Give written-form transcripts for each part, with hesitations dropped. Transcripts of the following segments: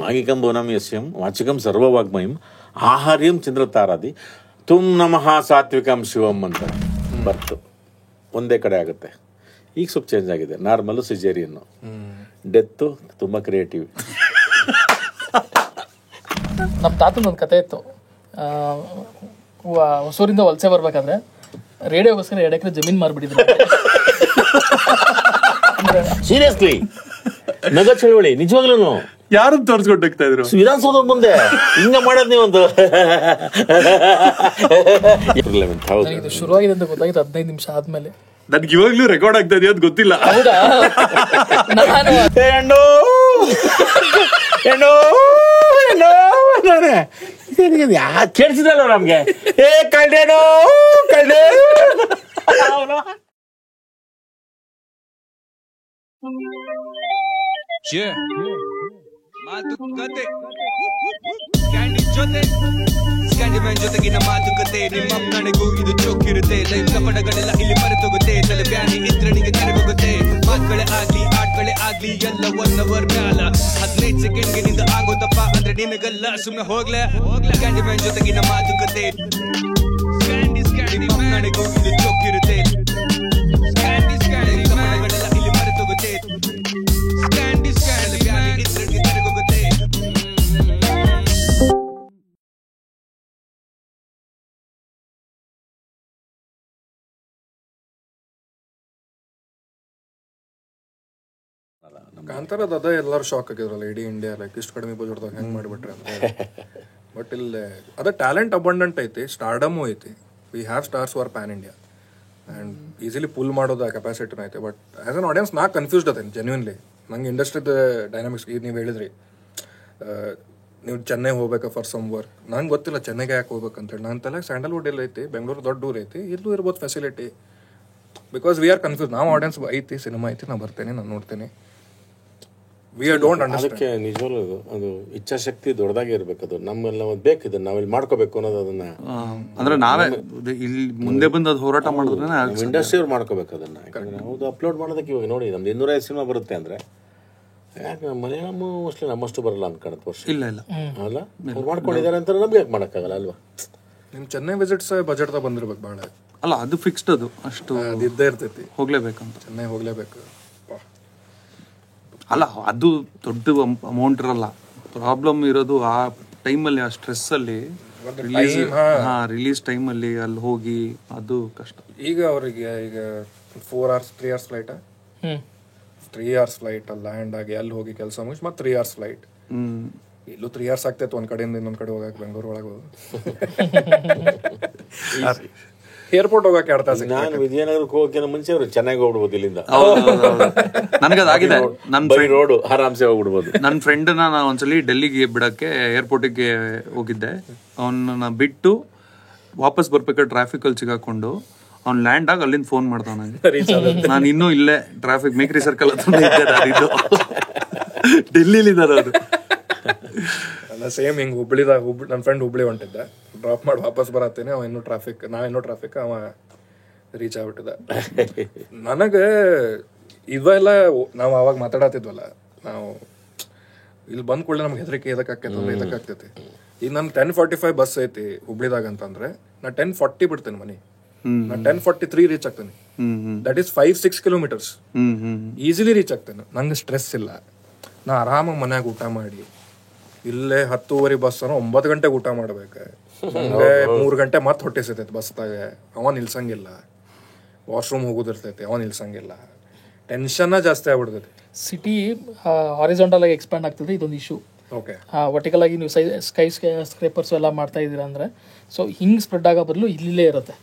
ಭಾಗಿಕಂ ಭುವನಂ ಯಸ್ಯಂ ವಾಚಿಕಂ ಸರ್ವವಾಗ್ಮಯಂ ಆಹಾರ್ಯಂ ಚಂದ್ರತಾರಾದಿ ತುಂ ನಮಃ ಸಾತ್ವಿಕಂ ಶಿವಂ ಅಂತ ಬರ್ತು ಒಂದೇ ಕಡೆ ಆಗುತ್ತೆ. ಈಗ ಸ್ವಲ್ಪ ಚೇಂಜ್ ಆಗಿದೆ, ನಾರ್ಮಲ್ಲು ಸಿಜೇರಿಯನ್ನು, ಡೆತ್ತು ತುಂಬ ಕ್ರಿಯೇಟಿವ್. ನಮ್ಮ ತಾತನ ಒಂದು ಕತೆ ಇತ್ತು. ಹೊಸೂರಿಂದ ವಲಸೆ ಬರ್ಬೇಕಾದ್ರೆ ರೇಡಿಯೋಗೋಸ್ಕರ 2 ಎಕರೆ ಜಮೀನು ಮಾರ್ಬಿಟ್ಟಿದ್ರು. ಸೀರಿಯಸ್ಲಿ ನಗ ಚಳವಳಿ ನಿಜವಾಗ್ಲೂ ಯಾರು ತೋರ್ಸ್ಕೊಂಡು ಹೋಗ್ತಾ ಇದ್ರು ವಿಧಾನಸೌಧ ಮುಂದೆ ಹಿಂಗ ಮಾಡೋದ್ ನೀವೊಂದು. ಇದು ಶುರುವಾಗಿದೆ ಅಂತ ಗೊತ್ತಾಗಿತ್ತು 15 ನಿಮಿಷ ಆದ್ಮೇಲೆ. ನನ್ಗೆ ಇವಾಗ್ಲೂ ರೆಕಾರ್ಡ್ ಆಗ್ತಾ ಇದೆಯೋ ಅದು ಗೊತ್ತಿಲ್ಲ. ಕೇಳಿಸಿದಲ್ಲ ನಮ್ಗೆ ಕಳ್ದೇನೋ ಮಾತುಕತೆ ಕ್ಯಾಂಡಿ ಜೊತೆ ಸ್ಕ್ಯಾಂಡಿಮ್ಯಾನ್ ಜೊತೆಗಿನ ಮಾತುಕತೆ ನಿಮ್ಮ ನನಗೂ ಇದು ಚೋಕಿರುತ್ತೆ. ಲೈಫ್ ಕಪಡಗಳೆಲ್ಲ ಇಲ್ಲಿ ಮರೆತೋಗುತ್ತೆ. ತಲೆ ಬ್ಯಾನಿ ಇದ್ರನಿಗೆ ಕರೆಗೋಗುತ್ತೆ. ಮಾತುಗಳೇ ಆಗ್ಲಿ ಆಟ್ಗಳೇ ಆಗ್ಲಿ ಎಲ್ಲ 1 ಅವರ್ ಮ್ಯಾಲ 15 ಸೆಕೆಂಡ್ಗೆ ನಿಂದ ಆಗೋದಪ್ಪ ಅಂದ್ರೆ ನಿನಗಲ್ಲ ಸುಮ್ಮನೆ ಹೋಗ್ಲೆ. ಸ್ಕ್ಯಾಂಡಿಮ್ಯಾನ್ ಜೊತೆಗಿನ ಮಾತುಕತೆ ನಿಮ್ಮ ನನಗೂ ಇದು ಚೋಕಿರುತ್ತೆ. ಸ್ಕ್ಯಾಂಡಿ ಕಪಡಗಳೆಲ್ಲ ಇಲ್ಲಿ ಮರೆತೋಗುತ್ತೆ. ಕಾಂತಾರದ ಅದ ಎಲ್ಲರೂ ಶಾಕ್ ಆಗಿದ್ರಲ್ಲ ಇಡೀ ಇಂಡಿಯಾ, ಲೈಕ್ ಇಷ್ಟು ಕಡಿಮೆ ಬಜೆಟ್ದಾಗ ಹೆಂಗೆ ಮಾಡಿಬಿಟ್ರೆ ಅಂತ. ಬಟ್ ಇಲ್ಲಿ ಅದ ಟ್ಯಾಲೆಂಟ್ ಅಬಂಡೆಂಟ್ ಐತಿ, ಸ್ಟಾರ್ಡಮು ಐತಿ. We have stars for pan India and easily pull ಮಾಡೋದು ಕೆಪಾಸಿಟಿನೂ ಐತೆ. ಬಟ್ ಆ್ಯಸ್ ಅನ್ ಆಡಿಯನ್ಸ್ ನಾ ಕನ್ಫ್ಯೂಸ್ಡ್ ಅದೇನು ಜೆನ್ಯೂನ್ಲಿ. ನಂಗೆ ಇಂಡಸ್ಟ್ರಿದ ಡೈನಾಮಿಕ್ಸ್ ಈಗ ನೀವು ಹೇಳಿದ್ರಿ ನೀವು ಚೆನ್ನೈ ಹೋಗ್ಬೇಕಾ ಫಾರ್ ಸಮ್ ವರ್ಕ್, ನಂಗೆ ಗೊತ್ತಿಲ್ಲ ಚೆನ್ನೈಗೆ ಯಾಕೆ ಹೋಗ್ಬೇಕಂತೇಳಿ. ನಾನು ತಲೆ ಸ್ಯಾಂಡಲ್ವುಡ್ ಎಲ್ಲ ಐತಿ, ಬೆಂಗಳೂರು ದೊಡ್ಡ ಊರು ಐತಿ, ಇಲ್ಲೂ ಇರ್ಬೋದು facility. Because we are confuse. ನಾವು ಆಡಿಯನ್ಸ್ ಐತಿ, ಸಿನಿಮಾ ಐತಿ, ನಾನು ಬರ್ತೇನೆ, ನಾನು ನೋಡ್ತೇನೆ. We don't understand. ಅದಕ್ಕೆ ನಿಜವಲ್ಲೂ ಅದು ಇಚ್ಛಾಶಕ್ತಿ ದೊಡ್ಡದಾಗಿ ಇರ್ಬೇಕು. ಅದು ನಮ್ಮೆಲ್ಲ ಬೇಕಿದೆ, ನಾವಿಲ್ಲಿ ಮಾಡ್ಕೋಬೇಕು ಅನ್ನೋದು. ಅದನ್ನ ಅಂದ್ರೆ ನಾವೇ ಇಲ್ಲಿ ಮುಂದೆ ಬಂದು ಅದು ಹೋರಾಟ ಮಾಡಿದ್ರೆ ಇಂಡಸ್ಟ್ರಿ ಅವ್ರು ಮಾಡ್ಕೋಬೇಕು ಅದನ್ನ. ಯಾಕಂದ್ರೆ ಹೌದು ಅಪ್ಲೋಡ್ ಮಾಡೋದಕ್ಕೆ ಇವಾಗ ನೋಡಿ ನಮ್ದು 250 ಸಿನಿಮಾ ಬರುತ್ತೆ ಅಂದ್ರೆ ಯಾಕೆ ಮಲಯಾಳಂ ಮೋಸ್ಟ್ಲಿ ನಮ್ಮಷ್ಟು ಬರಲ್ಲ ಅನ್ಕಾಣತ್ತೆ ವರ್ಷ. ಇಲ್ಲ ಅಲ್ಲ ಅವ್ರು ಮಾಡ್ಕೊಂಡಿದ್ದಾರೆ ಅಂತ ನಮ್ಗೆ ಯಾಕೆ ಮಾಡೋಕ್ಕಾಗಲ್ಲ ಅಲ್ವಾ? ನಿಮ್ಮ ಚೆನ್ನೈ ವಿಸಿಟ್ಸ್ ಬಜೆಟ್ದಾಗ ಬಂದಿರ್ಬೇಕು ಭಾಳ. ಅಲ್ಲ ಅದು ಫಿಕ್ಸ್ಡ್, ಅದು ಅಷ್ಟು ಇದ್ದೇ ಇರ್ತೈತಿ. ಹೋಗ್ಲೇಬೇಕಂತ, ಚೆನ್ನೈ ಹೋಗ್ಲೇಬೇಕು. ಅಲ್ಲ ಅದು ದೊಡ್ಡ ಅಮೌಂಟ್ ಇರಲ್ಲ. ಪ್ರಾಬ್ಲಮ್ ಇರೋದು ಆ ಟೈಮಲ್ಲಿ, ಆ ಸ್ಟ್ರೆಸ್ಸಲ್ಲಿ, ರಿಲೀಸ್ ಟೈಮಲ್ಲಿ ಅಲ್ಲಿ ಹೋಗಿ ಅದು ಕಷ್ಟ. ಈಗ ಅವರಿಗೆ ಈಗ 4 hours 3 hours flight, 3 hours flight ಅಲ್ಲಿ ಲ್ಯಾಂಡ್ ಆಗಿ ಅಲ್ಲಿ ಹೋಗಿ ಕೆಲಸ ಮುಗಿಸಿ ಮತ್ತೆ 3 hours ಫ್ಲೈಟ್. ಇಲ್ಲೂ 3 hours ಆಗ್ತೈತೆ ಒಂದ್ ಕಡೆಯಿಂದ ಇನ್ನೊಂದ್ ಕಡೆ ಹೋಗಕ್ಕೆ. ಬೆಂಗಳೂರು ಒಳಗೆ ಏರ್ಪೋರ್ಟ್ ಹೋಗಕ್ಕೆ 2 ತಾಸು. ನಾನು ವಿಜಯನಗರಕ್ಕೆ ಹೋಗೋಕ್ಕಿಂತ ಮುಂಚೆ ಅವರು ಚೆನ್ನಾಗಿ ಹೋಗ್ಬಿಡ್ಬೋದು ಇಲ್ಲಿಂದ. ನನಗದಾಗಿದೆ, ನನ್ನ ರೋಡು ಆರಾಮ್ಸೆ ಹೋಗ್ಬಿಡ್ಬೋದು. ನನ್ನ ಫ್ರೆಂಡ್ನ ನಾನು ಒಂದ್ಸಲಿ ಡೆಲ್ಲಿಗೆ ಬಿಡಕ್ಕೆ ಏರ್ಪೋರ್ಟಿಗೆ ಹೋಗಿದ್ದೆ. ಅವನ್ನ ಬಿಟ್ಟು ವಾಪಸ್ ಬರ್ಬೇಕಾದ್ರೆ ಟ್ರಾಫಿಕಲ್ಲಿ ಸಿಗಾಕೊಂಡು ಅವ್ನು ಲ್ಯಾಂಡ್ ಆಗಿ ಅಲ್ಲಿಂದ ಫೋನ್ ಮಾಡ್ದ ನನಗೆ. ನಾನು ಇನ್ನೂ ಇಲ್ಲೇ ಟ್ರಾಫಿಕ್ ಮೇಕ್ರಿ ಸರ್ಕಲ್ ಹತ್ರ ಇದ್ದೆ. ಡೆಲ್ಲಿಲಿದ್ದಾರೆ ಅವರು. ಅಲ್ಲ ಸೇಮ್ ಹಿಂಗೆ ಹುಬ್ಳಿದಾಗ ನನ್ನ ಫ್ರೆಂಡ್ ಹುಬ್ಳಿ ಹೊಂಟಿದ್ದೆ, ಡ್ರಾಪ್ ಮಾಡಿ ವಾಪಸ್ ಬರತ್ತೇನೆ. ಅವ ಇನ್ನೂ ಟ್ರಾಫಿಕ್, ನಾವೇನೋ ಟ್ರಾಫಿಕ್, ಅವ ರೀಚ್ ಆಗ್ಬಿಟ್ಟಿದ್ದ. ನನಗೆ ಇವೆಲ್ಲ ನಾವು ಅವಾಗ ಮಾತಾಡತ್ತಿದ್ವಲ್ಲ, ನಾವು ಇಲ್ಲಿ ಬಂದ್ ಕೂಡಲೇ ನಮ್ಗೆ ಹೆದರಿಕೆ ಇದಕ್ಕಾಗ್ತೈತಿ. ಈಗ ನನ್ನ 10:45 ಬಸ್ ಐತಿ ಹುಬ್ಳಿದಾಗ ಅಂತಂದ್ರೆ ನಾ 10:40 ಬಿಡ್ತೇನೆ ಮನೆ. ನಾ 10:43 ರೀಚ್ ಆಗ್ತೇನೆ. That is 5-6 kilometers easily reach ಆಗ್ತೇನೆ. ನಂಗೆ ಸ್ಟ್ರೆಸ್ ಇಲ್ಲ. ನಾ ಆರಾಮಾಗಿ ಮನ್ಯಾಗ ಊಟ ಮಾಡಿ, ಇಲ್ಲೇ 10:30 ಬಸ್ 9 ಗಂಟೆಗೆ ಊಟ ಮಾಡ್ಬೇಕು. 3 ಗಂಟೆ ಮತ್ತೆ ಹೊಟ್ಟೆ ಸಿಗ್ತೈತಿ ಬಸ್ದಾಗ. ಅವ ನಿಲ್ಸಂಗಿಲ್ಲ. ವಾಶ್ರೂಮ್ ಹೋಗೋದಿರ್ತೈತಿ, ಅವ ನಿಲ್ಸಂಗಿಲ್ಲ. ಟೆನ್ಷನ್ ಜಾಸ್ತಿ ಆಗ್ಬಿಡ್ತೈತಿ. ಸಿಟಿ ಹಾರಿಜಾಂಟಲ್ ಆಗಿ ಎಕ್ಸ್ಪ್ಯಾಂಡ್ ಆಗ್ತದೆ, ಇದೊಂದು ಇಶ್ಯೂ. ಓಕೆ, ವರ್ಟಿಕಲ್ ಆಗಿ ನೀವು ಸ್ಕೈ ಸ್ಕ್ರೇಪರ್ಸ್ ಎಲ್ಲ ಮಾಡ್ತಾ ಇದ್ದೀರಾ ಅಂದ್ರೆ, ಸೊ ಹಿಂಗ್ ಸ್ಪ್ರೆಡ್ ಆಗೋ ಬದಲು ಇಲ್ಲೇ ಇರುತ್ತೆ.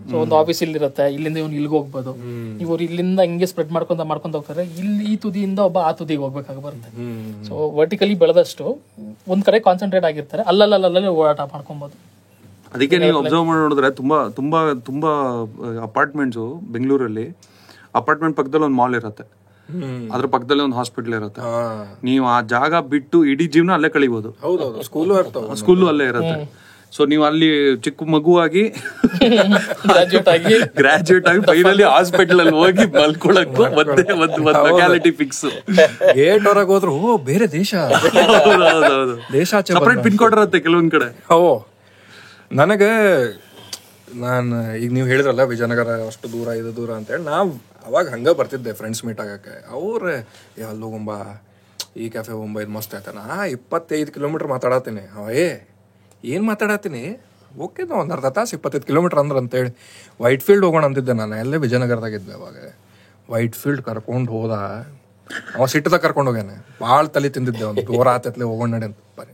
ಸೊ ಒಂದು ಆಫೀಸ್ ಇಲ್ಲಿರುತ್ತೆ, ಇಲ್ಲಿಂದ ಇವ್ನು ಇಲ್ಲಿಗೆ ಹೋಗ್ಬೋದು. ಇವ್ರು ಇಲ್ಲಿಂದ ಹಿಂಗೆ ಸ್ಪ್ರೆಡ್ ಮಾಡ್ಕೊಂತ ಹೋಗ್ತಾರೆ. ಇಲ್ಲಿ ಈ ತುದಿಯಿಂದ ಒಬ್ಬ ಆ ತುದಿಗೆ ಹೋಗ್ಬೇಕಾಗಿ ಬರುತ್ತೆ. ಸೊ ವರ್ಟಿಕಲಿ ಬೆಳೆದಷ್ಟು ಒಂದ್ ಕಡೆ ಕಾನ್ಸಂಟ್ರೇಟ್ ಆಗಿರ್ತಾರೆ, ಅಲ್ಲಲ್ಲೇ ಓಡಾಟ ಮಾಡ್ಕೊಬೋದು. ಅದಕ್ಕೆ ನೀವು ಅಬ್ಸರ್ವ್ ಮಾಡಿ ನೋಡಿದ್ರೆ ತುಂಬಾ ತುಂಬಾ ತುಂಬಾ ಅಪಾರ್ಟ್ಮೆಂಟ್ಸು ಬೆಂಗಳೂರಲ್ಲಿ, ಅಪಾರ್ಟ್ಮೆಂಟ್ ಪಕ್ಕದಲ್ಲಿ ಒಂದು ಮಾಲ್ ಇರುತ್ತೆ, ಅದ್ರ ಪಕ್ಕದಲ್ಲಿ ಒಂದು ಹಾಸ್ಪಿಟಲ್ ಇರುತ್ತೆ. ನೀವು ಆ ಜಾಗ ಬಿಟ್ಟು ಇಡೀ ಜೀವನ ಅಲ್ಲೇ ಕಳಿಬಹುದು. ಸ್ಕೂಲು ಅಲ್ಲೇ ಇರುತ್ತೆ. ಸೊ ನೀವು ಅಲ್ಲಿ ಚಿಕ್ಕ ಮಗುವಾಗಿ ಗ್ರಾಜುಯೇಟ್ ಆಗಿ ಫೈನಲಿ ಹಾಸ್ಪಿಟಲ್ ಅಲ್ಲಿ ಹೋಗಿ ಮಲ್ಕೊಳಕ್ಕೂ ಒಂದು ಲೊಕ್ಯಾಲಿಟಿ ಫಿಕ್ಸ್. ಗೇಟ್ ಹೊರಗೆ ಹೋದ್ರು ಬೇರೆ ದೇಶ, ದೇಶಾಚೆ ಸಪರೇಟ್ ಪಿನ್ ಕೋಡ್ ಇರುತ್ತೆ ಕೆಲವೊಂದ್ ಕಡೆ. ನನಗೆ ನಾನು ಈಗ ನೀವು ಹೇಳಿದ್ರಲ್ಲ ವಿಜಯನಗರ ಅಷ್ಟು ದೂರ ಇದು ದೂರ ಅಂತೇಳಿ, ನಾವು ಅವಾಗ ಹಂಗ ಬರ್ತಿದ್ದೆ ಫ್ರೆಂಡ್ಸ್ ಮೀಟ್ ಆಗಕ್ಕೆ. ಅವ್ರೆ ಅಲ್ಲಿ ಹೋಗುಂಬ, ಈ ಕೆಫೆ ಹೋಗುಂಬ, ಇದು ಮಸ್ತ್ ಆಯ್ತ. ನಾ 25 ಕಿಲೋಮೀಟರ್ ಮಾತಾಡತ್ತೀನಿ. ಏನ್ ಮಾತಾಡತ್ತೀನಿ, ಓಕೆ ನಾವು ಒಂದು ಅರ್ಧ ತಾಸು 25 ಕಿಲೋಮೀಟರ್ ಅಂದ್ರೆ ಅಂತೇಳಿ ವೈಟ್ ಫೀಲ್ಡ್ ಹೋಗೋಣ ಅಂತಿದ್ದೆ ನಾನು. ಎಲ್ಲೇ ವಿಜಯನಗರದಾಗಿದ್ದೆ ಅವಾಗ. ವೈಟ್ ಫೀಲ್ಡ್ ಕರ್ಕೊಂಡು ಹೋದ, ಅವ ಸಿಟ್ಟದಾಗ ಕರ್ಕೊಂಡು ಹೋಗ್ಯಾನೆ. ಭಾಳ ತಲೆ ತಿಂದಿದ್ದೆ, ಒಂದು ದೂರ ಆತತ್ಲೆ ಹೋಗೋಣ ನಡಿ ಅಂತ ಬರೀ.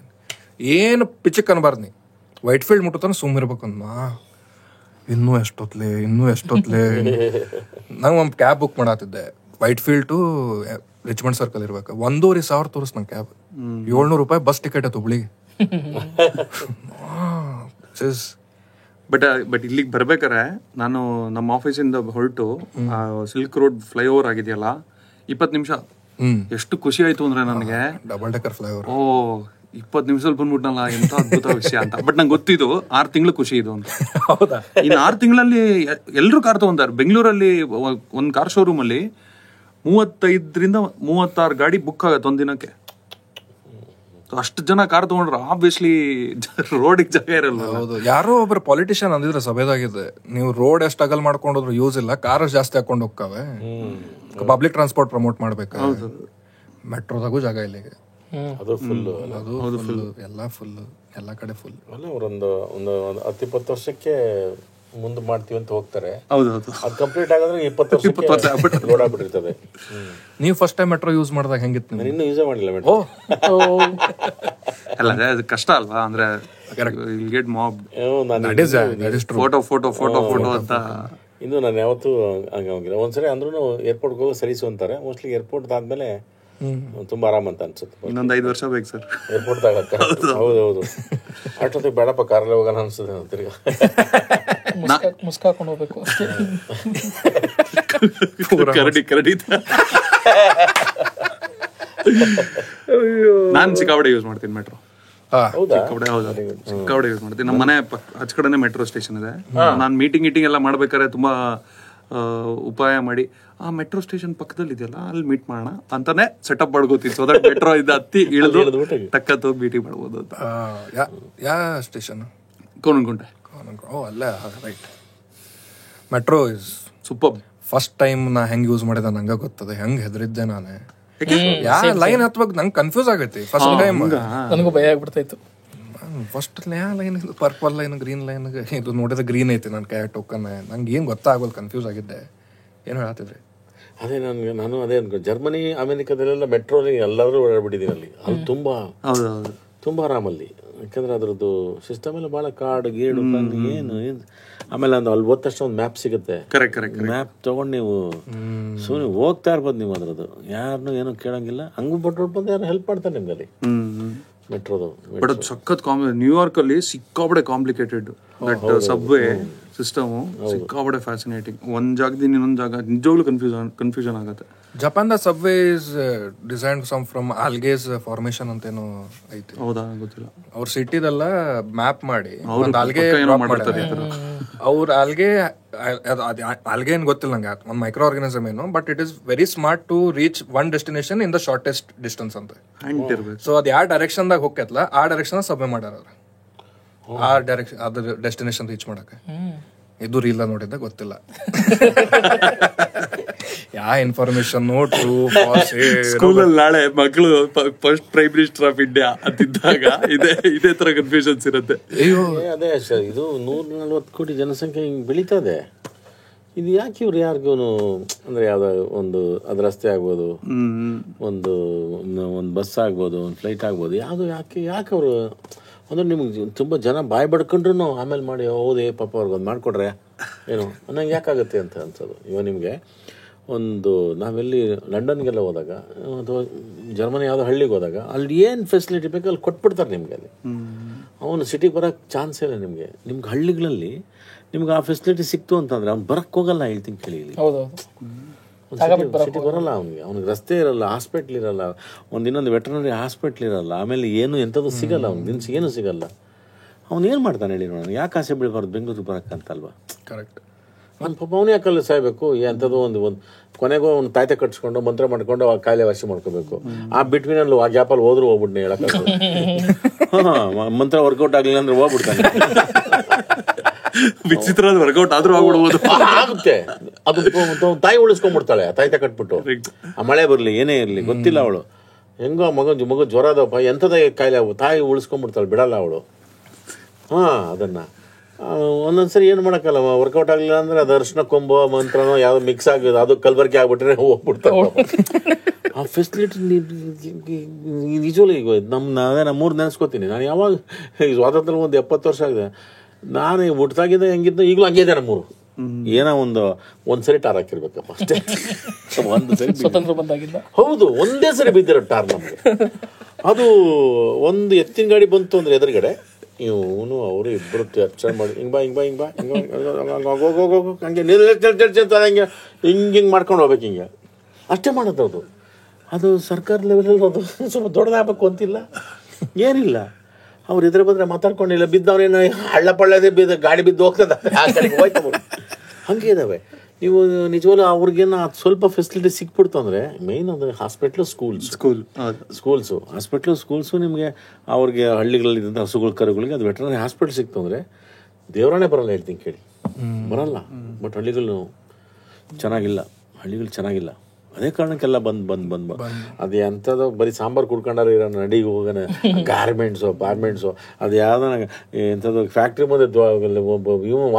ಏನು ಪಿಚ್ಚಕ್ ಅನ್ಬಾರ್ದು, ವೈಟ್ ಫೀಲ್ಡ್ ಮುಟ್ಟತಾನೆ ಸುಮ್ಮಿರ್ಬೇಕಂದ. ಇನ್ನೂ ಎಷ್ಟೊತ್ಲೆ ನಂಗೆ ಒಂದು ಕ್ಯಾಬ್ ಬುಕ್ ಮಾಡತ್ತಿದ್ದೆ. ವೈಟ್ ಫೀಲ್ಡ್ ಟು ರಿಚ್ಮಂಡ್ ಸರ್ಕಲ್ ಇರ್ಬೇಕು. 1,500 ತೋರಿಸ್ ನಂಗೆ ಕ್ಯಾಬ್. 700 ರೂಪಾಯಿ ಬಸ್ ಟಿಕೆಟ್ ಆಯ್ತು ಹುಬ್ಳಿಗೆ. ಬಟ್ ಇಲ್ಲಿಗೆ ಬರ್ಬೇಕಾರೆ ನಾನು ನಮ್ಮ ಆಫೀಸಿಂದ ಹೊರಟು ಸಿಲ್ಕ್ ರೋಡ್ ಫ್ಲೈಓವರ್ ಆಗಿದೆಯಲ್ಲ, 20 ನಿಮಿಷ. ಎಷ್ಟು ಖುಷಿ ಆಯ್ತು ಅಂದ್ರೆ ನನಗೆ. Double decker flyover. 20 ನಿಮಿಷದಲ್ಲಿ ಬಂದ್ಬಿಟ್ನಲ್ಲ, ಎಂತ ಅದ್ಭುತ ವಿಷಯ ಅಂತ. ಬಟ್ ನಂಗೆ ಗೊತ್ತಿದ್ದು 6 ತಿಂಗಳು ಖುಷಿ ಇದು ಅಂತ. ಹೌದಾ? ಇನ್ನು 6 ತಿಂಗಳಲ್ಲಿ ಎಲ್ರು ಕಾರ್ ತಗೊಂತಾರೆ. ಬೆಂಗಳೂರಲ್ಲಿ ಒಂದು ಕಾರ್ ಶೋರೂಮ್ ಅಲ್ಲಿ 35-36 ಗಾಡಿ ಬುಕ್ ಆಗತ್ತೆ ಒಂದಿನಕ್ಕೆ. ಅಷ್ಟು ಜನ ಕಾರ್ ತಗೊಂಡ್ರೆ ಆಬ್ವಿಯಸ್ಲಿ ರೋಡಿಗೆ ಜಾಗ ಇರಲ್ಲ. ಹೌದು. ಯಾರೋ ಒಬ್ರು ಪಾಲಿಟಿಷಿಯನ್ ಅಂದಿದ್ರೆ ಸಭೆದಾಗಿದೆ, ನೀವು ರೋಡ್ ಎಷ್ಟು ಅಗಲ್ ಮಾಡ್ಕೊಂಡ್ರು ಯೂಸ್ ಇಲ್ಲ, ಕಾರ್ ಜಾಸ್ತಿ ಹಾಕೊಂಡು ಹೋಗ್ತಾವೆ, ಪಬ್ಲಿಕ್ ಟ್ರಾನ್ಸ್ಪೋರ್ಟ್ ಪ್ರಮೋಟ್ ಮಾಡ್ಬೇಕು. ಮೆಟ್ರೋದಾಗೂ ಜಾಗ ಇಲ್ಲ ಈಗ. ಅದು ಫುಲ್, ಎಲ್ಲ ಫುಲ್, ಎಲ್ಲ ಕಡೆ ಫುಲ್. ಅವರೊಂದು 10-20 ವರ್ಷಕ್ಕೆ ಮುಂದೆ ಮಾಡ್ತೀವಿ ಅಂತ ಹೋಗ್ತಾರೆ. ಹೌದೌದು. ಅದು ಕಂಪ್ಲೀಟ್ ಆಗಿದ್ರೆ 20 ವರ್ಷಕ್ಕೆ ಲೋಡ್ ಆಗ್ಬಿಟ್ಟಿರ್ತದೆ. ನೀವು ಫಸ್ಟ್ ಟೈಮ್ ಮೆಟ್ರೋ ಯೂಸ್ ಮಾಡಿದಾಗ ಹೆಂಗಿತ್ತು? ನಾನು ಇನ್ನೂ ಯೂಸೇ ಮಾಡಿಲ್ಲ ಮೆಟ್ರೋ. ಅಲ್ಲ, ಅದು ಕಷ್ಟ ಅಲ್ವಾ? ಅಂದ್ರೆ ಗೆಟ್ ಮಾಬ್, ಫೋಟೋ ಅಂತ. ಇನ್ನು ನಾನು ಯಾವತ್ತೂ ಹಂಗೆ ಹೋಗಿಲ್ಲ. ಒಂದ್ಸರಿ ಅಂದ್ರೂ ಏರ್ಪೋರ್ಟ್ಗೆ ಹೋಗಿ ಸರೀಸು ಅಂತಾರೆ. ಮೋಸ್ಟ್ಲಿ ಏರ್ಪೋರ್ಟ್ ಆದ್ಮೇಲೆ ತುಂಬಾ ಆರಾಮ ಅಂತ ಅನ್ಸುತ್ತೆ. ಇನ್ನೊಂದು 5 ವರ್ಷ ಬೇಕು ಸರ್ ಏರ್ಪೋರ್ಟ್ ತಗಕ್ಕ. ಹೌದೌದು. ಅಷ್ಟೊತ್ತಿಗೆ ಬೇಡಪ್ಪ ಕಾರಲ್ಲೇ ಹೋಗೋಣ ಅನ್ಸುತ್ತೆ ತಿರ್ಗಾ. ಮುಸ್ಕಾಕೊಂಡು ಹೋಗ್ಬೇಕು ಅಷ್ಟೇ. ಕರಡಿ ನಾನು ಸಿಕ್ಕಾಪಟ್ಟೆ ಯೂಸ್ ಮಾಡ್ತೀನಿ ಮೆಟ್ರೋ. ಸಿಕ್ಕಾಪಟ್ಟೆ ಯೂಸ್ ಮಾಡ್ತೀನಿ. ನಮ್ಮ ಮನೆ ಆಚ ಕಡೆನೆ ಮೆಟ್ರೋ ಸ್ಟೇಷನ್ ಇದೆ. ನಾನು ಮೀಟಿಂಗ್ ಎಲ್ಲ ಮಾಡ್ಬೇಕಾದ್ರೆ ತುಂಬಾ ಉಪಾಯ ಮಾಡಿ ಆ ಮೆಟ್ರೋ ಸ್ಟೇಷನ್ ಪಕ್ಕದಲ್ಲಿ ಇದೆಯಲ್ಲ ಅಲ್ಲಿ ಮೀಟ್ ಮಾಡೋಣ ಅಂತಾನೆ ಸೆಟಪ್ ಮಾಡ್ಕೋತೀನಿ. ಸೊ ದಟ್ ಮೆಟ್ರೋ ಇದು ಹತ್ತಿ ಇಳಿದು ಟಕ್ಕತ್ ಹೋಗಿ ಮೀಟಿಂಗ್ ಮಾಡ್ಬೋದು ಅಂತ. ಯಾವ ಸ್ಟೇಷನ್? ಕೋನಗುಂಟೆ. ಅಲ್ಲೇ right. Metro is super. First time ನಾ ಹೆಂಗ್ ಯೂಸ್ ಮಾಡಿದ ನಂಗೆ ಗೊತ್ತದೆ. ಹೆಂಗ್ ಹೆದರಿದ್ದೆ ನಾನು. ಯಾ ಲೈನ್ ಹತ್ಬೇಕು ನಂಗೆ ಕನ್ಫ್ಯೂಸ್ ಆಗೈತಿ ಫಸ್ಟ್ ಟೈಮ್. ನನಗೂ ಭಯ ಆಗ್ಬಿಡ್ತಾಯಿತ್ತು. ಫಸ್ಟ್ ಯಾವ line, purple line, green line, ಇದು ನೋಡಿದ ಗ್ರೀನ್ ಐತಿ ನನ್ನ ಕೈ ಟೋಕನ್. ನಂಗೆ ಏನು ಗೊತ್ತಾಗೋದು, ಕನ್ಫ್ಯೂಸ್ ಆಗಿದ್ದೆ. ಏನು ಹೇಳತ್ತಿದ್ರಿ? ಅದೇ ನಾನು ಅದೇ ಅನ್ಕೊ, ಜರ್ಮನಿ ಅಮೆರಿಕದಲ್ಲೆಲ್ಲ ಮೆಟ್ರೋಲಿ ಎಲ್ಲರೂ ಓಡಾಡ್ಬಿಟ್ಟಿದ್ದೀನಿ. ಅಲ್ಲಿ ತುಂಬ ಆರಾಮಲ್ಲಿ. ಯಾಕಂದ್ರೆ ಅದ್ರದ್ದು ಸಿಸ್ಟಮ್ ಎಲ್ಲ ಭಾಳ ಕಾರ್ಡ್ ಗೀಡು ಏನು. ಆಮೇಲೆ ಅಲ್ಲಿ ಓದ ತಕ್ಷಣ ಒಂದು ಮ್ಯಾಪ್ ಸಿಗುತ್ತೆ. ಮ್ಯಾಪ್ ತೊಗೊಂಡು ನೀವು ಸುಮ್ಮನೆ ಹೋಗ್ತಾ ಇರ್ಬೋದು. ನೀವು ಅದ್ರದ್ದು ಯಾರನ್ನೂ ಏನೂ ಕೇಳಂಗಿಲ್ಲ. ಹಂಗೂ ಬಂದು ಯಾರು ಹೆಲ್ಪ್ ಮಾಡ್ತಾರೆ ನಿಮ್ಗೆ ಅಲ್ಲಿ ಮೆಟ್ರೋದು. ಬಟ್ ಅದು ಸಖತ್ ನ್ಯೂಯಾರ್ಕ್ ಅಲ್ಲಿ ಸಿಕ್ಕಾಪಡೆ ಕಾಂಪ್ಲಿಕೇಟೆಡ್ ದಟ್ ಸಬ್ವೇ ಸಿಸ್ಟಮು. ಸಿಕ್ಕಾಪಡೆ ಫ್ಯಾಸಿನೇಟಿಂಗ್. ಒಂದ್ ಜಾಗದಿಂದ ಇನ್ನೊಂದು ಜಾಗ ನಿಜವಾಗ್ಲೂ ಕನ್ಫ್ಯೂಷನ್ ಆಗುತ್ತೆ. ಜಪಾನ್ದ subway is designed from algae's formation ಅಂತೇನೋ ಐತಿ. ಹೌದಾ? ಗೊತ್ತಿಲ್ಲ. ಅವ್ರ ಸಿಟಿದೆಲ್ಲ ಮ್ಯಾಪ್ ಮಾಡಿ ಆಲ್ಗೆ ಅವ್ರ ಆಲ್ಗೆ ಏನ್ ಗೊತ್ತಿಲ್ಲ ನಂಗೆ, ಒಂದು ಮೈಕ್ರೋ ಆರ್ಗನಿಸಮ್ ಏನು. But it is very smart to reach one destination in the shortest distance ಅಂತ. ಸೊ ಅದು ಯಾವ ಡೈರೆಕ್ಷನ್ ದಾಗ ಹೋಗ್ತೈತಲ್ಲ ಆ ಡೈರೆಕ್ಷನ್ ಸಬ್ವೆ ಮಾಡ್ಯಾರ. ಆ ಡೈರೆಕ್ಷನ್ ಅದ್ರ ಡೆಸ್ಟಿನೇಷನ್ ರೀಚ್ ಮಾಡಕ್ಕೆ. ಇದು ರೀಲ್ ನೋಡಿದ್ದ ಗೊತ್ತಿಲ್ಲ. ಯಾ ಇನ್ಫಾರ್ಮೇಶನ್ ಸ್ಕೂಲಲ್ಲಿ ನಾಳೆ ಮಕ್ಕಳು first prime minister of India ಅಂತಿದ್ದಾಗ ಇದೇ ತರ ಕನ್ಫ್ಯೂಷನ್ಸ್ ಇರುತ್ತೆ. ಅದೇ ಇದು 140 ಕೋಟಿ ಜನಸಂಖ್ಯೆ ಹಿಂಗೆ ಬೆಳೀತದೆ. ಇದು ಯಾಕೆ ಇವ್ರು ಯಾರಿಗೂ ಅಂದ್ರೆ ಯಾವ್ದೋ ಒಂದು ಅದು ರಸ್ತೆ ಆಗ್ಬೋದು, ಒಂದು ಬಸ್ ಆಗ್ಬೋದು, ಒಂದು ಫ್ಲೈಟ್ ಆಗ್ಬೋದು, ಯಾವುದು ಯಾಕೆ ಅವರು ಅಂದ್ರೆ ನಿಮ್ಗೆ ತುಂಬ ಜನ ಬಾಯಿ ಬಡ್ಕೊಂಡ್ರು ಆಮೇಲೆ ಮಾಡಿ ಹೌದೇ ಪಾಪ ಅವ್ರಿಗೊಂದು ಮಾಡಿಕೊಡ್ರೆ ಏನು ಅನ್ನಂಗೆ ಯಾಕಾಗುತ್ತೆ ಅಂತ ಅನ್ಸೋದು. ಇವಾಗ ನಿಮಗೆ ಒಂದು ನಾವೆಲ್ಲಿ ಲಂಡನ್ಗೆಲ್ಲ ಹೋದಾಗ ಅಥವಾ ಜರ್ಮನಿ ಯಾವುದೋ ಹಳ್ಳಿಗೆ ಹೋದಾಗ ಅಲ್ಲಿ ಏನು ಫೆಸಿಲಿಟಿ ಬೇಕು ಅಲ್ಲಿ ಕೊಟ್ಬಿಡ್ತಾರೆ ನಿಮಗೆ. ಅಲ್ಲಿ ಅವನು ಸಿಟಿಗೆ ಬರೋಕ್ಕೆ ಚಾನ್ಸ್ ಇಲ್ಲ ನಿಮಗೆ. ನಿಮ್ಗೆ ಹಳ್ಳಿಗಳಲ್ಲಿ ನಿಮ್ಗೆ ಆ ಫೆಸಿಲಿಟಿ ಸಿಕ್ತು ಅಂತಂದರೆ ಅವ್ನು ಬರೋಕ್ಕೆ ಹೋಗಲ್ಲ. ಹೇಳ್ತೀನಿ ಕೇಳಿ, ಸಿಟಿಗೆ ಬರಲ್ಲ. ಅವ್ನಿಗೆ ರಸ್ತೆ ಇರಲ್ಲ, ಹಾಸ್ಪಿಟ್ಲ್ ಇರಲ್ಲ, ಇನ್ನೊಂದು ವೆಟರ್ನರಿ ಹಾಸ್ಪಿಟ್ಲ್ ಇರಲ್ಲ, ಆಮೇಲೆ ಏನು ಎಂಥದ್ದು ಸಿಗಲ್ಲ, ಅವ್ನಿಗೆ ದಿನಸಿ ಏನೂ ಸಿಗಲ್ಲ. ಅವನೇನು ಮಾಡ್ತಾನೆ ಹೇಳಿ ನೋಡೋಣ, ಯಾಕೆ ಆಸೆ ಬೀಳಬಾರ್ದು ಬೆಂಗಳೂರಿಗೆ ಬರೋಕ್ಕಂತಲ್ವಾ? ಕರೆಕ್ಟ್. ಒಂದು ಪಾಪ ಅವನೇ ಯಾಕಲ್ಲ ಸಾಯ್ಬೇಕು? ಎಂಥದ್ದು ಒಂದು ಕೊನೆಗೂ ಒಂದು ತಾಯ್ತೆ ಕಟ್ಸ್ಕೊಂಡು ಮಂತ್ರ ಮಾಡ್ಕೊಂಡು ಆ ಕಾಯಿಲೆ ವಾಸಿ ಮಾಡ್ಕೋಬೇಕು. ಆ ಬಿಟ್ವೀನಲ್ಲಿ ಆ ಗ್ಯಾಪಲ್ಲಿ ಹೋದ್ರು ಹೋಗ್ಬಿಡ್ನೆ ಹೇಳಕ್ಕಾಗಲ್ಲ. ಮಂತ್ರ ವರ್ಕೌಟ್ ಆಗಲಿಲ್ಲ ಅಂದ್ರೆ ಹೋಗ್ಬಿಡ್ತಾನೆ. ವಿಚಿತ್ರ ವರ್ಕೌಟ್ ಆದ್ರೂ ಆಗ್ಬಿಡ್ಬೋದು. ಆಗುತ್ತೆ. ಅದು ತಾಯಿ ಉಳಿಸ್ಕೊಂಡ್ಬಿಡ್ತಾಳೆ ತಾಯ್ತೆ ಕಟ್ಬಿಟ್ಟು. ಆ ಮಳೆ ಬರಲಿ ಏನೇ ಇರಲಿ ಗೊತ್ತಿಲ್ಲ ಅವಳು ಹೆಂಗೋ ಮಗು ಜ್ವರ ಅದಪ್ಪ ಎಂಥದೇ ಕಾಯಿಲೆ ತಾಯಿ ಉಳಿಸ್ಕೊಂಡ್ಬಿಡ್ತಾಳೆ, ಬಿಡಲ್ಲ ಅವಳು. ಅದನ್ನ ಒಂದೊಂದ್ಸರಿ ಏನು ಮಾಡೋಕ್ಕಲ್ಲ, ವರ್ಕೌಟ್ ಆಗಲಿಲ್ಲ ಅಂದ್ರೆ ಅದು ಅರ್ಶಿನ ಕೊಂಬೋ ಮಂತ್ರನೋ ಯಾವ್ದು ಮಿಕ್ಸ್ ಆಗಿದೆ ಅದು ಕಲ್ಬರ್ಕೆ ಆಗ್ಬಿಟ್ರೆ ಹೋಗ್ಬಿಡ್ತಾರೆ. ಆ ಫೆಸಿಲಿಟಿ ನಿಜವಲ್ಲ. ಈಗ ನಮ್ಮೂರು ನೆನೆಸ್ಕೋತೀನಿ ನಾನು. ಯಾವಾಗ ಸ್ವಾತಂತ್ರ್ಯ ಒಂದು 70 ವರ್ಷ ಆಗಿದೆ, ನಾನು ಹುಟ್ಟಾಗಿದ್ದ ಹೆಂಗಿದ್ದು ಈಗಲೂ ಹಂಗೆ ಇದೆ ನಮ್ಮೂರು. ಏನೋ ಒಂದ್ಸರಿ ಟಾರ್ ಹಾಕಿರ್ಬೇಕಪ್ಪ ಅಷ್ಟೇ. ಒಂದು ಸರಿ ಸ್ವತಂತ್ರ ಬಂದಾಗಿಲ್ಲ. ಹೌದು, ಒಂದೇ ಸರಿ ಬಿದ್ದಿರೋ ಟಾರ್ ನಮಗೆ. ಅದು ಒಂದು ಎತ್ತಿನ ಗಾಡಿ ಬಂತು ಅಂದ್ರೆ ಎದುರುಗಡೆ ಇವನು ಅವರು ಇಬ್ಬರು ಚರ್ಚೆ ಮಾಡಿ ಹಿಂಗೆ ಹಂಗೆ ಹಂಗೆ ಹಿಂಗೆ ಮಾಡ್ಕೊಂಡು ಹೋಗ್ಬೇಕು. ಹಿಂಗೆ ಅಷ್ಟೇ ಮಾಡೋದು. ಅದು ಸರ್ಕಾರ ಲೆವೆಲಲ್ಲಿ ಅದು ಸ್ವಲ್ಪ ದೊಡ್ಡದಾಗಬೇಕು ಅಂತಿಲ್ಲ, ಏನಿಲ್ಲ. ಅವ್ರು ಎದುರು ಬಂದರೆ ಮಾತಾಡ್ಕೊಂಡಿಲ್ಲ, ಬಿದ್ದವನೇನು ಹಳ್ಳ ಪಳ್ಳದೇ ಬಿದ್ದು ಗಾಡಿ ಬಿದ್ದು ಹೋಗ್ತದೆ, ಆ ಕಡೆಗೆ ಹೋಯ್ತು. ಹಂಗೆ ಇದ್ದಾವೆ. ನೀವು ನಿಜವಲ್ಲ ಅವ್ರಿಗೇನು ಸ್ವಲ್ಪ ಫೆಸಿಲಿಟಿ ಸಿಕ್ಬಿಡ್ತು ಅಂದರೆ ಮೇಯ್ನ್ ಅಂದರೆ ಹಾಸ್ಪಿಟ್ಲು ಸ್ಕೂಲ್ಸು ಹಾಸ್ಪಿಟ್ಲು ಸ್ಕೂಲ್ಸು ನಿಮಗೆ ಅವ್ರಿಗೆ ಹಳ್ಳಿಗಳಲ್ಲಿದ್ದಂಥ ಹಸುಗಳ ಕರುಗಳಿಗೆ ಅದು ವೆಟರ್ನರಿ ಹಾಸ್ಪಿಟ್ಲ್ ಸಿಕ್ತು ಅಂದರೆ ದೇವರಾಣೆ ಬರಲ್ಲ ಹೇಳ್ತೀನಿ ಕೇಳಿ, ಬರಲ್ಲ. ಬಟ್ ಹಳ್ಳಿಗಳು ಚೆನ್ನಾಗಿಲ್ಲ. ಅದೇ ಕಾರಣಕ್ಕೆಲ್ಲ ಬಂದು ಅದು ಎಂಥದ್ದು ಬರೀ ಸಾಂಬಾರು ಕುಡ್ಕೊಂಡಾರ ಇರೋ ನಡಿಗೆ ಹೋಗೋಣ. ಗಾರ್ಮೆಂಟ್ಸು ಅದು ಯಾವ್ದಾನ ಎಂಥದ್ದು ಫ್ಯಾಕ್ಟ್ರಿ ಮುಂದೆ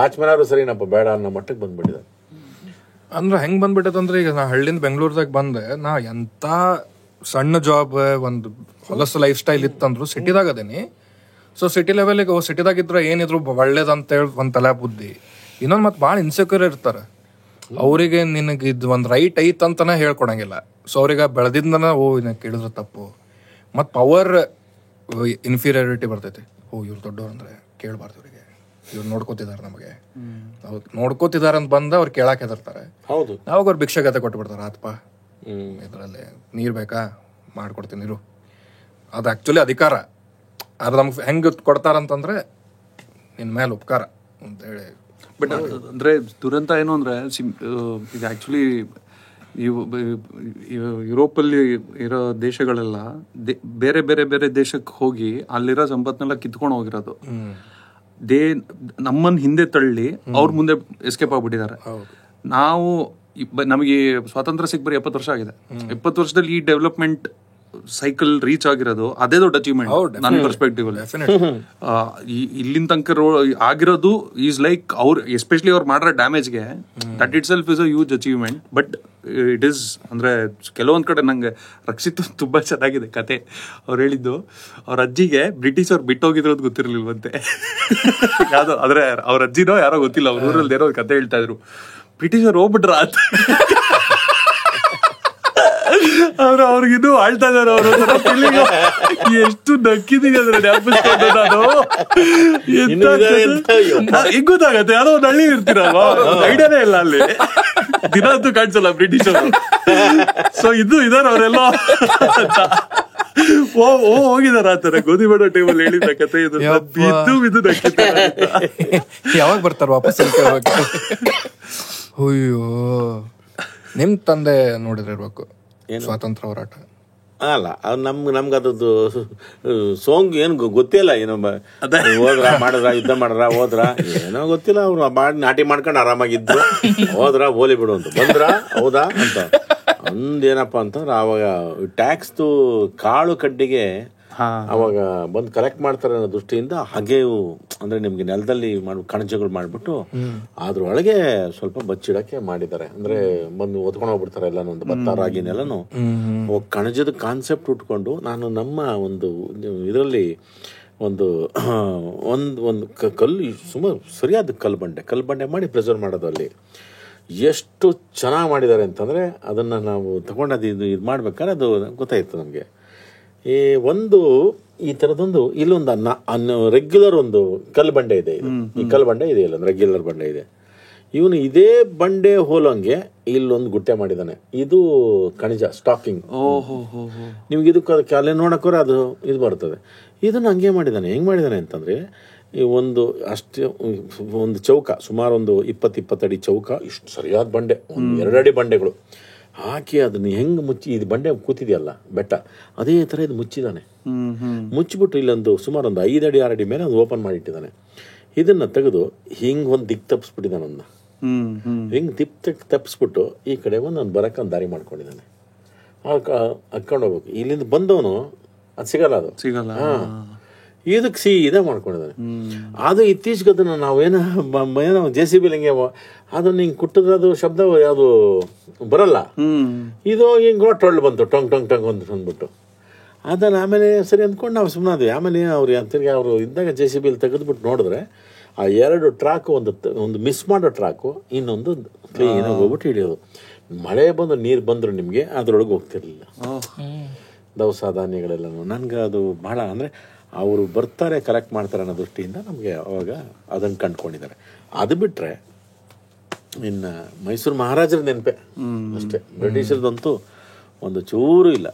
ವಾಚ್ಮ್ಯಾನ್ ಅವರು ಸರಿನಪ್ಪ ಬೇಡ ಅನ್ನೋ ಮಟ್ಟಕ್ಕೆ ಬಂದ್ಬಿಟ್ಟಿದ್ದಾರೆ. ಅಂದ್ರೆ ಹೆಂಗ್ ಬಂದ್ಬಿಟ್ಟದಂದ್ರೆ ಈಗ ನಾ ಹಳ್ಳಿಯಿಂದ ಬೆಂಗಳೂರ್ದಾಗ ಬಂದೆ, ನಾ ಎಂತ ಸಣ್ಣ ಜಾಬ್ ಒಂದು ಹೊಲಸು ಲೈಫ್ ಸ್ಟೈಲ್ ಇತ್ತಂದ್ರು ಸಿಟಿದಾಗ ಅದೇನಿ. ಸೊ ಸಿಟಿ ಲೆವೆಲ್ಗೆ ಸಿಟಿದಾಗಿದ್ರೆ ಏನಿದ್ರು ಒಳ್ಳೇದಂತೇಳಿ ಒಂದು ತಲೆ ಬುದ್ಧಿ. ಇನ್ನೊಂದು ಮತ್ತೆ ಭಾಳ ಇನ್ಸೆಕ್ಯೂರ್ ಇರ್ತಾರೆ. ಅವರಿಗೆ ನಿನಗೆ ಇದು ಒಂದು ರೈಟ್ ಐತ್ ಅಂತಾನೆ ಹೇಳ್ಕೊಡಂಗಿಲ್ಲ. ಸೊ ಅವ್ರಿಗೆ ಬೆಳೆದಿಂದನ ಕೇಳಿದ್ರೆ ತಪ್ಪು. ಮತ್ತು ಪವರ್ ಇನ್ಫೀರಿಯಾರಿಟಿ ಬರ್ತೈತಿ. ಇವ್ರು ದೊಡ್ಡವ್ರು ಅಂದ್ರೆ ಕೇಳಬಾರ್ದು, ಇವರಿಗೆ ಇವ್ರು ನೋಡ್ಕೋತಿದಾರೆ, ನಮಗೆ ಹೌದು ನೋಡ್ಕೋತಿದಾರೆ ಅಂತ ಬಂದ ಅವ್ರು ಕೇಳಾಕ್ ಹೆದರ್ತಾರೆ. ಹೌದು, ಯಾವಾಗ ಅವ್ರು ಭಿಕ್ಷಾಗತೆ ಕೊಟ್ಟು ಬಿಡ್ತಾರೆ. ಆತ್ಪ ಇದರಲ್ಲಿ ನೀರು ಬೇಕಾ ಮಾಡ್ಕೊಡ್ತೀನಿ ನೀರು. ಅದು ಆ್ಯಕ್ಚುಲಿ ಅಧಿಕಾರ. ಅದು ನಮ್ಗೆ ಹೆಂಗೆ ಕೊಡ್ತಾರಂತಂದ್ರೆ ನಿನ್ನ ಮೇಲೆ ಉಪಕಾರ ಅಂತೇಳಿ. ಬಟ್ ಅಂದ್ರೆ ದುರಂತ ಏನು ಅಂದ್ರೆ ಇದು ಆಕ್ಚುಲಿ ಯುರೋಪಲ್ಲಿ ಇರೋ ದೇಶಗಳೆಲ್ಲ ಬೇರೆ ಬೇರೆ ಬೇರೆ ದೇಶಕ್ಕೆ ಹೋಗಿ ಅಲ್ಲಿರೋ ಸಂಪತ್ನೆಲ್ಲ ಕಿತ್ಕೊಂಡು ಹೋಗಿರೋದು. ನಮ್ಮನ್ನ ಹಿಂದೆ ತಳ್ಳಿ ಅವ್ರ ಮುಂದೆ ಎಸ್ಕೇಪ್ ಆಗ್ಬಿಟ್ಟಿದ್ದಾರೆ. ನಾವು ನಮಗೆ ಸ್ವಾತಂತ್ರ್ಯ ಸಿಕ್ಕ ಬರೀ 70 ವರ್ಷ ಆಗಿದೆ. 70 ವರ್ಷದಲ್ಲಿ ಈ ಡೆವಲಪ್ಮೆಂಟ್ ಸೈಕಲ್ ರೀಚ್ ಆಗಿರೋದು ಅದೇ ದೊಡ್ಡ ಅಚೀವ್ಮೆಂಟ್ ನನ್ನ ಪರ್ಸ್ಪೆಕ್ಟಿವ್ ಅಲ್ಲಿ. ಇಲ್ಲಿನ ತನಕ ಆಗಿರೋದು ಈಸ್ ಲೈಕ್ ಅವ್ರು ಎಸ್ಪೆಷಲಿ ಅವ್ರು ಮಾಡಿರೋ ಡ್ಯಾಮೇಜ್ಗೆ that itself is a huge achievement. But it is ಅಂದ್ರೆ ಕೆಲವೊಂದ್ ಕಡೆ ನಂಗೆ ರಕ್ಷಿತ್ ತುಂಬಾ ಚೆನ್ನಾಗಿದೆ ಕತೆ. ಅವ್ರು ಹೇಳಿದ್ದು ಅವ್ರ ಅಜ್ಜಿಗೆ ಬ್ರಿಟಿಷ್ ಅವ್ರು ಬಿಟ್ಟೋಗಿರೋದು ಗೊತ್ತಿರ್ಲಿಲ್ವಂತೆ. ಯಾವ್ದೋ ಆದ್ರೆ ಅವ್ರ ಅಜ್ಜಿನೋ ಯಾರೋ ಗೊತ್ತಿಲ್ಲ, ಅವ್ರ ಊರಲ್ಲಿ ಏನೋ ಕತೆ ಹೇಳ್ತಾ ಇದ್ರು. ಬ್ರಿಟಿಷ್ ಅವ್ರು ಹೋಗ್ಬಿಟ್ರ ಅವ್ರಿಗಿನ್ನೂ ಆಳ್ತಾ ಇದಾರೆ. ಅವರು ಎಷ್ಟು ನಕ್ಕಿದೀನಿ ಅಂದ್ರೆ ಜ್ಞಾಪಿಸ್ಕೊಂಡು ನಾನು ಹೆಂಗ್ ಗೊತ್ತಾಗತ್ತೆ, ಯಾರೋ ಒಂದು ಹಳ್ಳಿ ಇರ್ತೀರಲ್ವಾ, ಐಡಿಯಾನೇ ಇಲ್ಲ ಅಲ್ಲಿ, ದಿನ ಅಂತೂ ಕಾಣಿಸಲ್ಲ ಬ್ರಿಟಿಷ್ ಅವರು. ಸೊ ಇದಾರ ಅವರೆಲ್ಲ ಹೋಗಿದಾರ ಆತರ ಗೋಧಿ ಮಾಡೋ ಟೈಮಲ್ಲಿ ಹೇಳಿದ ಕತೆ. ಇದು ನಕ್ಕಿದ್ದಾರೆ. ಯಾವಾಗ ಬರ್ತಾರ ವಾಪಸ್? ಅಯ್ಯೋ, ನಿಮ್ ತಂದೆ ನೋಡಿದ್ರೆ ಇರ್ಬೇಕು ಸ್ವಾತಂತ್ರ್ಯ ಹೋರಾಟ. ಅಲ್ಲ ಅದು ನಮ್ಗೆ ಅದದ್ದು ಸಾಂಗ್ ಏನು ಗೊತ್ತೇ ಇಲ್ಲ. ಏನೋ ಹೋದ್ರ ಮಾಡಿದ್ರ ಯುದ್ಧ ಮಾಡಿದ್ರ ಹೋದ್ರ ಏನೋ ಗೊತ್ತಿಲ್ಲ. ಅವ್ರು ಮಾಡಿ ನಾಟಿ ಮಾಡ್ಕೊಂಡು ಆರಾಮಾಗಿದ್ರು. ಹೋದ್ರ ಹೋಲಿ ಬಿಡು ಅಂತ ಬಂದ್ರ ಹೌದಾ ಅಂತ ಒಂದೇನಪ್ಪ ಅಂತಂದ್ರೆ ಅವಾಗ ಟ್ಯಾಕ್ಸ್ದು ಕಾಳು ಕಡ್ಡಿಗೆ ಅವಾಗ ಬಂದು ಕಲೆಕ್ಟ್ ಮಾಡ್ತಾರೆ ಅನ್ನೋ ದೃಷ್ಟಿಯಿಂದ ಹಾಗೆಯೂ ಅಂದ್ರೆ ನಿಮ್ಗೆ ನೆಲದಲ್ಲಿ ಕಣಜಗಳು ಮಾಡ್ಬಿಟ್ಟು ಅದ್ರೊಳಗೆ ಸ್ವಲ್ಪ ಬಚ್ಚಿಡಕ್ಕೆ ಮಾಡಿದ್ದಾರೆ. ಅಂದ್ರೆ ಬಂದು ಒತ್ಕೊಂಡು ಹೋಗ್ಬಿಡ್ತಾರೆ ಎಲ್ಲಾನು, ಒಂದು ಭತ್ತ ರಾಗಿನೆಲ್ಲನು ಕಣಜದ ಕಾನ್ಸೆಪ್ಟ್ ಉಟ್ಕೊಂಡು ನಾನು ನಮ್ಮ ಒಂದು ಇದರಲ್ಲಿ ಒಂದು ಕಲ್ಲು ಸುಮಾರು ಸರಿಯಾದ ಕಲ್ಲು ಬಂಡೆ ಮಾಡಿ ಪ್ರಿಸರ್ವ್ ಮಾಡೋದು. ಅಲ್ಲಿ ಎಷ್ಟು ಚೆನ್ನಾಗಿ ಮಾಡಿದ್ದಾರೆ ಅಂತಂದ್ರೆ ಅದನ್ನ ನಾವು ತಗೊಂಡದು ಇದು ಮಾಡ್ಬೇಕಾದ್ರೆ ಅದು ಗೊತ್ತಾಯ್ತು ನಮಗೆ. ಈ ಥರದೊಂದು ಇಲ್ಲೊಂದು ರೆಗ್ಯುಲರ್ ಒಂದು ಕಲ್ಲು ಬಂಡೆ ಇದೆ. ಈ ಕಲ್ಲು ಬಂಡೆ ಇದೆ, ಇಲ್ಲ ರೆಗ್ಯುಲರ್ ಬಂಡೆ ಇದೆ. ಇವನು ಇದೇ ಬಂಡೆ ಹೋಲಂಗೆ ಇಲ್ಲೊಂದು ಗುಟ್ಟೆ ಮಾಡಿದ್ದಾನೆ. ಇದು ಖನಿಜ ಸ್ಟಾಕಿಂಗ್. ನಿಮ್ಗೆ ಇದಕ್ಕೆ ಅಲ್ಲೇ ನೋಡಕ್ಕೋರೆ ಅದು ಇದು ಬರ್ತದೆ. ಇದನ್ನು ಹಂಗೆ ಮಾಡಿದ್ದಾನೆ. ಹೆಂಗೆ ಮಾಡಿದ್ದಾನೆ ಅಂತಂದರೆ ಈ ಒಂದು ಅಷ್ಟೇ ಒಂದು ಚೌಕ ಸುಮಾರು ಒಂದು 20 ಅಡಿ ಚೌಕ, ಇಷ್ಟು ಸರಿಯಾದ ಬಂಡೆ, ಒಂದು 2 ಅಡಿ ಬಂಡೆಗಳು ಹಾಕಿ ಅದನ್ನು ಹೆಂಗೆ ಮುಚ್ಚಿ, ಇದು ಬಂಡೆ ಕೂತಿದೆಯಲ್ಲ ಬೆಟ್ಟ, ಅದೇ ಥರ ಇದು ಮುಚ್ಚಿದ್ದಾನೆ. ಮುಚ್ಚಿಬಿಟ್ಟು ಇಲ್ಲೊಂದು ಸುಮಾರು ಒಂದು 5 ಅಡಿ 6 ಅಡಿ ಮೇಲೆ ಅದು ಓಪನ್ ಮಾಡಿಟ್ಟಿದ್ದಾನೆ. ಇದನ್ನು ತೆಗೆದು ಹಿಂಗೆ ಒಂದು ದಿಕ್ಕು ತಪ್ಪಿಸ್ಬಿಟ್ಟಿದ್ದಾನೆ. ಅವನ್ನ ಹಿಂಗೆ ತಪ್ಪಿಸ್ಬಿಟ್ಟು ಈ ಕಡೆ ಒಂದು ಬರೋಕ್ಕೆ ಒಂದು ದಾರಿ ಮಾಡ್ಕೊಂಡಿದ್ದಾನೆ. ಹಾಕ್ಕೊಂಡು ಹೋಗ್ಬೇಕು. ಇಲ್ಲಿಂದ ಬಂದವನು ಅದು ಸಿಗಲ್ಲ, ಅದು ಸಿಗಲ್ಲ. ಇದಕ್ಕೆ ಸೀದಾ ಮಾಡ್ಕೊಂಡಿದ್ದಾನೆ. ಅದು ಇತ್ತೀಚೆಗೆ ಅದನ್ನು ನಾವೇನೋ JCB ಹಿಂಗೆ ಅದನ್ನು ಹಿಂಗೆ ಕುಟ್ಟಿದ್ರೆ ಅದು ಶಬ್ದ ಯಾವುದು ಬರಲ್ಲ. ಇದು ಹಿಂಗೆ ಟೊಳ್ಳು ಬಂತು, ಟೊಂಗ್ ಟೊಂಗ್ ಟೊಂಗ್ ಅಂತ ಅಂದ್ಬಿಟ್ಟು ಅದನ್ನು ಆಮೇಲೆ ಸರಿ ಅಂದ್ಕೊಂಡು ನಾವು ಸುಮ್ಮನೆ ಅದೇ. ಆಮೇಲೆ ತಿರ್ಗಿ ಅವರು ಇದ್ದಾಗ JCB ತೆಗೆದ್ಬಿಟ್ಟು ನೋಡಿದ್ರೆ ಆ 2 ಟ್ರ್ಯಾಕು, ಒಂದು ಮಿಸ್ ಮಾಡೋ ಟ್ರ್ಯಾಕು, ಇನ್ನೊಂದು ಕ್ಲೀನಾಗಿ ಹೋಗ್ಬಿಟ್ಟು ಹಿಡಿಯೋದು. ಮಳೆ ಬಂದು ನೀರು ಬಂದರು ನಿಮಗೆ ಅದರೊಳಗೆ ಹೋಗ್ತಿರ್ಲಿಲ್ಲ ದವಸ ಧಾನ್ಯಗಳೆಲ್ಲ. ನನಗೆ ಅದು ಭಾಳ ಅಂದರೆ ಅವರು ಬರ್ತಾರೆ ಕಲೆಕ್ಟ್ ಮಾಡ್ತಾರೆ ಅನ್ನೋ ದೃಷ್ಟಿಯಿಂದ ನಮಗೆ ಅವಾಗ ಅದನ್ನು ಕಂಡುಕೊಂಡಿದ್ದಾರೆ. ಅದು ಬಿಟ್ಟರೆ ಇನ್ನು ಮೈಸೂರು ಮಹಾರಾಜರ ನೆನಪೆ ಅಷ್ಟೇ. ಬ್ರಿಟಿಷರದಂತೂ ಒಂದು ಚೂರು ಇಲ್ಲ,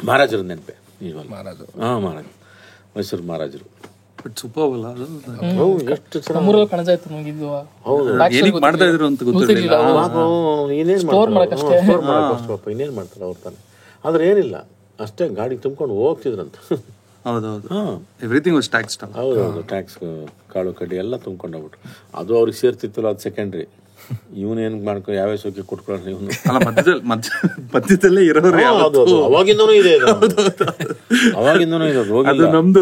ಮಹಾರಾಜರ ನೆನಪೆ. ಮಹಾರಾಜರು ಮೈಸೂರು ಮಹಾರಾಜರು ಎಷ್ಟು ನಮ್ಮೂರಲ್ಲಿ ಕಣಜ ಇತ್ತು ನಮಗಿದ್ದು. ಮಾಡ್ತಾ ಇದ್ರು ಅಂತ ಗೊತ್ತಿಲ್ಲ. ಇನ್ನೇನು ಮಾಡ್ತಾರೆ ಅವ್ರು ತಾನೆ. ಆದ್ರೆ ಏನಿಲ್ಲ, ಅಷ್ಟೇ ಗಾಡಿ ತುಂಬ್ಕೊಂಡು ಹೋಗ್ತಿದ್ರಂತ. ಹೌದೌದು, ಎವ್ರಿಥಿಂಗ್ ವಾಸ್ ಟ್ಯಾಕ್ಸ್. ಹೌದೌದು, ಟ್ಯಾಕ್ಸ್, ಕಾಳು ಕಡ್ಡಿ ಎಲ್ಲ ತುಂಬ್ಕೊಂಡು ಹೋಗ್ಬಿಟ್ರು. ಅದು ಅವ್ರಿಗೆ ಸೇರ್ತಿತ್ತಲ್ಲ, ಅದು ಸೆಕೆಂಡ್ರಿ. ಇವನೇನು ಮಾಡ್ಕೊ ಯಾವ್ಯಾವ ಸೋಕೆ ಕೊಟ್ಕೊಳ್ಳೋಣ ಇವನು. ಅಲ್ಲ, ಮಧ್ಯದಲ್ಲೇ ಇರೋರು ಅವಾಗಿಂದನೂ ಇದೆ, ಅವಾಗಿಂದನೂ ಇದೆ. ಅದು ನಮ್ದು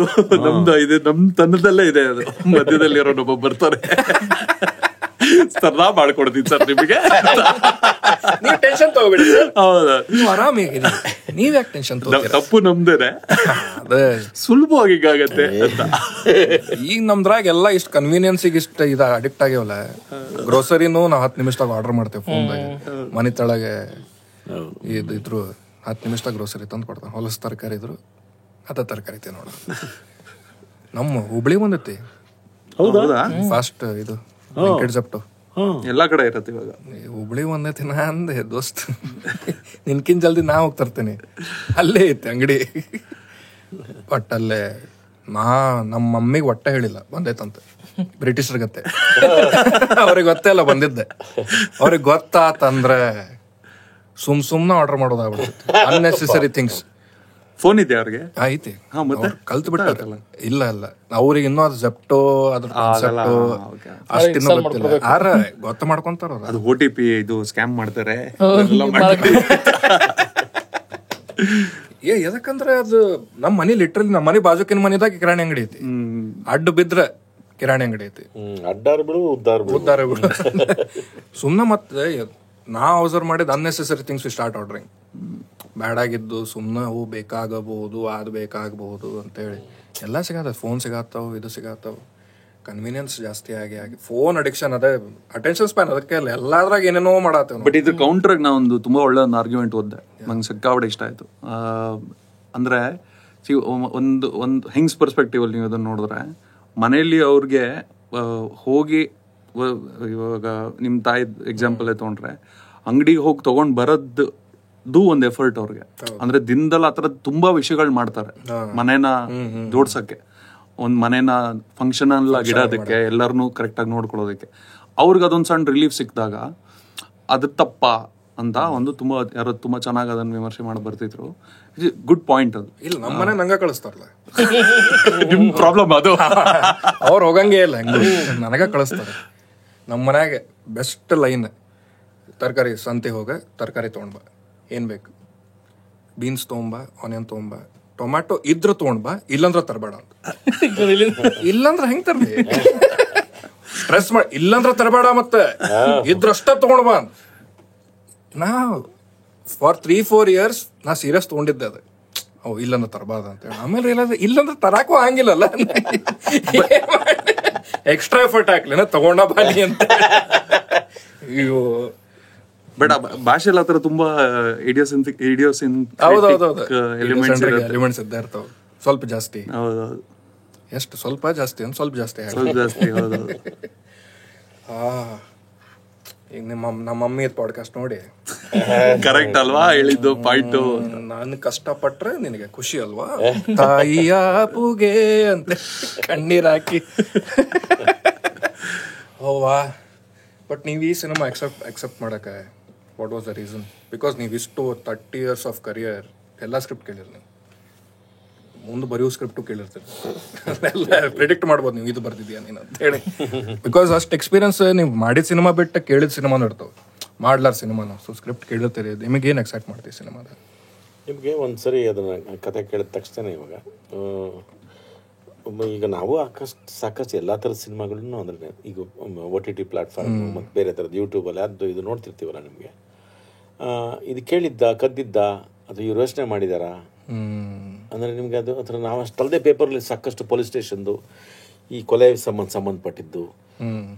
ಇದೆ, ನಮ್ ತನ್ನದಲ್ಲೇ ಇದೆ. ಅದು ಮಧ್ಯದಲ್ಲಿ ಇರೋನೊಬ್ಬ ಬರ್ತಾರೆ, ಸದಾ ಮಾಡ್ಕೊಡ್ತೀನಿ ಸರ್ ನಿಮಗೆ, ನೀವು ಟೆನ್ಷನ್ ತಗೋಬೇಡಿ, ಹೌದಾ, ನೀವು ಆರಾಮಾಗಿರಿ, ನೀವ್ ಯಾಕೆ ಟೆನ್ಷನ್ ತಗೋತೀರ, ತಪ್ಪು ನಮ್ದೇನೆ, ಅದೇ ಸುಲಭವಾಗಿ ಹಿಂಗಾಗತ್ತೆ ಅಂತ. ಈಗ ನಮ್ದ್ರಾಗ ಎಲ್ಲ ಇಷ್ಟು ಕನ್ವೀನಿಯನ್ಸಿಗೆ ಇಷ್ಟ ಇದ ಅಡಿಕ್ಟ್ ಆಗ್ಯಾವಲ್ಲ. ಗ್ರೋಸರಿನೂ ನಾವು 10 ನಿಮಿಷದಾಗ ಆರ್ಡರ್ ಮಾಡ್ತೇವೆ ಫೋನ್ದಾಗ. ಮನೆ ತಳಗೆ ಇದ್ರು 10 ನಿಮಿಷದಾಗ ಗ್ರೋಸರಿ ತಂದು ಕೊಡ್ತಾನೆ. ಹೊಲಸ್ ತರಕಾರಿ ಇದ್ರು ಅದ ತರಕಾರಿ ಐತೆ ನೋಡ. ನಮ್ಮ ಹುಬ್ಳಿ ಬಂದೈತಿ ಫಾಸ್ಟ್ ಇದು ಜಪ್ಟು ಎಲ್ಲಾ ಕಡೆ ಇರತ್ತೆ. ಇವಾಗ ಹುಬ್ಳಿ ಒಂದೈತಿ. ನಾ ಅಂದೆ ದೋಸ್ತ್ ನಿನ್ಕಿನ್ ಜಲ್ದಿ ನಾ ಹೋಗ್ತರ್ತೇನೆ, ಅಲ್ಲೇ ಐತಿ ಅಂಗಡಿ. ಬಟ್ ಅಲ್ಲೇ ನಮ್ಮ ಮಮ್ಮಿಗೆ ಒಟ್ಟ ಹೇಳಿಲ್ಲ ಬಂದೈತಂತ. ಬ್ರಿಟಿಷರ್ಗತ್ತೆ ಅವ್ರಿಗೆ ಗೊತ್ತೇ ಇಲ್ಲ ಬಂದಿದ್ದೆ. ಅವ್ರಿಗೆ ಗೊತ್ತಾತಂದ್ರೆ ಸುಮ್ನೆ ಆರ್ಡರ್ ಮಾಡೋದಾಗ್ಬಿಡ್ತೈತಿ. Unnecessary things. ಫೋನ್ ಇದೆ ಅವ್ರಿಗೆ, ಐತಿ, ಕಲ್ತು ಬಿಟ್ಟಾರಲ್ಲ. ಇಲ್ಲ ಅವ್ರಿಗೆ ಇನ್ನೂ ಅದು ಜೆಪ್ಟೋ ಅದ್ರ ಅಷ್ಟಿನ್ನೂ ಗೊತ್ತಿಲ್ಲ. ಆರ ಗೊತ್ತ ಮಾಡ್ಕೊಂತಾರ. ಅದು OTP ಇದು ಸ್ಕ್ಯಾಮ್ ಮಾಡ್ತಾರೆ. ಎದಕ್ಕಂದ್ರೆ ಅದು ನಮ್ಮ ಮನಿ ಲಿಟ್ರಲಿ ನಮ್ಮ ಮನೆ ಬಾಜುಕಿನ ಮನಿದಾಗ ಕಿರಾಣಿ ಅಂಗಡಿ ಐತಿ. ಅಡ್ಡ ಬಿದ್ರ ಕಿರಾಣಿ ಅಂಗಡಿ ಐತಿ. ಉದ್ದಾರ ಬಿಡು ಸುಮ್ನೆ. ಮತ್ತೆ ನಾ ಅವಸರ್ ಮಾಡಿದ ಅನ್ನೆಸೆಸರಿ ಥಿಂಗ್ಸ್ ಸ್ಟಾರ್ಟ್ ಆರ್ಡರಿಂಗ್. ಬ್ಯಾಡಾಗಿದ್ದು ಸುಮ್ಮನೆ ಅವು ಬೇಕಾಗಬಹುದು, ಅದು ಬೇಕಾಗಬಹುದು ಅಂತೇಳಿ ಎಲ್ಲ ಸಿಗತ್ತವ. ಫೋನ್ ಸಿಗತ್ತವು, ಇದು ಸಿಗತ್ತವು. ಕನ್ವೀನಿಯನ್ಸ್ ಜಾಸ್ತಿ ಆಗಿ ಫೋನ್ ಅಡಿಕ್ಷನ್ ಅದೇ. ಅಟೆನ್ಷನ್ ಸ್ಪ್ಯಾನ್ ಅದಕ್ಕೆ ಎಲ್ಲಾದ್ರಾಗ ಏನೇನೋ ಮಾಡತ್ತೇವೆ. ಬಟ್ ಇದ್ರ ಕೌಂಟ್ರಾಗ ನಾ ತುಂಬಾ ಒಳ್ಳೆ ಒಂದು ಆರ್ಗ್ಯುಮೆಂಟ್ ಓದ್ದೆ, ನಂಗೆ ಸಿಕ್ಕಾಪಟ್ಟೆ ಇಷ್ಟ ಆಯ್ತು. ಅಂದ್ರೆ ಒಂದು ಹೆಂಗ್ಸ್ ಪರ್ಸ್ಪೆಕ್ಟಿವ್ ಅಲ್ಲಿ ನೀವು ಅದನ್ನ ನೋಡಿದ್ರೆ, ಮನೆಯಲ್ಲಿ ಅವ್ರಿಗೆ ಹೋಗಿ, ಇವಾಗ ನಿಮ್ಮ ತಾಯಿ ಎಕ್ಸಾಂಪಲ್ ತಗೊಂಡ್ರೆ, ಅಂಗಡಿಗೆ ಹೋಗಿ ತಗೊಂಡ್ ಬರದ್ದು ಒಂದು ಎಫರ್ಟ್ ಅವ್ರಿಗೆ. ಅಂದ್ರೆ ದಿನದಲ್ಲಿ ಆತರ ತುಂಬಾ ವಿಷಯಗಳು ಮಾಡ್ತಾರೆ ಮನೇನ ಜೋಡ್ಸಕ್ಕೆ, ಒಂದ್ ಮನೇನ ಫಂಕ್ಷನಲ್ ಆಗಿ ಇಡೋದಕ್ಕೆ, ಎಲ್ಲರನ್ನೂ ಕರೆಕ್ಟ್ ಆಗಿ ನೋಡ್ಕೊಳ್ಳೋದಕ್ಕೆ. ಅವ್ರಿಗೆ ಅದೊಂದ್ ಸಣ್ಣ ರಿಲೀಫ್ ಸಿಕ್ಕಿದಾಗ ಅದು ತಪ್ಪ ಅಂತ ಒಂದು ಯಾರೋ ತುಂಬಾ ಚೆನ್ನಾಗಿ ಅದನ್ನ ವಿಮರ್ಶೆ ಮಾಡಿ ಬರ್ತಿದ್ರು. ಗುಡ್ ಪಾಯಿಂಟ್ ಅದು. ಇಲ್ಲ, ನಮ್ಮ ಮನೆ ನಂಗ ಕಳಿಸ್ತಾರಲ್ಲ, ನಿಮ್ ಪ್ರಾಬ್ಲಮ್ ಅದು. ಅವ್ರು ಹೋಗಂಗೆ ಇಲ್ಲ, ನನಗ ಕಳಿಸ್ತಾರೆ. ನಮ್ಮ ಮನ್ಯಾಗ ಬೆಸ್ಟ್ ಲೈನ್, ತರಕಾರಿ ಸಂತೆ ಹೋಗ ತರಕಾರಿ ತೊಗೊಂಡ್ಬಾ, ಏನ್ ಬೇಕು, ಬೀನ್ಸ್ ತೊಗೊಂಬ, ಆನಿಯನ್ ತೊಗೊಂಬ, ಟೊಮ್ಯಾಟೊ ಇದ್ರ ತೊಗೊಂಡ್ಬಾ, ಇಲ್ಲಂದ್ರ ತರಬೇಡ ಅಂತ. ಇಲ್ಲಂದ್ರ ಹೆಂಗ್ ತರ್ಲಿ, ಸ್ಟ್ರೆಸ್ ಮಾಡಿ, ಇಲ್ಲಂದ್ರ ತರಬೇಡ, ಮತ್ತೆ ಇದ್ರಷ್ಟ ತಗೊಂಡ್ಬಾ ಅಂತ. ನಾ ಫಾರ್ 3-4 years ನಾ ಸೀರಿಯಸ್ ತೊಗೊಂಡಿದ್ದೆ ಅದು. ಇಲ್ಲಂದ್ರ ತರಬಾರ್ದು ಅಂತೇಳಿ. ಆಮೇಲೆ ಇಲ್ಲಂದ್ರ ತರಾಕು ಹಂಗಿಲ್ಲಲ್ಲ, ಎಕ್ಸ್ಟ್ರಾ ಎಫರ್ಟ್ ಹಾಕ್ಲಿನ ತಗೊಂಡ ಬಾಲಿ ಅಂತ. ಅಯ್ಯೋ, ಬಟ್ ಭಾಷೆಲ್ಲ ಆತರ ತುಂಬಾ ಎಲಿಮೆಂಟ್ಸ್ ಇದ್ದೇ ಇರ್ತಾವ. ಸ್ವಲ್ಪ ಜಾಸ್ತಿ, ಹೌದೌದು, ಎಷ್ಟು ಸ್ವಲ್ಪ ಜಾಸ್ತಿ ಅಂತ ಸ್ವಲ್ಪ ಜಾಸ್ತಿ. ಈಗ ನಮ್ಮ ಮಮ್ಮಿ ಪಾಡ್ಕಾಸ್ಟ್ ನೋಡಿ ಕರೆಕ್ಟ್ ಅಲ್ವಾ ಹೇಳಿದ್ದು ಪಾಯಿಂಟು? ನಾನು ಕಷ್ಟಪಟ್ರೆ ನಿನಗೆ ಖುಷಿ ಅಲ್ವಾ, ತಾಯಿಯ ಪೂಗೆ ಅಂತ ಕಣ್ಣೀರ್ ಹಾಕಿ ಓವಾ. ಬಟ್ ನೀವು ಈ ಸಿನಿಮಾ ಅಕ್ಸೆಪ್ಟ್ ಮಾಡಕ್ಕೆ what was the reason? Because ನೀವು ಇಷ್ಟು 30 years ಆಫ್ ಕರಿಯರ್ ಎಲ್ಲ ಸ್ಕ್ರಿಪ್ಟ್ ಕೇಳಿರಿ, ನೀವು ಮುಂದೆ ಬರೆಯೋ ಸ್ಕ್ರಿಪ್ಟು ಕೇಳಿರ್ತೀರಿ, ಎಲ್ಲ ಪ್ರಿಡಿಕ್ಟ್ ಮಾಡ್ಬೋದು ನೀವು ಇದು ಬರ್ತಿದ್ಯಾ ನೀನು ಅಂತ ಹೇಳಿ. ಬಿಕಾಸ್ ಅಷ್ಟು ಎಕ್ಸ್ಪೀರಿಯನ್ಸ್ ನೀವು ಮಾಡಿದ ಸಿನಿಮಾ ಬಿಟ್ಟು ಕೇಳಿದ ಸಿನಿಮಾನು ಇರ್ತಾವೆ, ಮಾಡ್ಲಾರ ಸಿನಿಮಾನು. ಸೊ ಸ್ಕ್ರಿಪ್ಟ್ ಕೇಳಿರ್ತೀರಿ, ನಿಮಗೆ ಏನು ಎಕ್ಸೈಟ್ ಮಾಡ್ತೀವಿ ಸಿನಿಮಾದಾಗ? ನಿಮಗೆ ಒಂದು ಸರಿ ಅದನ್ನು ಕತೆ ಕೇಳಿದ ತಕ್ಷಣ ಇವಾಗ ಈಗ ನಾವು ಸಾಕಷ್ಟು ಎಲ್ಲ ಥರದ ಸಿನಿಮಾಗಳನ್ನು ಅಂದರೆ ಈಗ OTT ಪ್ಲ್ಯಾಟ್ಫಾರ್ಮ್ ಮತ್ತು ಬೇರೆ ಥರದ್ದು ಯೂಟ್ಯೂಬಲ್ಲಿ ಅದು ಇದು ನೋಡ್ತಿರ್ತೀವಲ್ಲ, ನಿಮಗೆ ಇದು ಕೇಳಿದ್ದ ಕದ್ದಿದ್ದ ಅಥವಾ ಇವ್ರು ಯೋಚನೆ ಮಾಡಿದಾರಾ ಅಂದರೆ ನಿಮಗೆ ಅದು ಅಥವಾ ನಾವು ಅಷ್ಟಲ್ಲದೆ ಪೇಪರಲ್ಲಿ ಸಾಕಷ್ಟು ಪೊಲೀಸ್ ಸ್ಟೇಷನ್ದು ಈ ಕೊಲೆ ಸಂಬಂಧಪಟ್ಟಿದ್ದು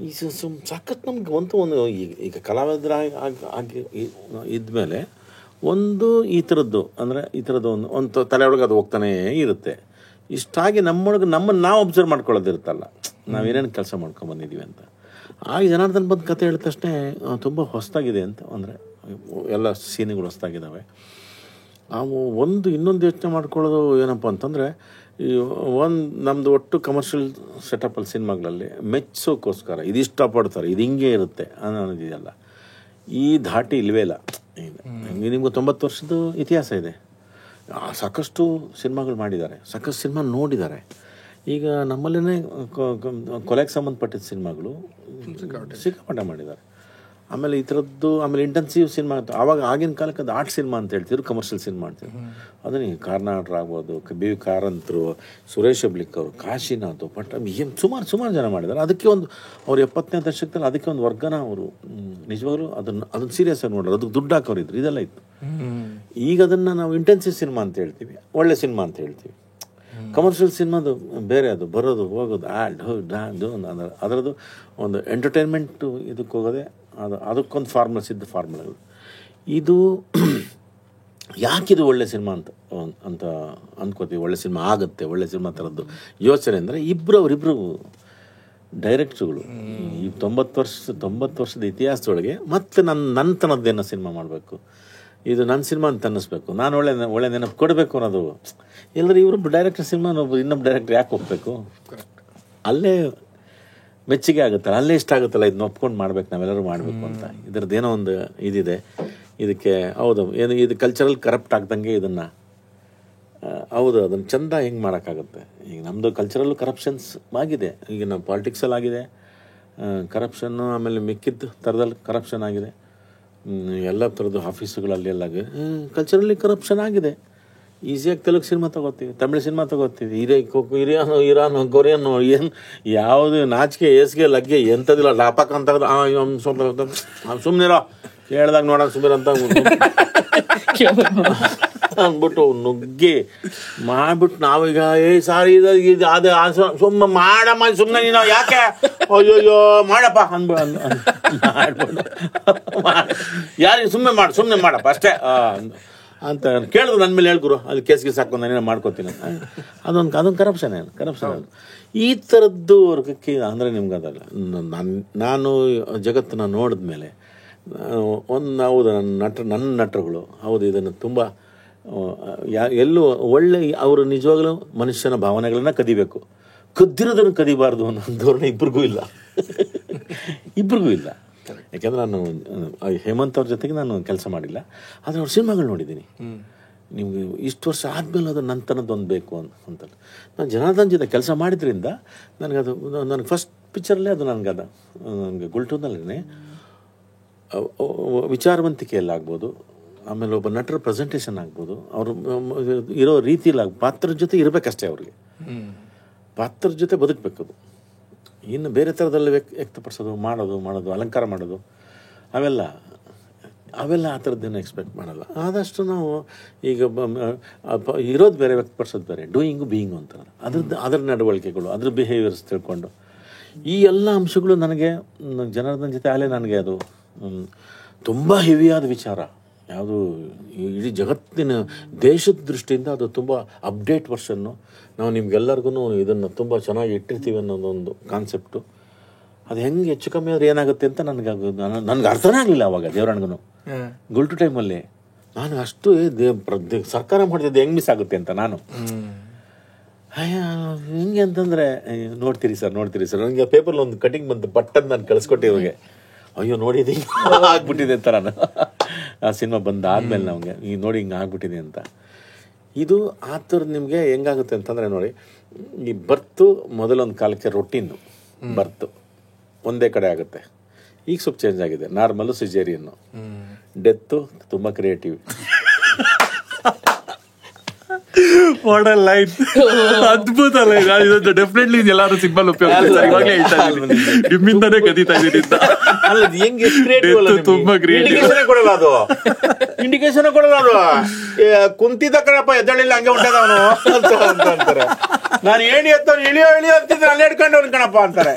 ಈ ಸಾಕಷ್ಟು ನಮ್ಗೆ ಒಂದು ಈಗ ಕಲಾವಿದರ ಆಗಿ ಇದ್ಮೇಲೆ ಒಂದು ಈ ಥರದ್ದು ಅಂದರೆ ಈ ಥರದ್ದು ಒಂದು ತಲೆ ಒಳಗೆ ಅದು ಹೋಗ್ತಾನೇ ಇರುತ್ತೆ. ಇಷ್ಟಾಗಿ ನಮ್ಮೊಳಗೆ ನಮ್ಮನ್ನು ನಾವು ಅಬ್ಸರ್ವ್ ಮಾಡ್ಕೊಳ್ಳೋದಿರುತ್ತಲ್ಲ, ನಾವೇನೇನು ಕೆಲಸ ಮಾಡ್ಕೊಂಬಂದಿದ್ದೀವಿ ಅಂತ. ಆಗ ಜನಾರ್ದನ್ ಬಂದು ಕತೆ ಹೇಳಿದ ತಕ್ಷಣ ತುಂಬ ಹೊಸದಾಗಿದೆ ಅಂತ, ಅಂದರೆ ಎಲ್ಲ ಸೀನ್ಗಳು ಹೊಸದಾಗಿದ್ದಾವೆ. ನಾವು ಇನ್ನೊಂದು ಯೋಚನೆ ಮಾಡ್ಕೊಳ್ಳೋದು ಏನಪ್ಪ ಅಂತಂದರೆ, ಈ ನಮ್ಮದು ಒಟ್ಟು ಕಮರ್ಷಿಯಲ್ ಸೆಟಪ್ಪಲ್ಲಿ ಸಿನಿಮಾಗಳಲ್ಲಿ ಮೆಚ್ಚೋಕ್ಕೋಸ್ಕರ ಇದು ಇಷ್ಟಪಡ್ತಾರೆ, ಇದು ಹಿಂಗೆ ಇರುತ್ತೆ ಅನ್ನೋದಿದೆಯಲ್ಲ, ಈ ಧಾಟಿ ಇಲ್ಲವೇ ಇಲ್ಲ. ಈಗ ನಿಮ್ಗೆ 90 ವರ್ಷದ ಇತಿಹಾಸ ಇದೆ, ಸಾಕಷ್ಟು ಸಿನಿಮಾಗಳು ಮಾಡಿದ್ದಾರೆ, ಸಾಕಷ್ಟು ಸಿನಿಮಾ ನೋಡಿದ್ದಾರೆ. ಈಗ ನಮ್ಮಲ್ಲೇ ಕೊಲೆಗೆ ಸಂಬಂಧಪಟ್ಟಿದ್ದ ಸಿನಿಮಾಗಳು ಸಿಕ್ಕಾಪಟ್ಟೆ ಮಾಡಿದ್ದಾರೆ. ಆಮೇಲೆ ಈ ಥರದ್ದು, ಆಮೇಲೆ ಇಂಟೆನ್ಸಿವ್ ಸಿನಿಮಾ ಆವಾಗ ಆಗಿನ ಕಾಲಕ್ಕೆ ಅದು ಆರ್ಟ್ ಸಿನಿಮಾ ಅಂತ ಹೇಳ್ತಿದ್ರು, ಕಮರ್ಷಿಯಲ್ ಸಿನಿಮಾ ಅಂತಿದ್ರು. ಅದನ್ನು ಕಾರ್ನಾಡ್ರು ಆಗ್ಬೋದು, BV ಕಾರಂತರು, ಸುರೇಶ್ ಅಬ್ಲಿಕ್ ಅವರು, ಕಾಶಿನಾಥ್, ಏನು ಸುಮಾರು ಜನ ಮಾಡಿದ್ದಾರೆ. ಅದಕ್ಕೆ ಒಂದು ಅವ್ರು 70ನೇ ದಶಕದಲ್ಲಿ ಅದಕ್ಕೆ ಒಂದು ವರ್ಗನ ಅವರು ನಿಜವಾಗ್ಲೂ ಅದನ್ನು ಸೀರಿಯಸ್ ಆಗಿ ನೋಡೋರು, ಅದಕ್ಕೆ ದುಡ್ಡು ಹಾಕೋರಿದ್ರು, ಇದೆಲ್ಲ ಇತ್ತು. ಈಗ ಅದನ್ನು ನಾವು ಇಂಟೆನ್ಸಿವ್ ಸಿನಿಮಾ ಅಂತ ಹೇಳ್ತೀವಿ, ಒಳ್ಳೆ ಸಿನಿಮಾ ಅಂತ ಹೇಳ್ತೀವಿ. ಕಮರ್ಷಿಯಲ್ ಸಿನಿಮಾದು ಬೇರೆ, ಅದು ಬರೋದು ಹೋಗೋದು ಅದರದ್ದು ಒಂದು ಎಂಟರ್ಟೈನ್ಮೆಂಟು ಇದಕ್ಕೆ ಹೋಗೋದೆ, ಅದಕ್ಕೊಂದು ಸಿದ್ಧ ಫಾರ್ಮುಲಾಗಳು. ಇದು ಯಾಕಿದು ಒಳ್ಳೆ ಸಿನಿಮಾ ಅಂತ ಅಂದ್ಕೋತೀವಿ, ಒಳ್ಳೆ ಸಿನಿಮಾ ಆಗುತ್ತೆ, ಒಳ್ಳೆ ಸಿನಿಮಾ ಥರದ್ದು ಯೋಚನೆ ಅಂದರೆ ಅವರಿಬ್ಬರು ಡೈರೆಕ್ಟ್ರುಗಳು ಈ 90 ವರ್ಷದ ಇತಿಹಾಸದೊಳಗೆ ಮತ್ತೆ ನನ್ನ ತನದ್ದೇನೋ ಸಿನಿಮಾ ಮಾಡಬೇಕು, ಇದು ನನ್ನ ಸಿನಿಮಾ ಅಂತ ಅನ್ನಿಸ್ಬೇಕು, ನಾನು ಒಳ್ಳೆ ನೆನಪು ಕೊಡಬೇಕು ಅನ್ನೋದು. ಎಲ್ಲರೂ ಇವರೊಬ್ಬರು ಡೈರೆಕ್ಟರ್ ಸಿನಿಮಾ ಇನ್ನೊಬ್ಬ ಡೈರೆಕ್ಟರ್ ಯಾಕೆ ಹೋಗ್ಬೇಕು, ಅಲ್ಲೇ ಮೆಚ್ಚುಗೆ ಆಗುತ್ತಲ್ಲ, ಅಲ್ಲೇ ಇಷ್ಟ ಆಗುತ್ತಲ್ಲ, ಇದನ್ನ ಒಪ್ಕೊಂಡು ಮಾಡ್ಬೇಕು, ನಾವೆಲ್ಲರೂ ಮಾಡಬೇಕು ಅಂತ. ಇದರದ್ದು ಏನೋ ಒಂದು ಇದಿದೆ ಇದಕ್ಕೆ. ಹೌದು, ಇದು ಕಲ್ಚರಲ್ ಕರಪ್ಟ್ ಆಗ್ದಂಗೆ ಇದನ್ನು, ಹೌದು, ಅದನ್ನು ಚೆಂದ ಹೆಂಗೆ ಮಾಡೋಕ್ಕಾಗುತ್ತೆ. ಈಗ ನಮ್ಮದು ಕಲ್ಚರಲ್ಲು ಕರಪ್ಷನ್ಸ್ ಆಗಿದೆ, ಈಗ ನಮ್ಮ ಪಾಲಿಟಿಕ್ಸಲ್ಲಿ ಆಗಿದೆ ಕರಪ್ಷನ್ನು, ಆಮೇಲೆ ಮಿಕ್ಕಿದ ಥರದಲ್ಲಿ ಕರಪ್ಷನ್ ಆಗಿದೆ, ಎಲ್ಲ ಥರದ್ದು ಆಫೀಸುಗಳಲ್ಲಿ ಎಲ್ಲ ಕಲ್ಚರಲ್ಲಿ ಕರಪ್ಷನ್ ಆಗಿದೆ. ಈಸಿಯಾಗಿ ತೆಲುಗು ಸಿನಿಮಾ ತೊಗೋತೀವಿ, ತಮಿಳು ಸಿನಿಮಾ ತೊಗೋತೀವಿ, ಇರಾನು ಕೊರಿಯನ್ನು ಏನು ಯಾವುದು ನಾಚಿಕೆ ಏಸಿಗೆ ಲಗ್ಗೆ ಎಂಥದಿಲ್ಲ, ಲಾಪಕ್ ಅಂತ ಸುಮ್ಮನಿರೋ ಹೇಳ್ದಾಗ ನೋಡೋಣ ಸುಮ್ಮನೆ ಅಂತ ಅಂದ್ಬಿಟ್ಟು ನುಗ್ಗಿ ಮಾಡ್ಬಿಟ್ಟು ನಾವೀಗ ಸಾರಿ ಇದು ಅದು ಸುಮ್ಮನೆ ಮಾಡಮ್ಮ, ಸುಮ್ಮನೆ ನೀನು ಯಾಕೆ ಅಯ್ಯೋಯ್ಯೋ ಮಾಡಪ್ಪ ಮಾಡ್ಬಿಟ್ಟು ಯಾರಿಗೆ ಸುಮ್ಮನೆ ಮಾಡಪ್ಪ ಅಷ್ಟೇ ಅಂತ ಕೇಳಿದ್ರು. ನನ್ನ ಮೇಲೆ ಹೇಳ್ಗುರು, ಅದು ಕೇಸ್ಗೆ ಸಾಕು, ನಾನೇನೋ ಮಾಡ್ಕೋತೀನಿ. ಅದೊಂದು ಕರಪ್ಷನ್ ಅದು. ಈ ಥರದ್ದು ವರ್ಗಕ್ಕೆ ಅಂದರೆ ನಿಮ್ಗೆ ಅದಲ್ಲ. ನಾನು ಜಗತ್ತನ್ನು ನೋಡಿದ ಮೇಲೆ ಹೌದು, ನನ್ನ ನಟರುಗಳು ಹೌದು ಇದನ್ನು ತುಂಬ ಎಲ್ಲೂ ಒಳ್ಳೆ ಅವರು ನಿಜವಾಗ್ಲೂ ಮನುಷ್ಯನ ಭಾವನೆಗಳನ್ನ ಕದಿಬೇಕು, ಕದ್ದಿರೋದನ್ನು ಕದಿಬಾರ್ದು ಅನ್ನೋ ಧೋರಣೆ ಇಬ್ಬರಿಗೂ ಇಲ್ಲ. ಯಾಕೆಂದರೆ ನಾನು ಹೇಮಂತ್ ಅವ್ರ ಜೊತೆಗೆ ನಾನು ಕೆಲಸ ಮಾಡಿಲ್ಲ, ಆದರೆ ಅವ್ರ ಸಿನಿಮಾಗಳು ನೋಡಿದ್ದೀನಿ. ನಿಮಗೆ ಇಷ್ಟು ವರ್ಷ ಆದಮೇಲೆ ಅದು ನಂತನದೊಂದು ಬೇಕು ಅಂತ ನಾನು ಜನಾರ್ದನ್ ಜೊತೆ ಕೆಲಸ ಮಾಡಿದ್ರಿಂದ ನನಗೆ ಫಸ್ಟ್ ಪಿಕ್ಚರಲ್ಲೇ ಅದು ನನಗೆ ಗುಲ್ಟೂನಲ್ಲೇ ವಿಚಾರವಂತಿಕೆಯಲ್ಲಾಗ್ಬೋದು, ಆಮೇಲೆ ಒಬ್ಬ ನಟರ ಪ್ರೆಸೆಂಟೇಷನ್ ಆಗ್ಬೋದು, ಅವರು ಇರೋ ರೀತಿಯಲ್ಲಿ ಪಾತ್ರದ ಜೊತೆ ಇರಬೇಕಷ್ಟೇ, ಅವ್ರಿಗೆ ಪಾತ್ರದ ಜೊತೆ ಬದುಕಬೇಕದು. ಇನ್ನು ಬೇರೆ ಥರದಲ್ಲಿ ವ್ಯಕ್ತಪಡಿಸೋದು, ಮಾಡೋದು ಅಲಂಕಾರ ಮಾಡೋದು ಅವೆಲ್ಲ ಆ ಥರದ್ದೇನು ಎಕ್ಸ್ಪೆಕ್ಟ್ ಮಾಡಲ್ಲ. ಆದಷ್ಟು ನಾವು ಈಗ ಇರೋದು ಬೇರೆ, ವ್ಯಕ್ತಪಡಿಸೋದು ಬೇರೆ, ಡೂಯಿಂಗು ಬೀಯಿಂಗು ಅಂತ ಅದರ ನಡವಳಿಕೆಗಳು, ಅದ್ರ ಬಿಹೇವಿಯರ್ಸ್ ತಿಳ್ಕೊಂಡು ಈ ಎಲ್ಲ ಅಂಶಗಳು ನನಗೆ ಜನಾರ್ದನ್ ಜೊತೆ ಆಗಲೇ ನನಗೆ ಅದು ತುಂಬ ಹೆವಿಯಾದ ವಿಚಾರ. ಯಾವುದು ಇಡೀ ಜಗತ್ತಿನ ದೇಶದ ದೃಷ್ಟಿಯಿಂದ ಅದು ತುಂಬ ಅಪ್ಡೇಟ್ ವರ್ಷನ್ನು ನಾವು ನಿಮ್ಗೆಲ್ಲರಿಗೂ ಇದನ್ನು ತುಂಬ ಚೆನ್ನಾಗಿ ಇಟ್ಟಿರ್ತೀವಿ ಅನ್ನೋದೊಂದು ಕಾನ್ಸೆಪ್ಟು. ಅದು ಹೆಂಗೆ ಹೆಚ್ಚು ಕಮ್ಮಿ ಆದರೆ ಏನಾಗುತ್ತೆ ಅಂತ ನನಗೆ ಅರ್ಥನೇ ಆಗಲಿಲ್ಲ ಅವಾಗ ದೇವರಣ್ಣಗೂ. ಗುಲ್ಟು ಟೈಮಲ್ಲಿ ನಾನು ಅಷ್ಟು ಸರ್ಕಾರ ಮಾಡಿದ್ದು ಹೆಂಗೆ ಮಿಸ್ ಆಗುತ್ತೆ ಅಂತ ನಾನು ಹಿಂಗೆ ಅಂತಂದರೆ ನೋಡ್ತೀರಿ ಸರ್ ನನಗೆ ಪೇಪರ್ಲಿ ಒಂದು ಕಟಿಂಗ್ ಬಂತು ಬಟ್ಟನ್ನು ನಾನು ಕಳಿಸ್ಕೊಟ್ಟೆ ಇವ್ರಿಗೆ. ಅಯ್ಯೋ ನೋಡಿದೆ ಆಗ್ಬಿಟ್ಟಿದೆ ಅಂತ ನಾನು ಆ ಸಿನಿಮಾ ಬಂದಾದ್ಮೇಲೆ ನಮಗೆ ಈಗ ನೋಡಿ ಹಿಂಗೆ ಆಗ್ಬಿಟ್ಟಿದೆ ಅಂತ. ಇದು ಆ ಥರದ್ದು ನಿಮಗೆ ಹೆಂಗಾಗುತ್ತೆ ಅಂತಂದರೆ ನೋಡಿ, ಈ ಬರ್ತು ಮೊದಲೊಂದು ಕಾಲಕ್ಕೆ ರೊಟೀನು ಬರ್ತು ಒಂದೇ ಕಡೆ ಆಗುತ್ತೆ. ಈಗ ಸ್ವಲ್ಪ ಚೇಂಜ್ ಆಗಿದೆ, ನಾರ್ಮಲ್ಲು ಸಿಜೇರಿಯನ್ನು, ಡೆತ್ತು ತುಂಬ ಕ್ರಿಯೇಟಿವ್. ವಾಟ್ ಅ ಲೈನ್, ಅದ್ಭುತ ಲೈನ್. ಇದು ಡೆಫಿನೆಟ್ಲಿ ಎಲ್ಲರೂ ಸಿಂಬಲ್ ಉಪಯೋಗಿಸ್ತಾರೆ. ಇವಾಗಲೇ ಹೇಳ್ತಾ ಇದ್ದೀನಿ, ನಿಮ್ಮಿಂದಾನೇ ಕದೀತಾ ಇದ್ದೀನಿ. ತುಂಬಾ ಕ್ರಿಯೇಟಿವ್ ಕೊಡಲ್ಲ ಅದು, ಇಂಡಿಕೇಶನ್ ಕೊಡಲ್ಲ ಅದು. ಕುಂತಿದ್ದ ಕಣಪ್ಪ ಎದ್ದಳಿಲ್ಲ ಹಂಗೆ ಉಂಟದ ಅವನು ಅಂತ ಅಂತಾರೆ. ನಾನು ಏಣಿ ಎತ್ತವನು ಇಳಿಯೋ ಅಂತಿದ್ರೆ ಅಲ್ಲಿ ಹಿಡ್ಕೊಂಡು ಅವ್ನು ಕಣಪ್ಪ ಅಂತಾರೆ.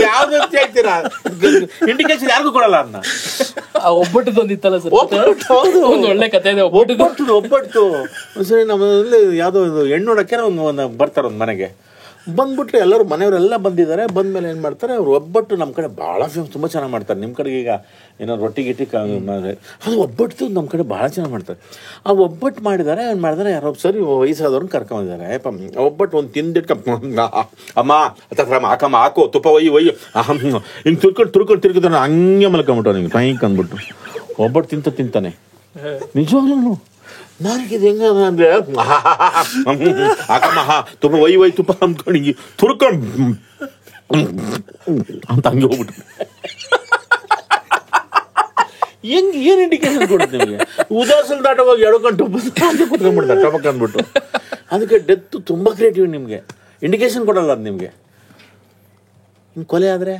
ಯಾವ್ದು ಅಂತ ಹೇಳ್ತೀರಾ? ಇಂಡಿಕೇಶನ್ ಯಾರಿಗೂ ಕೊಡಲ್ಲ ಅನ್ನ. ಒಬ್ಬಟ್ಟದೊಂದಿತ್ತಲ್ಲ ಸರ್, ಒಂದು ಒಳ್ಳೆ ಕತೆ ಇದೆ. ಒಬ್ಬಟ್ಟು ಒಂದ್ಸರಿ ನಮ್ಮಲ್ಲಿ ಯಾವುದೋ ಹೆಣ್ಣು ನೋಡಕ್ಕೆ ಒಂದು ಬರ್ತಾರೆ ಒಂದು ಮನೆಗೆ. ಬಂದ್ಬಿಟ್ರೆ ಎಲ್ಲರೂ ಮನೆಯವರೆಲ್ಲ ಬಂದಿದ್ದಾರೆ. ಬಂದ್ಮೇಲೆ ಏನು ಮಾಡ್ತಾರೆ, ಅವ್ರು ಒಬ್ಬಟ್ಟು ನಮ್ಮ ಕಡೆ ಭಾಳ ಫೇಮಸ್, ತುಂಬ ಚೆನ್ನಾಗಿ ಮಾಡ್ತಾರೆ. ನಿಮ್ಮ ಕಡೆಗೆ ಈಗ ಏನೋ ರೊಟ್ಟಿ ಗಿಟ್ಟಿ ಅದು ಒಬ್ಬಟ್ಟು ನಮ್ಮ ಕಡೆ ಭಾಳ ಚೆನ್ನಾಗಿ ಮಾಡ್ತಾರೆ. ಆ ಒಬ್ಬಟ್ಟು ಮಾಡಿದ್ದಾರೆ, ಏನು ಮಾಡಿದಾರೆ, ಯಾರೋ ಸರಿ ವಯಸ್ಸಾದವ್ರನ್ನ ಕರ್ಕೊಂಡಿದ್ದಾರೆ. ಅಯ್ಯಪ್ಪ ಒಬ್ಬಟ್ಟು ಒಂದು ತಿಂದಿಟ್ಕ ಅಮ್ಮ ಹಾಕಮ್ಮ ಹಾಕೋ ತುಪ್ಪ ಒಯ್ಯಿ ಹಿಂಗೆ ತುರ್ಕೊಂಡು ತಿರ್ಗಿದ್ರೆ ಹಂಗೆ ಮಲ್ಕೊಂಬಿಟ್ಟು ನಿಂಗೆ ಟೈಂಕ್ ಅಂದ್ಬಿಟ್ಟು ಒಬ್ಬಟ್ಟು ತಿಂತಾನೆ. ನಿಜವಾಗ್ಲೂ ನನಗಿದು ಹೆಂಗ ಅಂದರೆ ಹಾಕಮ್ಮ ತುಪ್ಪ ಒಯ್ಯಿ ತುಪ್ಪ ಅಂದ್ಕೊಂಡು ತುರ್ಕೊಂಡು ಅಂತ ಹಂಗೆ ಹೋಗ್ಬಿಟ್ಟು ಹೆಂಗೆ ಏನು ಇಂಡಿಕೇಶನ್ ಕೊಡುತ್ತೆ ನಿಮಗೆ? ಉದಾಸಲ್ ದಾಟೋಗಿ ಎಡ್ಕೊಂಡು ಕುತ್ಕೊಂಡ್ಬಿಡ್ತಾರೆ ಟಪಕ್ ಅಂದ್ಬಿಟ್ಟು. ಅದಕ್ಕೆ ಡೆತ್ತು ತುಂಬ ಕ್ರಿಯೇಟಿವ್. ನಿಮಗೆ ಇಂಡಿಕೇಶನ್ ಕೊಡಲ್ಲ ಅದು ನಿಮಗೆ. ಇನ್ನು ಕೊಲೆ ಆದರೆ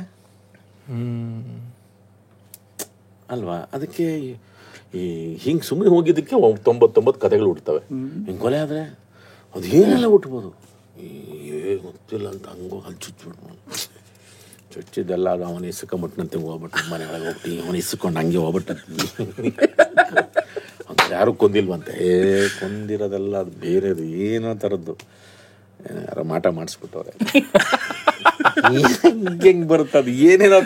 ಅಲ್ವಾ? ಅದಕ್ಕೆ ಈ ಹಿಂಗೆ ಸುಮ್ಮನೆ ಹೋಗಿದ್ದಕ್ಕೆ 99 ಕಥೆಗಳು ಹುಡ್ತವೆ. ಹಿಂಗೆ ಕೊಲೆ ಆದರೆ ಅದು ಏನೆಲ್ಲ ಹುಟ್ಬೋದು, ಗೊತ್ತಿಲ್ಲ ಅಂತ ಹಂಗೆ ಅಲ್ಲಿ ಚುಚ್ಚಿದ್ದೆಲ್ಲ ಅದು ಅವನು ಇಸ್ಕೊಂಬಿಟ್ನಂತೆ ಹೋಗ್ಬಿಟ್ಟು ಮನೆ ಒಳಗೆ ಹೋಗ್ಬಿಟ್ಟು ಅವನು ಇಸ್ಕೊಂಡು ಹಂಗೆ ಹೋಗ್ಬಿಟ್ಟು ಅಂತ ಯಾರು ಕೊಂದಿಲ್ವಂತೆ. ಕೊಂದಿರೋದೆಲ್ಲ ಅದು ಬೇರೆದು ಏನೋ ಥರದ್ದು ಯಾರೋ ಮಾಟ ಮಾಡಿಸ್ಬಿಟ್ಟವ್ರೆ. ಹೆಂಗೆ ಬರುತ್ತೆ ಅದು ಏನೇನೋ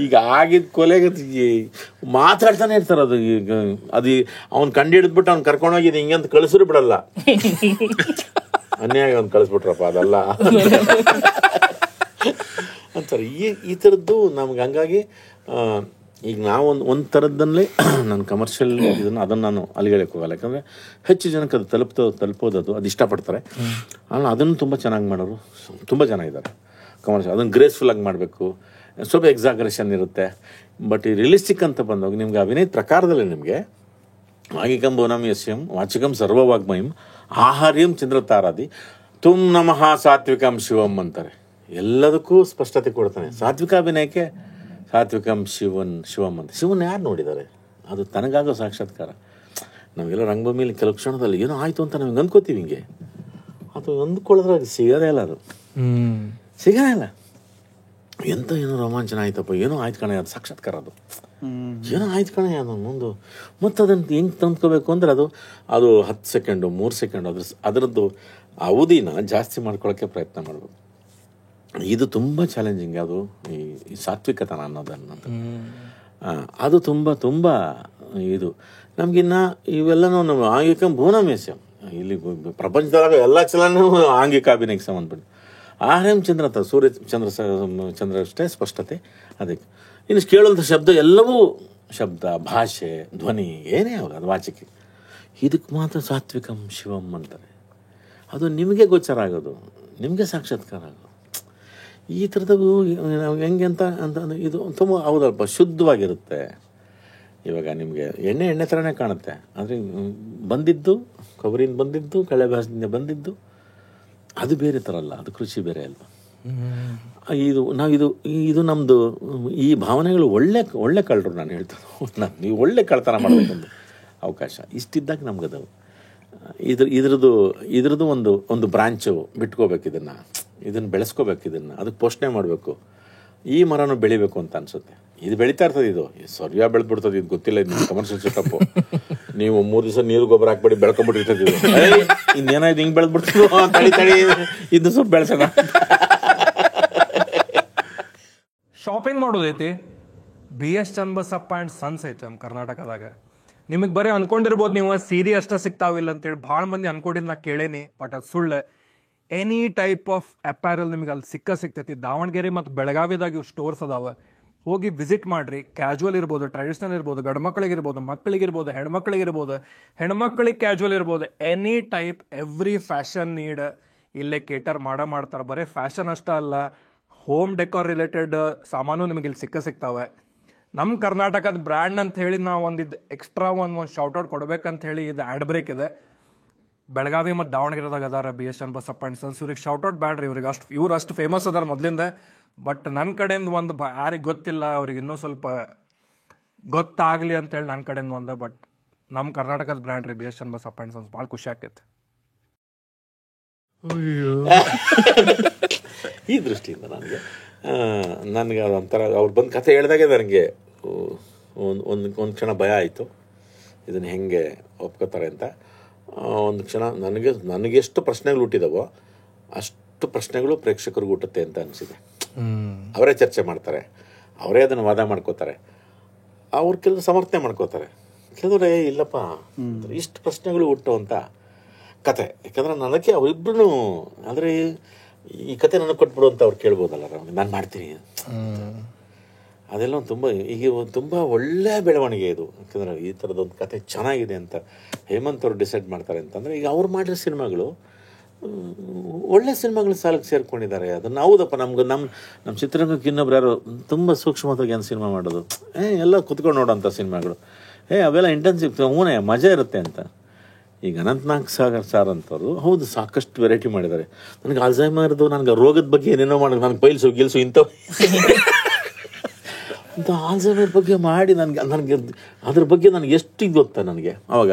ಈಗ ಆಗಿದ್ದ ಕೊಲೆಗೆ ಮಾತಾಡ್ತಾನೆ ಇರ್ತಾರೆ. ಅದು ಈಗ ಅದು ಅವ್ನು ಕಂಡು ಹಿಡಿದ್ಬಿಟ್ಟು ಅವ್ನು ಕರ್ಕೊಂಡೋಗಿದ್ದು ಹಿಂಗೆ ಅಂತ ಕಳಿಸ್ರು ಬಿಡಲ್ಲ. ಅನ್ಯಾಯ ಅವ್ನು ಕಳಿಸ್ಬಿಟ್ರಪ್ಪ ಅದಲ್ಲ ಅಂತಾರೆ. ಈ ಥರದ್ದು ನಮ್ಗೆ ಹಂಗಾಗಿ ಈಗ ನಾವು ಒಂದು ಥರದ್ದಲ್ಲೇ ನಾನು ಕಮರ್ಷಿಯಲ್ ಅದನ್ನು ನಾನು ಅಲ್ಲಿಗೆ ಹೋಗಲ್ಲ. ಯಾಕಂದರೆ ಹೆಚ್ಚು ಜನಕ್ಕೆ ಅದು ತಲುಪೋದು ಅದು ಇಷ್ಟಪಡ್ತಾರೆ. ஆனால் ಅದನ್ನು ತುಂಬ ಚೆನ್ನಾಗಿ ಮಾಡೋರು ತುಂಬ ಚೆನ್ನಾಗಿದ್ದಾರೆ ಕಮರ್ಷಿಯಲ್. ಅದನ್ನು ಗ್ರೇಸ್ಫುಲ್ಲಾಗಿ ಮಾಡಬೇಕು, ಸ್ವಲ್ಪ ಎಕ್ಸಾಗರೇಷನ್ ಇರುತ್ತೆ. ಬಟ್ ಈ ರಿಯಲಿಸ್ಟಿಕ್ ಅಂತ ಬಂದಾಗ ನಿಮಗೆ ಅಭಿನಯ ಪ್ರಕಾರದಲ್ಲಿ ನಿಮಗೆ ಆಗಿಕಂ ಬೋನಂ ಯಸ್ಯಂ ವಾಚಿಕಂ ಸರ್ವವಾಗ್ಮಯಂ ಆಹಾರ್ಯಂ ಚಂದ್ರತಾರಾದಿ ತುಮ್ ನಮಃ ಸಾತ್ವಿಕಂ ಶಿವಂ ಅಂತಾರೆ. ಎಲ್ಲದಕ್ಕೂ ಸ್ಪಷ್ಟತೆ ಕೊಡ್ತಾನೆ. ಸಾತ್ವಿಕ ಅಭಿನಯಕ್ಕೆ ಸಾತ್ವಿಕಂ ಶಿವಂ ಅಂತ. ಶಿವನ್ ಯಾರು ನೋಡಿದ್ದಾರೆ? ಅದು ತನಗಾಗೋ ಸಾಕ್ಷಾತ್ಕಾರ. ನಾವೆಲ್ಲ ರಂಗಭೂಮಿಯಲ್ಲಿ ಕೆಲವು ಕ್ಷಣದಲ್ಲಿ ಏನೋ ಆಯಿತು ಅಂತ ನಮಗೆ ಅಂದ್ಕೋತೀವಿ. ಹಿಂಗೆ ಅದು ಅಂದ್ಕೊಳ್ಳೋದ್ರೆ ಸಿಗೋದೇ ಇಲ್ಲ, ಅದು ಸಿಗೋದೇ ಇಲ್ಲ. ಎಂತ ಏನೋ ರೋಮಾಂಚನ ಆಯ್ತಪ್ಪ, ಏನೋ ಆಯ್ತು ಕಣೆ, ಅದು ಸಾಕ್ಷಾತ್ಕಾರ. ಅದು ಏನೋ ಆಯ್ತು ಕಣೆ ಅದು ಮುಂದೆ. ಮತ್ತು ಅದನ್ನು ಹೆಂಗೆ ತಂದ್ಕೋಬೇಕು ಅಂದರೆ ಅದು 10 ಸೆಕೆಂಡು 3 ಸೆಕೆಂಡು ಅದರದ್ದು ಅವಧಿನ ಜಾಸ್ತಿ ಮಾಡ್ಕೊಳ್ಳೋಕ್ಕೆ ಪ್ರಯತ್ನ ಮಾಡಬೇಕು. ಇದು ತುಂಬ ಚಾಲೆಂಜಿಂಗ್. ಅದು ಈ ಸಾತ್ವಿಕತನ ಅನ್ನೋದನ್ನು ಅದು ತುಂಬ ತುಂಬ ಇದು ನಮಗಿನ್ನ ಇವೆಲ್ಲನೂ ನಮ್ಮ ಆಂಗಿಕ ಭೂನಮೇಶ್ಯಂ. ಇಲ್ಲಿ ಪ್ರಪಂಚದೊಳಗೆ ಎಲ್ಲ ಚಲನೂ ಆಂಗಿಕ ಅಭಿನಯಕ್ಕೆ ಸಂಬಂಧಪಟ್ಟು. ಆರ್ಎಂ ಚಂದ್ರ ಅಷ್ಟೇ ಸ್ಪಷ್ಟತೆ. ಅದಕ್ಕೆ ಇನ್ನು ಕೇಳುವಂಥ ಶಬ್ದ ಎಲ್ಲವೂ ಶಬ್ದ, ಭಾಷೆ, ಧ್ವನಿ ಏನೇ ಆಗ ಅದು ವಾಚಿಕೆ. ಇದಕ್ಕೆ ಮಾತ್ರ ಸಾತ್ವಿಕಂ ಶಿವಂ ಅಂತಾರೆ. ಅದು ನಿಮಗೆ ಗೋಚರ ಆಗೋದು, ನಿಮಗೆ ಸಾಕ್ಷಾತ್ಕಾರ ಆಗೋದು. ಈ ಥರದ್ದು ಹೆಂಗೆ ಅಂತ ಇದು ತುಂಬ ಹೌದಲ್ಪ ಶುದ್ಧವಾಗಿರುತ್ತೆ. ಇವಾಗ ನಿಮಗೆ ಎಣ್ಣೆ ಥರನೇ ಕಾಣುತ್ತೆ, ಆದರೆ ಬಂದಿದ್ದು ಕೊಬ್ಬರಿಯಿಂದ ಬಂದಿದ್ದು, ಕಳೆ ಭಾಷೆಯಿಂದ ಬಂದಿದ್ದು ಅದು ಬೇರೆ ಥರ ಅಲ್ಲ, ಅದು ಕೃಷಿ ಬೇರೆ ಅಲ್ವ. ಇದು ನಮ್ಮದು ಈ ಭಾವನೆಗಳು ಒಳ್ಳೆ ಕಳ್ಳರು. ನಾನು ಹೇಳ್ತೇನೆ, ನೀವು ಒಳ್ಳೆ ಕಳ್ತನ ಮಾಡಬೇಕಂದು ಅವಕಾಶ ಇಷ್ಟಿದ್ದಾಗ ನಮ್ಗದು ಇದ್ರದ್ದು ಒಂದು ಬ್ರಾಂಚು ಬಿಟ್ಕೋಬೇಕು. ಇದನ್ನು ಬೆಳೆಸ್ಕೋಬೇಕು, ಅದಕ್ಕೆ ಪೋಷಣೆ ಮಾಡಬೇಕು. ಈ ಮರನೂ ಬೆಳಿಬೇಕು ಅಂತ ಅನ್ಸುತ್ತೆ. ಇದು ಬೆಳೀತಾ ಇರ್ತದೆ, ಇದು ಸರ್ವ್ಯಾ ಬೆಳೆದ್ಬಿಡ್ತದೆ. ಇದು ಗೊತ್ತಿಲ್ಲ, ಇದು ಕಮರ್ಷಿಯಲ್ ಸೆಟಪ್ಪು. ನೀವು 3 ದಿವಸ ನೀರು ಗೊಬ್ಬರ ಹಾಕ್ಬಿಟ್ಟು ಬೆಳ್ಕೊಂಡ್ಬಿಟ್ಟಿರ್ತದೆ. ಇನ್ನೇನಾಯ್ತು ಹಿಂಗೆ ಬೆಳೆದ್ಬಿಡ್ತದೆ, ತಡಿ ಇದು ಸ್ವಲ್ಪ ಬೆಳೆಸೋಣ. ಶಾಪಿಂಗ್ ಮಾಡೋದೈತಿ, BS ಚನ್ನಬಸಪ್ಪ ಆ್ಯಂಡ್ ಸನ್ಸ್ ಐತೆ ನಮ್ಮ ಕರ್ನಾಟಕದಾಗ. ನಿಮಗೆ ಬರೀ ಅನ್ಕೊಂಡಿರ್ಬೋದು ನೀವು ಸೀರೆ ಅಷ್ಟೇ ಸಿಗ್ತಾವಿಲ್ಲ ಅಂತೇಳಿ, ಭಾಳ ಮಂದಿ ಅನ್ಕೊಂಡಿದ್ದು ನಾ ಕೇಳೇನಿ, ಬಟ್ ಅದು ಸುಳ್ಳು. ಎನಿ ಟೈಪ್ ಆಫ್ ಅಪ್ಯಾರಲ್ ನಿಮಗೆ ಅಲ್ಲಿ ಸಿಗ್ತೈತಿ. ದಾವಣಗೆರೆ ಮತ್ತು ಬೆಳಗಾವಿದಾಗ ಇವು ಸ್ಟೋರ್ಸ್ ಅದಾವ, ಹೋಗಿ ವಿಸಿಟ್ ಮಾಡ್ರಿ. ಕ್ಯಾಜುವಲ್ ಇರ್ಬೋದು, ಟ್ರೆಡಿಷ್ನಲ್ ಇರ್ಬೋದು, ಗಂಡು ಮಕ್ಕಳಿಗಿರ್ಬೋದು, ಮಕ್ಕಳಿಗಿರ್ಬೋದು, ಹೆಣ್ಮಕ್ಳಿಗಿರ್ಬೋದು, ಹೆಣ್ಮಕ್ಳಿಗೆ ಕ್ಯಾಜುವಲ್ ಇರ್ಬೋದು, any type every fashion need ಇಲ್ಲೇ ಕೇಟರ್ ಮಾಡ್ತಾರೆ. ಬರೀ ಫ್ಯಾಷನ್ ಅಷ್ಟೇ ಅಲ್ಲ, ಹೋಮ್ ಡೆಕೋರ್ ರಿಲೇಟೆಡ್ ಸಾಮಾನು ನಿಮಗೆ ಇಲ್ಲಿ ಸಿಗ್ತಾವೆ. ನಮ್ಮ ಕರ್ನಾಟಕದ ಬ್ರ್ಯಾಂಡ್ ಅಂತ ಹೇಳಿ ನಾವು ಒಂದಿದ್ದು ಎಕ್ಸ್ಟ್ರಾ ಒಂದು ಶೌಟ್ಔಟ್ ಕೊಡ್ಬೇಕಂತ ಹೇಳಿ ಇದು ಆ್ಯಡ್ ಬ್ರೇಕ್ ಇದೆ. ಬೆಳಗಾವಿ ಮತ್ತು ದಾವಣಗೆರೆದಾಗ ಅದಾರ BS ಚನ್ನಬಸಪ್ಪ ಆ್ಯಂಡ್ ಸನ್ಸ್. ಇವ್ರಿಗೆ ಶೌಟ್ಔಟ್ ಬ್ಯಾಡ್ರಿ, ಇವ್ರು ಅಷ್ಟು ಫೇಮಸ್ ಅದಾರ ಮೊದಲಿಂದ. ಬಟ್ ನನ್ನ ಕಡೆಯಿಂದ ಒಂದು ಯಾರಿಗೆ ಗೊತ್ತಿಲ್ಲ, ಅವ್ರಿಗೆ ಇನ್ನೂ ಸ್ವಲ್ಪ ಗೊತ್ತಾಗಲಿ ಅಂತೇಳಿ ನನ್ನ ಕಡೆಯಿಂದ ಒಂದು. ಬಟ್ ನಮ್ಮ ಕರ್ನಾಟಕದ ಬ್ರ್ಯಾಂಡ್ ರೀ BS ಚನ್ನಬಸಪ್ಪ ಆ್ಯಂಡ್ ಸನ್ಸ್. ಭಾಳ ಖುಷಿ ಆಕೈತೆ ಈ ದೃಷ್ಟಿಯಿಂದ ನನಗೆ ಅದೊಂಥರ ಅವ್ರು ಬಂದು ಕತೆ ಹೇಳಿದಾಗೆ ನನಗೆ ಒಂದು ಕ್ಷಣ ಭಯ ಆಯಿತು, ಇದನ್ನು ಹೆಂಗೆ ಒಪ್ಕೋತಾರೆ ಅಂತ. ಒಂದು ಕ್ಷಣ ನನಗೆಷ್ಟು ಪ್ರಶ್ನೆಗಳು ಹುಟ್ಟಿದವೋ ಅಷ್ಟು ಪ್ರಶ್ನೆಗಳು ಪ್ರೇಕ್ಷಕರಿಗೆ ಹುಟ್ಟುತ್ತೆ ಅಂತ ಅನಿಸಿದೆ. ಅವರೇ ಚರ್ಚೆ ಮಾಡ್ತಾರೆ, ಅವರೇ ಅದನ್ನು ವಾದ ಮಾಡ್ಕೋತಾರೆ, ಅವ್ರು ಕೆಲವು ಸಮರ್ಥನೆ ಮಾಡ್ಕೋತಾರೆ, ಕೆಲವರೇ ಇಲ್ಲಪ್ಪ ಇಷ್ಟು ಪ್ರಶ್ನೆಗಳು ಹುಟ್ಟುವಂಥ ಕತೆ. ಯಾಕಂದ್ರೆ ನನಗೆ ಅವರಿಬ್ಬರೂ ಆದರೆ ಈ ಕತೆ ನನಗೆ ಕೊಟ್ಬಿಡು ಅಂತ ಅವ್ರು ಕೇಳ್ಬೋದಲ್ಲ, ನಾನು ಮಾಡ್ತೀನಿ. ಅದೆಲ್ಲ ತುಂಬ ಒಳ್ಳೆಯ ಬೆಳವಣಿಗೆ ಇದು. ಯಾಕಂದರೆ ಈ ಥರದೊಂದು ಕತೆ ಚೆನ್ನಾಗಿದೆ ಅಂತ ಹೇಮಂತ್ ಅವರು ಡಿಸೈಡ್ ಮಾಡ್ತಾರೆ ಅಂತಂದರೆ, ಈಗ ಅವ್ರು ಮಾಡಿರೋ ಸಿನಿಮಾಗಳು ಒಳ್ಳೆ ಸಿನಿಮಾಗಳು ಸಾಲಕ್ಕೆ ಸೇರ್ಕೊಂಡಿದ್ದಾರೆ. ಅದನ್ನು ಹೌದಪ್ಪ, ನಮ್ಮ ಚಿತ್ರರಂಗಕ್ಕೆ ಇನ್ನೊಬ್ರು ಯಾರು ತುಂಬ ಸೂಕ್ಷ್ಮವಾಗಿ ಏನು ಸಿನಿಮಾ ಮಾಡೋದು, ಎಲ್ಲ ಕುತ್ಕೊಂಡು ನೋಡೋಂಥ ಸಿನಿಮಾಗಳು, ಅವೆಲ್ಲ ಇಂಟೆನ್ಸಿವ್ ಹೂನೇ ಮಜಾ ಇರುತ್ತೆ ಅಂತ. ಈಗ ಅನಂತನಾಗ್ ಸಾರ್ ಅಂತವರು ಹೌದು ಸಾಕಷ್ಟು ವೆರೈಟಿ ಮಾಡಿದ್ದಾರೆ. ನನಗೆ ಆಲ್ಝೈಮರ್ದು, ನನಗೆ ರೋಗದ ಬಗ್ಗೆ ಏನೇನೋ ಮಾಡೋದು, ನನಗೆ ಪೈಲ್ಸು ಗಿಲ್ಸು ಇಂಥವು ಅಂತ ಆಲ್ಝೈಮರ್ ಬಗ್ಗೆ ಮಾಡಿ ನನಗೆ ಅದ್ರ ಬಗ್ಗೆ ನನಗೆ ಎಷ್ಟು ಗೊತ್ತಾ ನನಗೆ ಅವಾಗ.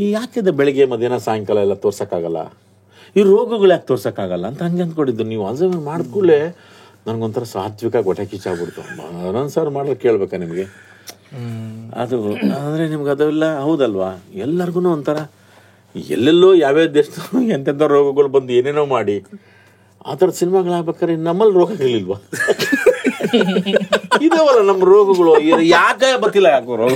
ಈ ಯಾಕಿದೆ ಬೆಳಗ್ಗೆ ಮಧ್ಯಾಹ್ನ ಸಾಯಂಕಾಲ ಎಲ್ಲ ತೋರ್ಸೋಕ್ಕಾಗಲ್ಲ, ಈ ರೋಗಗಳು ಯಾಕೆ ತೋರ್ಸೋಕ್ಕಾಗಲ್ಲ ಅಂತ ಹಂಗೆ ಅಂದ್ಕೊಂಡಿದ್ದು. ನೀವು ಆಲ್ಝೈಮರ್ ಮಾಡಿದ್ಕೂಡಲೇ ನನಗೊಂಥರ ಸಾತ್ವಿಕ ಗೊಟ್ಟೆ ಕಿಚ್ಚಾಗ್ಬಿಡ್ತು. ಅನಂತ್ ಸರ್ ಮಾಡಿದ್ರೆ ಕೇಳ್ಬೇಕಾ ನಿಮಗೆ ಅದು? ಅಂದರೆ ನಿಮ್ಗೆ ಅದೆಲ್ಲ ಹೌದಲ್ವಾ, ಎಲ್ಲರಿಗೂ ಒಂಥರ ಎಲ್ಲೆಲ್ಲೋ ಯಾವ್ಯಾವ ದೇಶದ ಎಂತೆಂಥ ರೋಗಗಳು ಬಂದು ಏನೇನೋ ಮಾಡಿ ಆ ಥರದ ಸಿನಿಮಾಗಳಾಗ್ಬೇಕಾದ್ರೆ ನಮ್ಮಲ್ಲಿ ರೋಗಗಳಿಲ್ವಾ? ಇದಾವಲ್ಲ ನಮ್ಮ ರೋಗಗಳು, ಯಾಕೆ ಗೊತ್ತಿಲ್ಲ ಯಾಕೋ ರೋಗ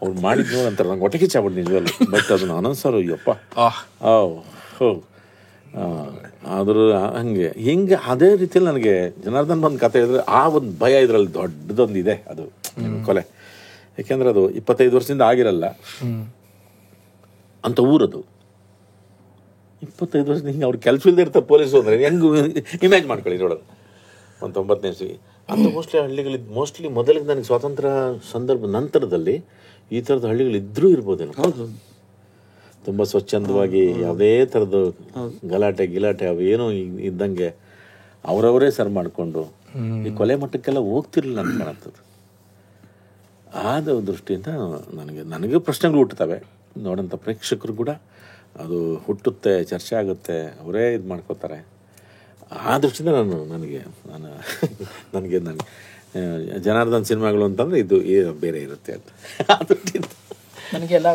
ಅವ್ರು ಮಾಡಿದ್ನು ಅಂತಾರೆ. ನಂಗೆ ಹೊಟ್ಟೆ ಕಿಚ್ಚಾಗ್ಬಿಟ್ಟು ನಿಜವಲ್ಲ. ಬಟ್ ಅದನ್ನು ಅನನ್ಸರು ಅಯ್ಯಪ್ಪ ಆದರೂ ಹಿಂಗೆ ಅದೇ ರೀತಿಯಲ್ಲಿ ನನಗೆ ಜನಾರ್ದನ್ ಬಂದು ಕತೆ ಹೇಳಿದ್ರೆ ಆ ಒಂದು ಭಯ ಇದರಲ್ಲಿ ದೊಡ್ಡದೊಂದಿದೆ. ಅದು ಕೊಲೆ, ಯಾಕೆಂದ್ರೆ ಅದು 25 ವರ್ಷದಿಂದ ಆಗಿರಲ್ಲ ಅಂತ ಊರದು. 25 ವರ್ಷದಿಂದ ಹಿಂಗೆ ಅವ್ರು ಕೆಲಸ ಇಲ್ಲದೆ ಇರ್ತಾರೆ ಪೊಲೀಸು ಅಂದರೆ ಹೆಂಗೆ ಇಮ್ಯಾಜ್ ಮಾಡ್ಕೊಳ್ಳಿ ನೋಡೋದು. ಒಂದು 90ನೇ ಇಸ್ವಿ ಅಂತ ಮೋಸ್ಟ್ಲಿ ಹಳ್ಳಿಗಳಿದ್ದು, ಮೋಸ್ಟ್ಲಿ ಮೊದಲಿಗೆ ನನಗೆ ಸ್ವಾತಂತ್ರ್ಯ ಸಂದರ್ಭ ನಂತರದಲ್ಲಿ ಈ ಥರದ ಹಳ್ಳಿಗಳಿದ್ರೂ ಇರ್ಬೋದೇನೋ. ಹೌದು, ತುಂಬ ಸ್ವಚ್ಛಂದವಾಗಿ ಯಾವುದೇ ಥರದ್ದು ಗಲಾಟೆ ಅವೇನೋ ಇದ್ದಂಗೆ ಅವರವರೇ ಸರ್ ಮಾಡಿಕೊಂಡು ಈ ಕೊಲೆ ಮಟ್ಟಕ್ಕೆಲ್ಲ ಹೋಗ್ತಿರ್ಲಿಲ್ಲ ಅಂತ ಕಾಣುತ್ತದೆ. ಆದ ದೃಷ್ಟಿಯಿಂದ ನನಗೆ ಪ್ರಶ್ನೆಗಳು ಹುಟ್ಟುತ್ತವೆ. ನೋಡೋಂಥ ಪ್ರೇಕ್ಷಕರು ಕೂಡ ಅದು ಹುಟ್ಟುತ್ತೆ, ಚರ್ಚೆ ಆಗುತ್ತೆ, ಅವರೇ ಇದು ಮಾಡ್ಕೋತಾರೆ. ಆ ದೃಷ್ಟಿಯಿಂದ ನನಗೆ ಜನಾರ್ದನ್ ಸಿನಿಮಾಗಳು ಅಂತಂದರೆ ಇದು ಬೇರೆ ಇರುತ್ತೆ ಅಂತ ಆ ದೃಷ್ಟಿಯಿಂದ ನನಗೆಲ್ಲ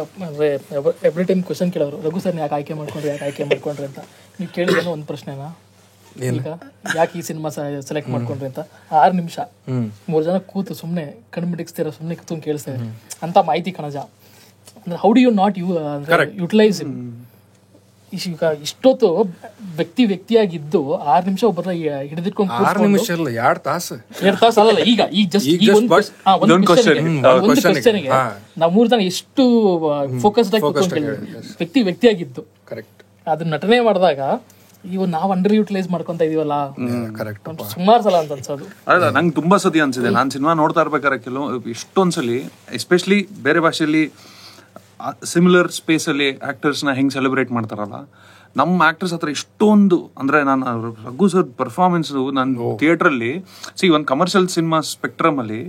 ಎವ್ರಿ ಟೈಮ್ ಕ್ವಶನ್ ಕೇಳೋರು, ರಘು ಸರ್ ಯಾಕೆ ಆಯ್ಕೆ ಮಾಡ್ಕೊಂಡ್ರಿ ಅಂತ. ನೀವು ಕೇಳಿದೇನೋ ಒಂದು ಪ್ರಶ್ನೆನ, ಈಗ ಯಾಕೆ ಈ ಸಿನಿಮಾ ಸೆಲೆಕ್ಟ್ ಮಾಡ್ಕೊಂಡ್ರಿ ಅಂತ 6 ನಿಮಿಷ 3 ಜನ ಕೂತು ಸುಮ್ಮನೆ ಕಣ್ಮಿಡಿಸ್ತೀರ, ಸುಮ್ಮನೆ ಕೂತು ಕೇಳಿಸ್ತಾ ಅಂತ ಮಾಹಿತಿ ಕಣಜ. ಅಂದ್ರೆ how do you not utilize ಈಗ ಇಷ್ಟೊತ್ತು ವ್ಯಕ್ತಿಯಾಗಿದ್ದು 6 ನಿಮಿಷ ಒಬ್ಬರ ಹಿಡಿದಿಟ್ಕೊಂಡು 6 ನಿಮಿಷ ಅಲ್ಲ 2 ತಾಸು 2 ತಾಸು ಅಲ್ಲ. ಈಗ ಒಂದು ಕ್ವಶನ್ಗೆ ನಾವು 3 ಜನ ಎಷ್ಟು ಫೋಕಸ್ಡ್ ಆಗಿ ವ್ಯಕ್ತಿಯಾಗಿದ್ದು ಅದನ್ನ ನಟನೆ ಮಾಡಿದಾಗ ಇವ್ ನಾವು ಅಂಡರ್ ಯುಟಿಲೈಸ್ ಮಾಡ್ಕೊಂತ ಇದೀವಲ್ಲ ಸುಮಾರು ಸಲ ಅಂತ ಅನ್ಸೋದು. ಅಲ್ಲ, ನಂಗೆ ತುಂಬಾ ಸತಿ ಅನ್ಸಿದೆ. ನಾನು ಸಿನಿಮಾ ನೋಡ್ತಾ ಇರ್ಬೇಕಾದ್ರೆ ಎಷ್ಟೊಂದ್ಸಲಿ ಎಸ್ಪೆಷಲಿ ಬೇರೆ ಭಾಷೆಯಲ್ಲಿ ಸಿಮಿಲರ್ ಸ್ಪೇಸಲ್ಲಿ ಆ್ಯಕ್ಟರ್ಸ್ನ ಹೆಂಗೆ ಸೆಲೆಬ್ರೇಟ್ ಮಾಡ್ತಾರಲ್ಲ, ನಮ್ಮ ಆ್ಯಕ್ಟರ್ಸ್ ಹತ್ರ ಇಷ್ಟೊಂದು ಅಂದರೆ ನಾನು ರಘು ಸರ್ ಪರ್ಫಾರ್ಮೆನ್ಸು ನಾನು ಥಿಯೇಟ್ರಲ್ಲಿ ಒಂದು ಕಮರ್ಷಿಯಲ್ ಸಿನಿಮಾ ಸ್ಪೆಕ್ಟ್ರಮಲ್ಲಿ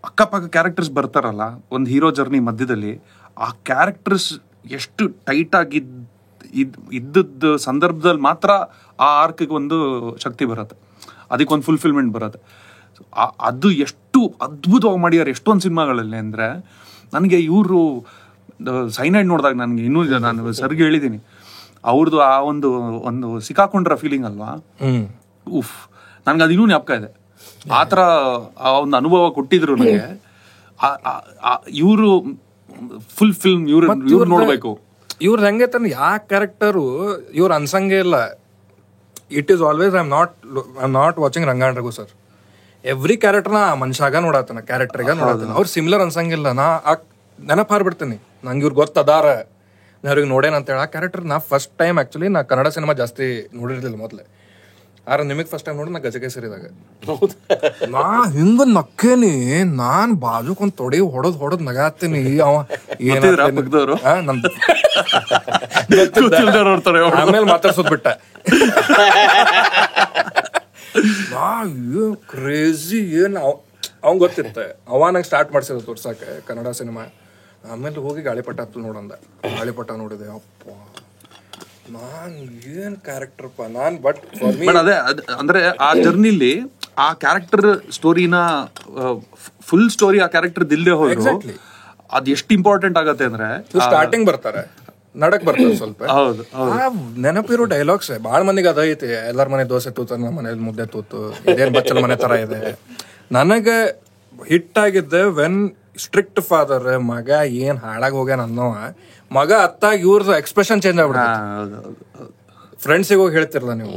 ಅಕ್ಕಪಕ್ಕ ಕ್ಯಾರೆಕ್ಟರ್ಸ್ ಬರ್ತಾರಲ್ಲ, ಒಂದು ಹೀರೋ ಜರ್ನಿ ಮಧ್ಯದಲ್ಲಿ ಆ ಕ್ಯಾರೆಕ್ಟರ್ಸ್ ಎಷ್ಟು ಟೈಟಾಗಿ ಇದ್ದದ್ದು ಸಂದರ್ಭದಲ್ಲಿ ಮಾತ್ರ ಆ ಆರ್ಕಿಗೆ ಒಂದು ಶಕ್ತಿ ಬರುತ್ತೆ, ಅದಕ್ಕೊಂದು ಫುಲ್ಫಿಲ್ಮೆಂಟ್ ಬರುತ್ತೆ. ಅದು ಎಷ್ಟು ಅದ್ಭುತವಾಗಿ ಮಾಡ್ಯಾರ ಎಷ್ಟೊಂದು ಸಿನಿಮಾಗಳಲ್ಲಿ ಅಂದರೆ, ನನಗೆ ಇವರು ಸೈನೈಡ್ ನೋಡಿದಾಗ ನನಗೆ ಇನ್ನೂ ನಾನು ಸರ್ಗೆ ಹೇಳಿದ್ದೀನಿ, ಅವ್ರದ್ದು ಆ ಒಂದು ಸಿಕ್ಕಾಕೊಂಡ್ರ ಫೀಲಿಂಗ್ ಅಲ್ವಾ, ಉಫ್, ನನಗೆ ಅದು ಇನ್ನೂ ಜ್ಞಾಪಕ ಇದೆ. ಆತರ ಆ ಒಂದು ಅನುಭವ ಕೊಟ್ಟಿದ್ರು ನನಗೆ. ಇವರು ಫುಲ್ ಫಿಲ್ಮ್ ಇವ್ರು ನೋಡ್ಬೇಕು. ಇವ್ರದ್ದು ಹೆಂಗೆ ತಾನೆ ಯಾವ ಕ್ಯಾರೆಕ್ಟರು ಇವ್ರು ಅನ್ಸಂಗೇ ಇಲ್ಲ. It is always I am not watching Rangayana Raghu sir. Every ಕ್ಯಾರೆಕ್ಟರ್ನ ಮನುಷ್ಯಾಗ ನೋಡತ್ತಾನ, ಕ್ಯಾರೆಕ್ಟರ್ಗ ನೋಡತ್ತಾನ. ಅವ್ರು ಸಿಮಿಲರ್ ಅನ್ಸಂಗಿಲ್ಲ. ನಾ ನೆನಪು ಹಾರ್ಬಿಡ್ತೀನಿ, ನಂಗೆ ಇವ್ರು ಗೊತ್ತದಾರ, ನಾ ಅವ್ರಿಗೆ ನೋಡೇನ ಅಂತ ಹೇಳಿ. ಆ ಕ್ಯಾರೆಕ್ಟರ್ ನಾ ಫಸ್ಟ್ ಟೈಮ್ ಆಕ್ಚುಲಿ ನಾ ಕನ್ನಡ ಸಿನಿಮಾ ಜಾಸ್ತಿ ನೋಡಿರ್ಲಿಲ್ಲ ಮೊದಲೇ. ಆದ್ರೆ ನಿಮಗೆ ಫಸ್ಟ್ ಟೈಮ್ ನೋಡಿ ನಾ ಗಜಕೇಸರಿದಾಗ ನಾ ಹಿಂಗ ನಕ್ಕೇನಿ. ನಾನ್ ಬಾಜುಕೊಂದ್ ತೊಡೆ ಹೊಡದ್ ನಗಾತೀನಿ. ಅವ ಆಮೇಲೆ ಮಾತಾಡ್ಸೋದ್ ಬಿಟ್ಟ. ಕ್ರೇಜಿ ಏನ್ ಅವ್ ಗೊತ್ತಿರುತ್ತೆ. ಅವ ನಂಗೆ ಸ್ಟಾರ್ಟ್ ಮಾಡ್ಸಿದ ತೋರ್ಸಾಕ ಕನ್ನಡ ಸಿನಿಮಾ. ಆಮೇಲೆ ಹೋಗಿ ಗಾಳಿಪಟ ಹತ್ತು ನೋಡಂದ. ಗಾಳಿಪಟ ನೋಡಿದೆ, ಅಪ್ಪ ನಾನ್ ಏನ್ ಕ್ಯಾರೆಕ್ಟರ್ಪ್ಪ ನಾನ್. ಬಟ್ ಅದೇ ಅಂದ್ರೆ ಆ ಜರ್ನಿಲಿ ಆ ಕ್ಯಾರೆಕ್ಟರ್ ಸ್ಟೋರಿನ ಫುಲ್ ಸ್ಟೋರಿ ಆ ಕ್ಯಾರೆಕ್ಟರ್ ದಿಲ್ದೇ ಹೋದ್ರು ಅದ್ ಎಷ್ಟು ಇಂಪಾರ್ಟೆಂಟ್ ಆಗತ್ತೆ ಅಂದ್ರೆ ಸ್ಟಾರ್ಟಿಂಗ್ ಬರ್ತಾರೆ, ನಡಕ್ ಬರ್ತಾರೆ ಸ್ವಲ್ಪ. ನೆನಪಿರೋ ಡೈಲಾಗ್ಸ್ ಬಾಳ ಮಂದಿಗೆ ಅದೈತಿ. ಎಲ್ಲಾರ ಮನೆ ದೋಸೆ ತೂತ, ನಮ್ಮ ಮನೇಲಿ ಮುದ್ದೆ ತೂತು, ಇದೇನ್ ಬಚ್ಚಲ ಮನೆ ತರ ಇದೆ. ನನಗೆ ಹಿಟ್ ಆಗಿದ್ದೆ ವೆನ್ ಸ್ಟ್ರಿಕ್ಟ್ ಫಾದರ್ ಮಗ ಏನ್ ಹಾಳಾಗಿ ಹೋಗ್ಯಾನ ಅನ್ನೋವ ಮಗ ಅತ್ತಾಗ ಇವ್ರದ್ದು ಎಕ್ಸ್ಪ್ರೆಷನ್ ಚೇಂಜ್ ಆಗ್ಬಿಡುತ್ತೆ. ಫ್ರೆಂಡ್ಸಿಗೆ ಹೋಗಿ ಹೇಳ್ತಿರಲ್ಲ ನೀವು,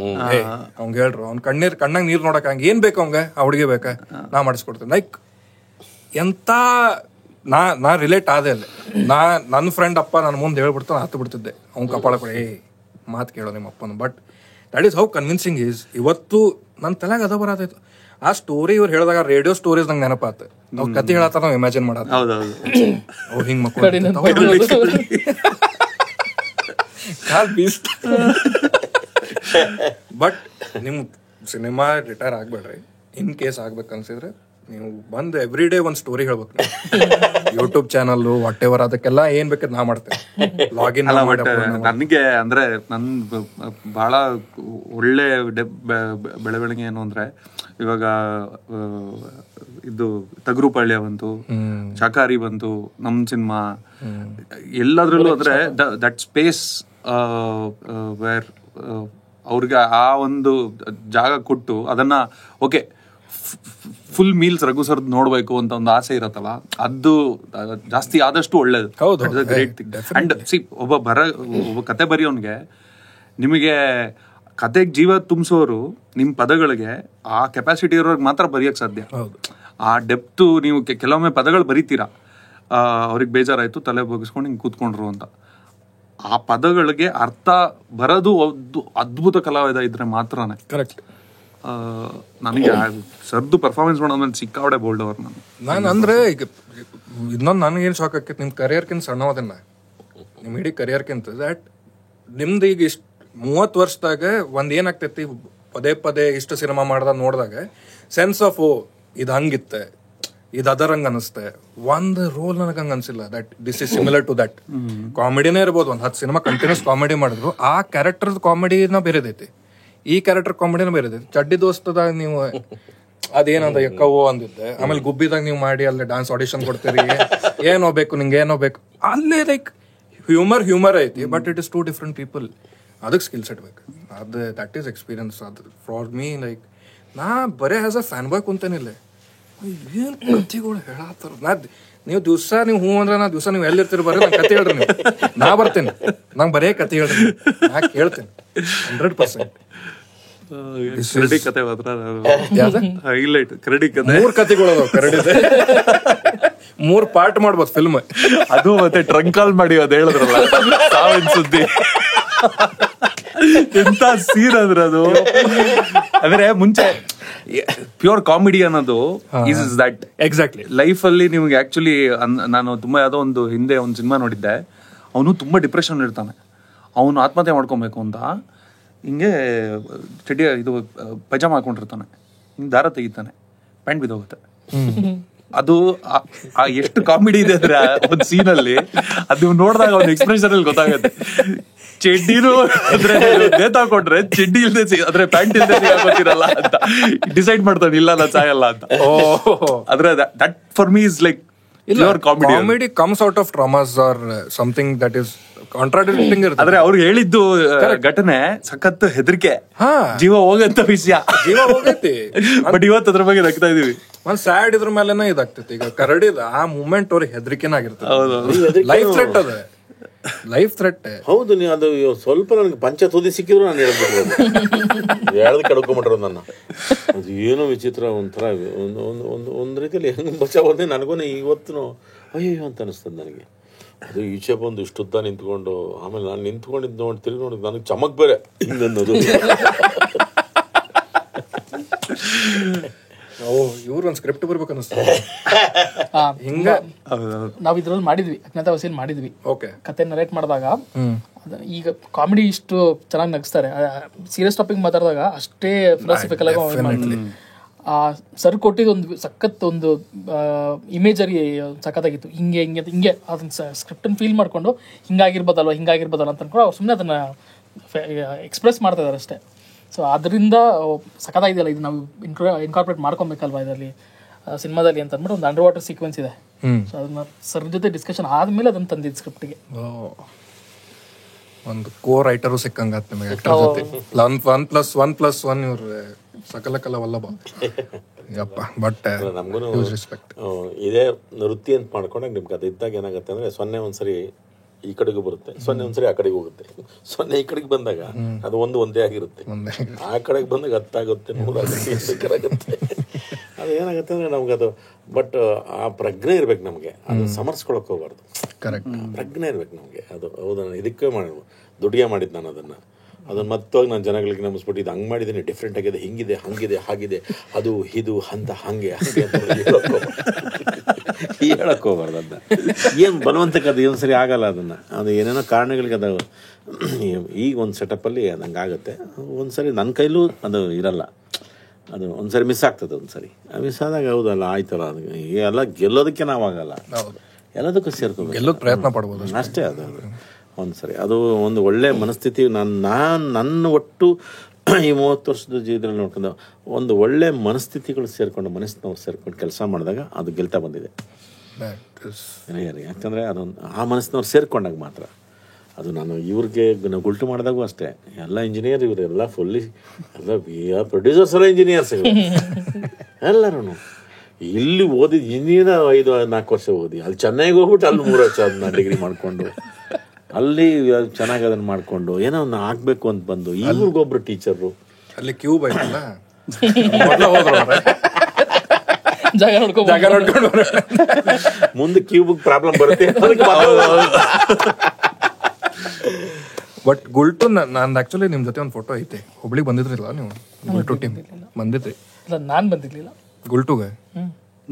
ಅವ್ಗೆ ಹೇಳ್ರು ಅವ್ನ ಕಣ್ಣಾಗ ನೀರ್ ನೋಡಕ್ ಹಂಗ ಏನ್ ಬೇಕು ಅವಂಗ ಆ ಹುಡುಗಿ ಬೇಕಾ ನಾ ಮಾಡಿಸ್ಕೊಡ್ತೀನಿ. ಲೈಕ್ ಎಂತ ನಾ ರಿಲೇಟ್ ಆದೆ ಅಲ್ಲಿ. ನನ್ನ ಫ್ರೆಂಡ್ ಅಪ್ಪ ನನ್ನ ಮುಂದೆ ಹೇಳ್ಬಿಡ್ತಾನೆ, ಹತ್ತು ಬಿಡ್ತಿದ್ದೆ ಅವ್ನ ಕಪಾಳ ಕೂಡ ಮಾತು ಕೇಳೋ ನಿಮ್ಮ ಅಪ್ಪನ. But that is how convincing is. ಇವತ್ತು ನನ್ನ ತಲೆಗ ಅದ ಬರತೈತು. ಆ ಸ್ಟೋರಿ ಇವ್ರು ಹೇಳಿದಾಗ ರೇಡಿಯೋ ಸ್ಟೋರೀಸ್ ನಂಗೆ ನೆನಪಾತ. ನಾವು ಕತೆ ಹೇಳತ್ತ ನಾವು ಇಮ್ಯಾಜಿನ್ ಮಾಡತ್ತ ಅವ್ರು ಹಿಂಗ್ ಮಕ್ಕಳು ಬಟ್ ನಿಮ್ ಸಿನಿಮಾ ರಿಟೈರ್ ಆಗ್ಬೇಡ್ರಿ. ಇನ್ ಕೇಸ್ ಆಗ್ಬೇಕು ಅನ್ಸಿದ್ರೆ ನೀವು ಬಂದು ಎವ್ರಿ ಡೇ ಒಂದ್ ಸ್ಟೋರಿ ಹೇಳ್ಬೇಕು. ಯೂಟ್ಯೂಬ್ ಚಾನಲ್ ವಾಟ್ ಎವರ್ ಅದಕ್ಕೆಲ್ಲ ಏನ್ ಬೇಕಾದ್ ನಾ ಮಾಡ್ತೇನೆ. ಲಾಗಿನ್ ನನಗೆ ಅಂದ್ರೆ ನನ್ ಬಹಳ ಒಳ್ಳೆ ಬೆಳವಣಿಗೆ ಏನು ಅಂದ್ರೆ ಇವಾಗ ಇದು ತಗರುಪಾಳ್ಯ ಬಂತು, ಶಾಕಾರಿ ಬಂತು, ನಮ್ ಸಿನಿಮಾ ಎಲ್ಲದ್ರಲ್ಲೂ ಅಂದ್ರೆ ದಟ್ ಸ್ಪೇಸ್ ವೇರ್ ಅವ್ರಿಗೆ ಆ ಒಂದು ಜಾಗ ಕೊಟ್ಟು ಅದನ್ನ okay full meals Raghu sir ನೋಡ್ಬೇಕು ಅಂತ ಒಂದು ಆಸೆ ಇರತ್ತಲ್ಲ, ಅದು ಜಾಸ್ತಿ ಆದಷ್ಟು ಒಳ್ಳೇದು. Great thing. ಅಂಡ್ ಸಿ ಒಬ್ಬ ಕತೆ ಬರೆಯೋನ್ಗೆ ನಿಮಗೆ ಕತೆಗೆ ಜೀವ ತುಂಬಿಸೋರು ನಿಮ್ ಪದಗಳಿಗೆ ಆ ಕೆಪಾಸಿಟಿ ಇರೋರ್ಗೆ ಮಾತ್ರ ಬರೆಯಕ್ ಸಾಧ್ಯ. ಆ ಡೆಪ್ತು ನೀವು ಕೆಲವೊಮ್ಮೆ ಪದಗಳು ಬರೀತೀರಾ, ಅವ್ರಿಗೆ ಬೇಜಾರಾಯ್ತು ತಲೆ ಬಗ್ಗಿಸ್ಕೊಂಡು ಹಿಂಗೆ ಕೂತ್ಕೊಂಡ್ರು ಅಂತ. ಆ ಪದಗಳಿಗೆ ಅರ್ಥ ಬರೋದು ಒಂದು ಅದ್ಭುತ ಕಲಾವಿದ ಇದ್ರೆ ಮಾತ್ರನೇ. ಕರೆಕ್ಟ್. ನನಗೆ ಸರ್ದು ಪರ್ಫಾರ್ಮೆನ್ಸ್ ಮಾಡೋದ್ಮೇಲೆ ಸಿಕ್ಕಾವಡೆ ಬೋಲ್ಡ್ ಅವ್ರು. ನಾನು ಅಂದ್ರೆ ಈಗ ಇನ್ನೊಂದು ನನಗೇನು ಶಾಕ್ ಆಕೈತಿ, ನಿಮ್ ಕರಿಯರ್ಕಿಂತ ಸಣ್ಣವದನ್ನ ನಿಮ್ ಇಡೀ ಕರಿಯರ್ಕಿಂತ ದಟ್ ನಿಮ್ದು ಈಗ ಇಷ್ಟು 30 ವರ್ಷದಾಗ ಒಂದ್ ಏನಾಗ್ತೈತಿ, ಪದೇ ಪದೇ ಇಷ್ಟು ಸಿನಿಮಾ ಮಾಡ್ದಾಗ ನೋಡಿದಾಗ ಸೆನ್ಸ್ ಆಫ್ ಇದು ಹಂಗಿತ್ತೆ, ಇದು ಅದರಂಗ ಅನಿಸ್ತೆ. ಒಂದ್ ರೋಲ್ ನನಗೆ ಹಂಗ ಅನ್ಸಿಲ್ಲ that this is similar to that. ಕಾಮಿಡಿನೇ ಇರ್ಬೋದು, ಒಂದ್ 10 ಸಿನಿಮಾ ಕಂಟಿನ್ಯೂಸ್ ಕಾಮಿಡಿ ಮಾಡಿದ್ರು ಆ ಕ್ಯಾರೆಕ್ಟರ್ ಕಾಮಿಡಿನ ಬೇರೆದೈತಿ, ಈ ಕ್ಯಾರೆಕ್ಟರ್ ಕಾಮಿಡಿನ ಬೇರೆದೈತಿ. ಚಡ್ಡಿ ದೋಸ್ತದಾಗ ನೀವು ಅದೇನಂದ ಎಕ್ಕವೋ ಅಂದಿದ್ದೆ, ಆಮೇಲೆ ಗುಬ್ಬಿದಾಗ ನೀವು ಮಾಡಿ ಅಲ್ಲಿ ಡಾನ್ಸ್ ಆಡಿಷನ್ ಕೊಡ್ತೀರಿ, ಏನೋ ಬೇಕು ನಿಂಗೆ ಏನೋ ಬೇಕು, ಅಲ್ಲೇ ಲೈಕ್ ಹ್ಯೂಮರ್ ಐತಿ. But it is two different people. ಅದಕ್ಕೆ ಸ್ಕಿಲ್ ಸೆಟ್ ಬೇಕು. ಅದು ದಟ್ ಈಸ್ ಎಕ್ಸ್ಪೀರಿಯನ್ಸ್. ಅದು ಫಾರ್ ಮೀ ಲೈಕ್ ನಾ ಬರೇ ಆಸ್ ಅ ಫ್ಯಾನ್ ಬಾಯ್ ಕುಂತೇನಿಲ್ಲ. ಏನ್ ಕಥೆಗಳು ಹೇಳತ್ತಾರ. ನೀವು ದಿವಸ ನೀವು ಹೂ ಅಂದ್ರೆ ನಾ ದಿವಸ ನೀವು ಎಲ್ಲಿರ್ತೀರಿ ಬರ್ರಿ, ನಂಗೆ ಕತೆ ಹೇಳ್ರಿ ನೀವು, ನಾ ಬರ್ತೇನೆ, ನಂಗೆ ಬರೇ ಕತೆ ಹೇಳ್ರಿ, ನಾ ಕೇಳ್ತೇನೆ 100%. ಕತೆ ಮಾತ್ರ ಹೈಲೈಟ್. ಕರಡಿ ಕತೆ 3 ಕತೆಗಳು ಅದಾವ. ಕರಡಿದೆ 3 ಪಾರ್ಟ್ ಮಾಡ್ಬೋದು ಫಿಲ್ಮ್. ಅದು ಮತ್ತೆ ಟ್ರಂಕ್ ಕಾಲ್ ಮಾಡಿ ಅದ್ ಹೇಳಿದ್ರಲ್ಲ ಸಾವಿನ ಸುದ್ದಿ, ಎಂತ ಸೀನ್ ಅಂದ್ರೆ ಅದು. ಅಂದ್ರೆ ಮುಂಚೆ ಪ್ಯೂರ್ ಕಾಮಿಡಿ ಅನ್ನೋದು ಇಸ್ ದಟ್ ಎಕ್ಸಾಕ್ಟ್ಲಿ ಲೈಫ್ ಅಲ್ಲಿ ನಿಮ್ಗೆ ಆಕ್ಚುಲಿ. ನಾನು ತುಂಬಾ ಯಾವ್ದೋ ಒಂದು ಹಿಂದೆ ಒಂದು ಸಿನಿಮಾ ನೋಡಿದ್ದೆ, ಅವನು ತುಂಬಾ ಡಿಪ್ರೆಷನ್ ಇರ್ತಾನೆ, ಅವನು ಆತ್ಮಹತ್ಯೆ ಮಾಡ್ಕೊಬೇಕು ಅಂತ ಹಿಂಗೆ ಚಡ್ಡಿ ಇದು ಪೈಜಾಮ ಹಾಕೊಂಡಿರ್ತಾನೆ, ಹಿಂಗೆ ದಾರ ತೆಗಿತಾನೆ, ಪ್ಯಾಂಟ್ ಬಿದ್ದೋಗುತ್ತೆ. ಅದು ಎಷ್ಟು ಕಾಮಿಡಿ ಇದೆ ಅಂದ್ರೆ ಒಂದ್ ಸೀನ್ ಅಲ್ಲಿ ಅದು ನೋಡಿದಾಗ ಅವ್ನ ಎಕ್ಸ್ಪ್ರೆಷನ್ ಅಲ್ಲಿ ಗೊತ್ತಾಗುತ್ತೆ. ಚಡ್ಡಿನೂ ಅಂದ್ರೆ ನೇತಾಕೊಂಡ್ರೆ ಚಡ್ಡಿ ಇಲ್ದೆ ಅಂದ್ರೆ ಪ್ಯಾಂಟ್ ಇಲ್ದೆ ಸಿಗಾಕೋತಿರಲ್ಲ ಅಂತ ಡಿಸೈಡ್ ಮಾಡ್ತಾನೆ, ಇಲ್ಲ ನಾ ಸಾಯಲ್ಲ ಅಂತ. ಆದ್ರೆ that for me is like comedy. Comedy comes out of traumas or something that is contradicting ಇರ್ತದೆ. ಆದ್ರೆ ಅವ್ರು ಹೇಳಿದ್ದು ಘಟನೆ ಸಖತ್ ಹೆದರಿಕೆ, ಹಾ ಜೀವ ಹೋಗಂತ ವಿಷಯ, ಜೀವ ಹೋಗೈತಿ. ಬಟ್ ಇವತ್ತು ಅದ್ರ ಬಗ್ಗೆ ನಗ್ತಾ ಇದೀವಿ. ಒಂದ್ ಸ್ಯಾಡ್ ಇದ್ರ ಮೇಲೆನ ಇದಾಗ್ತೈತಿ. ಈಗ ಕರಡಿದ ಆ ಮೂಮೆಂಟ್ ಅವ್ರಿಗೆ ಹೆದರಿಕೆನಾಗಿರ್ತದೆ. ಲೈಫ್ ಥ್ರೆಟ್ ಅದ, ಲೈಫ್ ಥ್ರೆಟ್. ಹೌದು, ನೀವು ಅದು ಸ್ವಲ್ಪ ನನಗೆ ಪಂಚ ತುದಿ ಸಿಕ್ಕಿದ್ರು ನಾನು ಹೇಳ್ಬಿಟ್ಟು ಹೇಳ್ದು ಕಡ್ಕೊಂಬಿಟ್ರು ನನ್ನ. ಅದು ಏನೋ ವಿಚಿತ್ರ, ಒಂಥರ ಒಂದು ರೀತಿಯಲ್ಲಿ ಹೆಂಗೆ ಬಚಾವದೆ ನನಗೂ ಇವತ್ತು ಅಯ್ಯೋ ಅಂತ ಅನಿಸ್ತದೆ ನನಗೆ. ಅದು ಈಚೆ ಬಂದು ಇಷ್ಟುದ್ದ ನಿಂತ್ಕೊಂಡು, ಆಮೇಲೆ ನಾನು ನಿಂತ್ಕೊಂಡಿದ್ದು ನೋಡಿ ತಿರುಗಿ ನೋಡಿದ್ದು ನನಗೆ ಚಮಕ್ ಬೇರೆ ಹಿಂಗನ್ನೋದು. ಇವ್ರು ಒಂದ್ ಸ್ಕ್ರಿಪ್ಟ್ ಬರ್ಬೇಕು ಅನಿಸ್ತದೆ ಹಿಂಗ. ನಾವ್ ಇದ್ರಲ್ಲಿ ಮಾಡಿದ್ವಿ, ಅಜ್ಞಾತವಾಸಿಯಲ್ಲಿ ಮಾಡಿದ್ವಿ. ಓಕೆ, ಕತೆ ನರೇಟ್ ಮಾಡಿದಾಗ ಈಗ ಕಾಮಿಡಿ ಇಷ್ಟು ಚೆನ್ನಾಗಿ ನಗಿಸ್ತಾರೆ, ಸೀರಿಯಸ್ ಟಾಪಿಕ್ ಮಾತಾಡಿದಾಗ ಅಷ್ಟೇ ಫಿಲಾಸಫಿಕಲ್ ಆಗಿ ಸರ್ ಕೊಟ್ಟಿದ್ದು ಒಂದು ಸಖತ್ ಒಂದು ಇಮೇಜರಿ ಸಖತ್ತಾಗಿತ್ತು. ಹಿಂಗೆ ಹಿಂಗೆ ಹಿಂಗೆ ಅದನ್ನ ಸ್ಕ್ರಿಪ್ಟನ್ನು ಫೀಲ್ ಮಾಡಿಕೊಂಡು ಹಿಂಗಾಗಿರ್ಬೋದಲ್ವ ಅಂತ ಅನ್ಕೊಂಡು ಅವ್ರು ಸುಮ್ಮನೆ ಅದನ್ನು ಎಕ್ಸ್ಪ್ರೆಸ್ ಮಾಡ್ತಾ ಇದ್ದಾರೆ ಅಷ್ಟೇ. ಸೊ ಅದರಿಂದ ಸಖತ್ತಾಗಿದೆಯಲ್ಲ, ಇದು ನಾವು ಇನ್ಕಾರ್ಪೊರೇಟ್ ಮಾಡ್ಕೊಬೇಕಲ್ವಾ ಇದರಲ್ಲಿ ಸಿನಿಮಾದಲ್ಲಿ ಅಂತ ಅಂದ್ಬಿಟ್ಟು ಒಂದು ಅಂಡರ್ ವಾಟರ್ ಸೀಕ್ವೆನ್ಸ್ ಇದೆ. ಸೊ ಅದನ್ನ ಸರ್ ಜೊತೆ ಡಿಸ್ಕಷನ್ ಆದಮೇಲೆ ಅದನ್ನು ತಂದಿದ್ದು ಸ್ಕ್ರಿಪ್ಟಿಗೆ. ಒಂದು ಕೋ ರೈಟರು ಸಿಕ್ಕಂಗಾತ್ ನಿಮಗೆ ಆಕ್ಟರ್ ಜೊತೆ. 1+1+1 ಇವ್ರು ಸಕಲ ವಲ್ಲಭ ಯಪ್ಪ. ಬಟ್ ನಮಗೂ ರೆಸ್ಪೆಕ್ಟ್. ಇದೇ ವೃತ್ತಿ ಅಂತ ಮಾಡ್ಕೊಂಡಾಗ ನಿಮ್ಗೆ ಅದು ಇದ್ದಾಗ ಏನಾಗುತ್ತೆ ಅಂದರೆ 0 ಒಂದ್ಸರಿ ಈ ಕಡೆಗೂ ಬರುತ್ತೆ, 0 ಒಂದ್ಸರಿ ಆ ಕಡೆಗೆ ಹೋಗುತ್ತೆ. 0 ಈ ಕಡೆಗೆ ಬಂದಾಗ ಅದು ಒಂದೇ ಆಗಿರುತ್ತೆ, ಆ ಕಡೆಗೆ ಬಂದಾಗ 10 ಆಗುತ್ತೆ, 100 ಆಗುತ್ತೆ. ಅದು ಏನಾಗುತ್ತೆ ಅಂದರೆ ನಮ್ಗದು ಬಟ್ ಆ ಪ್ರಜ್ಞೆ ಇರ್ಬೇಕು ನಮಗೆ, ಅದು ಸಮರ್ಸ್ಕೊಳಕ್ಕೆ ಹೋಗ್ಬಾರ್ದು. ಕರೆಕ್ಟ್, ಪ್ರಜ್ಞೆ ಇರ್ಬೇಕು ನಮಗೆ. ಅದು ಹೌದಾ, ಇದಕ್ಕೆ ದುಡ್ಡಿಗೆ ಮಾಡಿದ್ದು ನಾನು ಅದನ್ನು ಮತ್ತೋಗಿ ನಾನು ಜನಗಳಿಗೆ ನಂಬಿಸ್ಬಿಟ್ಟು ಇದು ಹಂಗೆ ಮಾಡಿದ್ದೀನಿ, ಡಿಫ್ರೆಂಟ್ ಆಗಿದೆ, ಹಿಂಗಿದೆ, ಹಂಗಿದೆ, ಹಾಗಿದೆ, ಅದು ಇದು ಅಂತ ಹಾಗೆ ಅಂತ ಹೇಳಕ್ಕೆ ಹೋಗ್ಬಾರ್ದು. ಅದನ್ನ ಏನು ಬಲವಂತಕ್ಕೆ ಅದು ಏನು ಸರಿ ಆಗಲ್ಲ. ಅದು ಏನೇನೋ ಕಾರಣಗಳಿಗೆ ಅದು ಈಗ ಒಂದು ಸೆಟಪ್ಪಲ್ಲಿ ಅದಂಗೆ ಆಗುತ್ತೆ. ಒಂದು ಸರಿ ನನ್ನ ಕೈಲೂ ಅದು ಇರಲ್ಲ, ಅದು ಒಂದು ಸರಿ ಮಿಸ್ ಆಗ್ತದೆ. ಒಂದು ಸರಿ ಮಿಸ್ ಆದಾಗ ಹೌದಲ್ಲ ಆಯ್ತಲ್ಲ, ಅದು ಎಲ್ಲ ಗೆಲ್ಲೋದಕ್ಕೆ ನಾವಾಗಲ್ಲ, ಎಲ್ಲದಕ್ಕೂ ಸೇರ್ಕೋಬೇಕು, ಗೆಲ್ಲೋದು ಪ್ರಯತ್ನ ಪಡ್ಬೋದು ಅಷ್ಟೇ. ಅದು ಒಂದು ಸರಿ ಅದು ಒಂದು ಒಳ್ಳೆ ಮನಸ್ಥಿತಿ. ನನ್ನ ಒಟ್ಟು ಈ 30 ವರ್ಷದ ಜೀವನದಲ್ಲಿ ನೋಡ್ಕೊಂಡು ಒಂದು ಒಳ್ಳೆ ಮನಸ್ಥಿತಿಗಳು ಸೇರ್ಕೊಂಡು ಕೆಲಸ ಮಾಡಿದಾಗ ಅದು ಗೆಲ್ತಾ ಬಂದಿದೆ. ಯಾಕಂದರೆ ಅದೊಂದು ಆ ಮನಸ್ಸಿನವ್ರು ಸೇರ್ಕೊಂಡಾಗ ಮಾತ್ರ ಅದು. ನಾನು ಇವ್ರಿಗೆ ನಾವು ಗುಲ್ಟು ಮಾಡಿದಾಗೂ ಅಷ್ಟೇ, ಎಲ್ಲ ಇಂಜಿನಿಯರ್ ಇವರು, ಎಲ್ಲ ಫುಲ್ಲಿ ಎಲ್ಲ ಪ್ರೊಡ್ಯೂಸರ್ಸ್ ಎಲ್ಲ ಇಂಜಿನಿಯರ್ಸ್ ಎಲ್ಲರೂ. ಇಲ್ಲಿ ಓದಿದ್ದು ಇಂಜಿನಿಯರ್ 5-4 ವರ್ಷ ಓದಿ ಅಲ್ಲಿ ಚೆನ್ನೈಗೆ ಹೋಗ್ಬಿಟ್ಟು ಅಲ್ಲಿ 3 ವರ್ಷ ಅದನ್ನ ಡಿಗ್ರಿ ಮಾಡಿಕೊಂಡು ಅಲ್ಲಿ ಚೆನ್ನಾಗಿ ಅದನ್ನು ಮಾಡಿಕೊಂಡು ಏನೋ ಒಂದು ಆಗಬೇಕು ಅಂತ ಬಂದು ಇವ್ರಿಗೊಬ್ರು ಟೀಚರು ಅಲ್ಲಿ ಕ್ಯೂಬ್ ಆಯ್ತಲ್ಲ ಜಾಗ ನೋಡ್ಕೊಂಡು ಮುಂದೆ ಕ್ಯೂಬ್ ಪ್ರಾಬ್ಲಮ್ ಬರುತ್ತೆ. ಬಟ್ ಗುಲ್ಟು ನಾನು ಆಕ್ಚುಲಿ ನಿಮ್ಮ ಜೊತೆ ಒಂದು ಫೋಟೋ ಐತೆ. ಹುಬ್ಳಿಗೆ ಬಂದಿದ್ರಿಲ್ಲ ನೀವು? ಗುಲ್ಟು ಟೀಮ್ ಬಂದಿದ್ರಿ? ನಾನು ಬಂದಿರ್ಲಿಲ್ಲ ಗುಲ್ಟುಗೆ.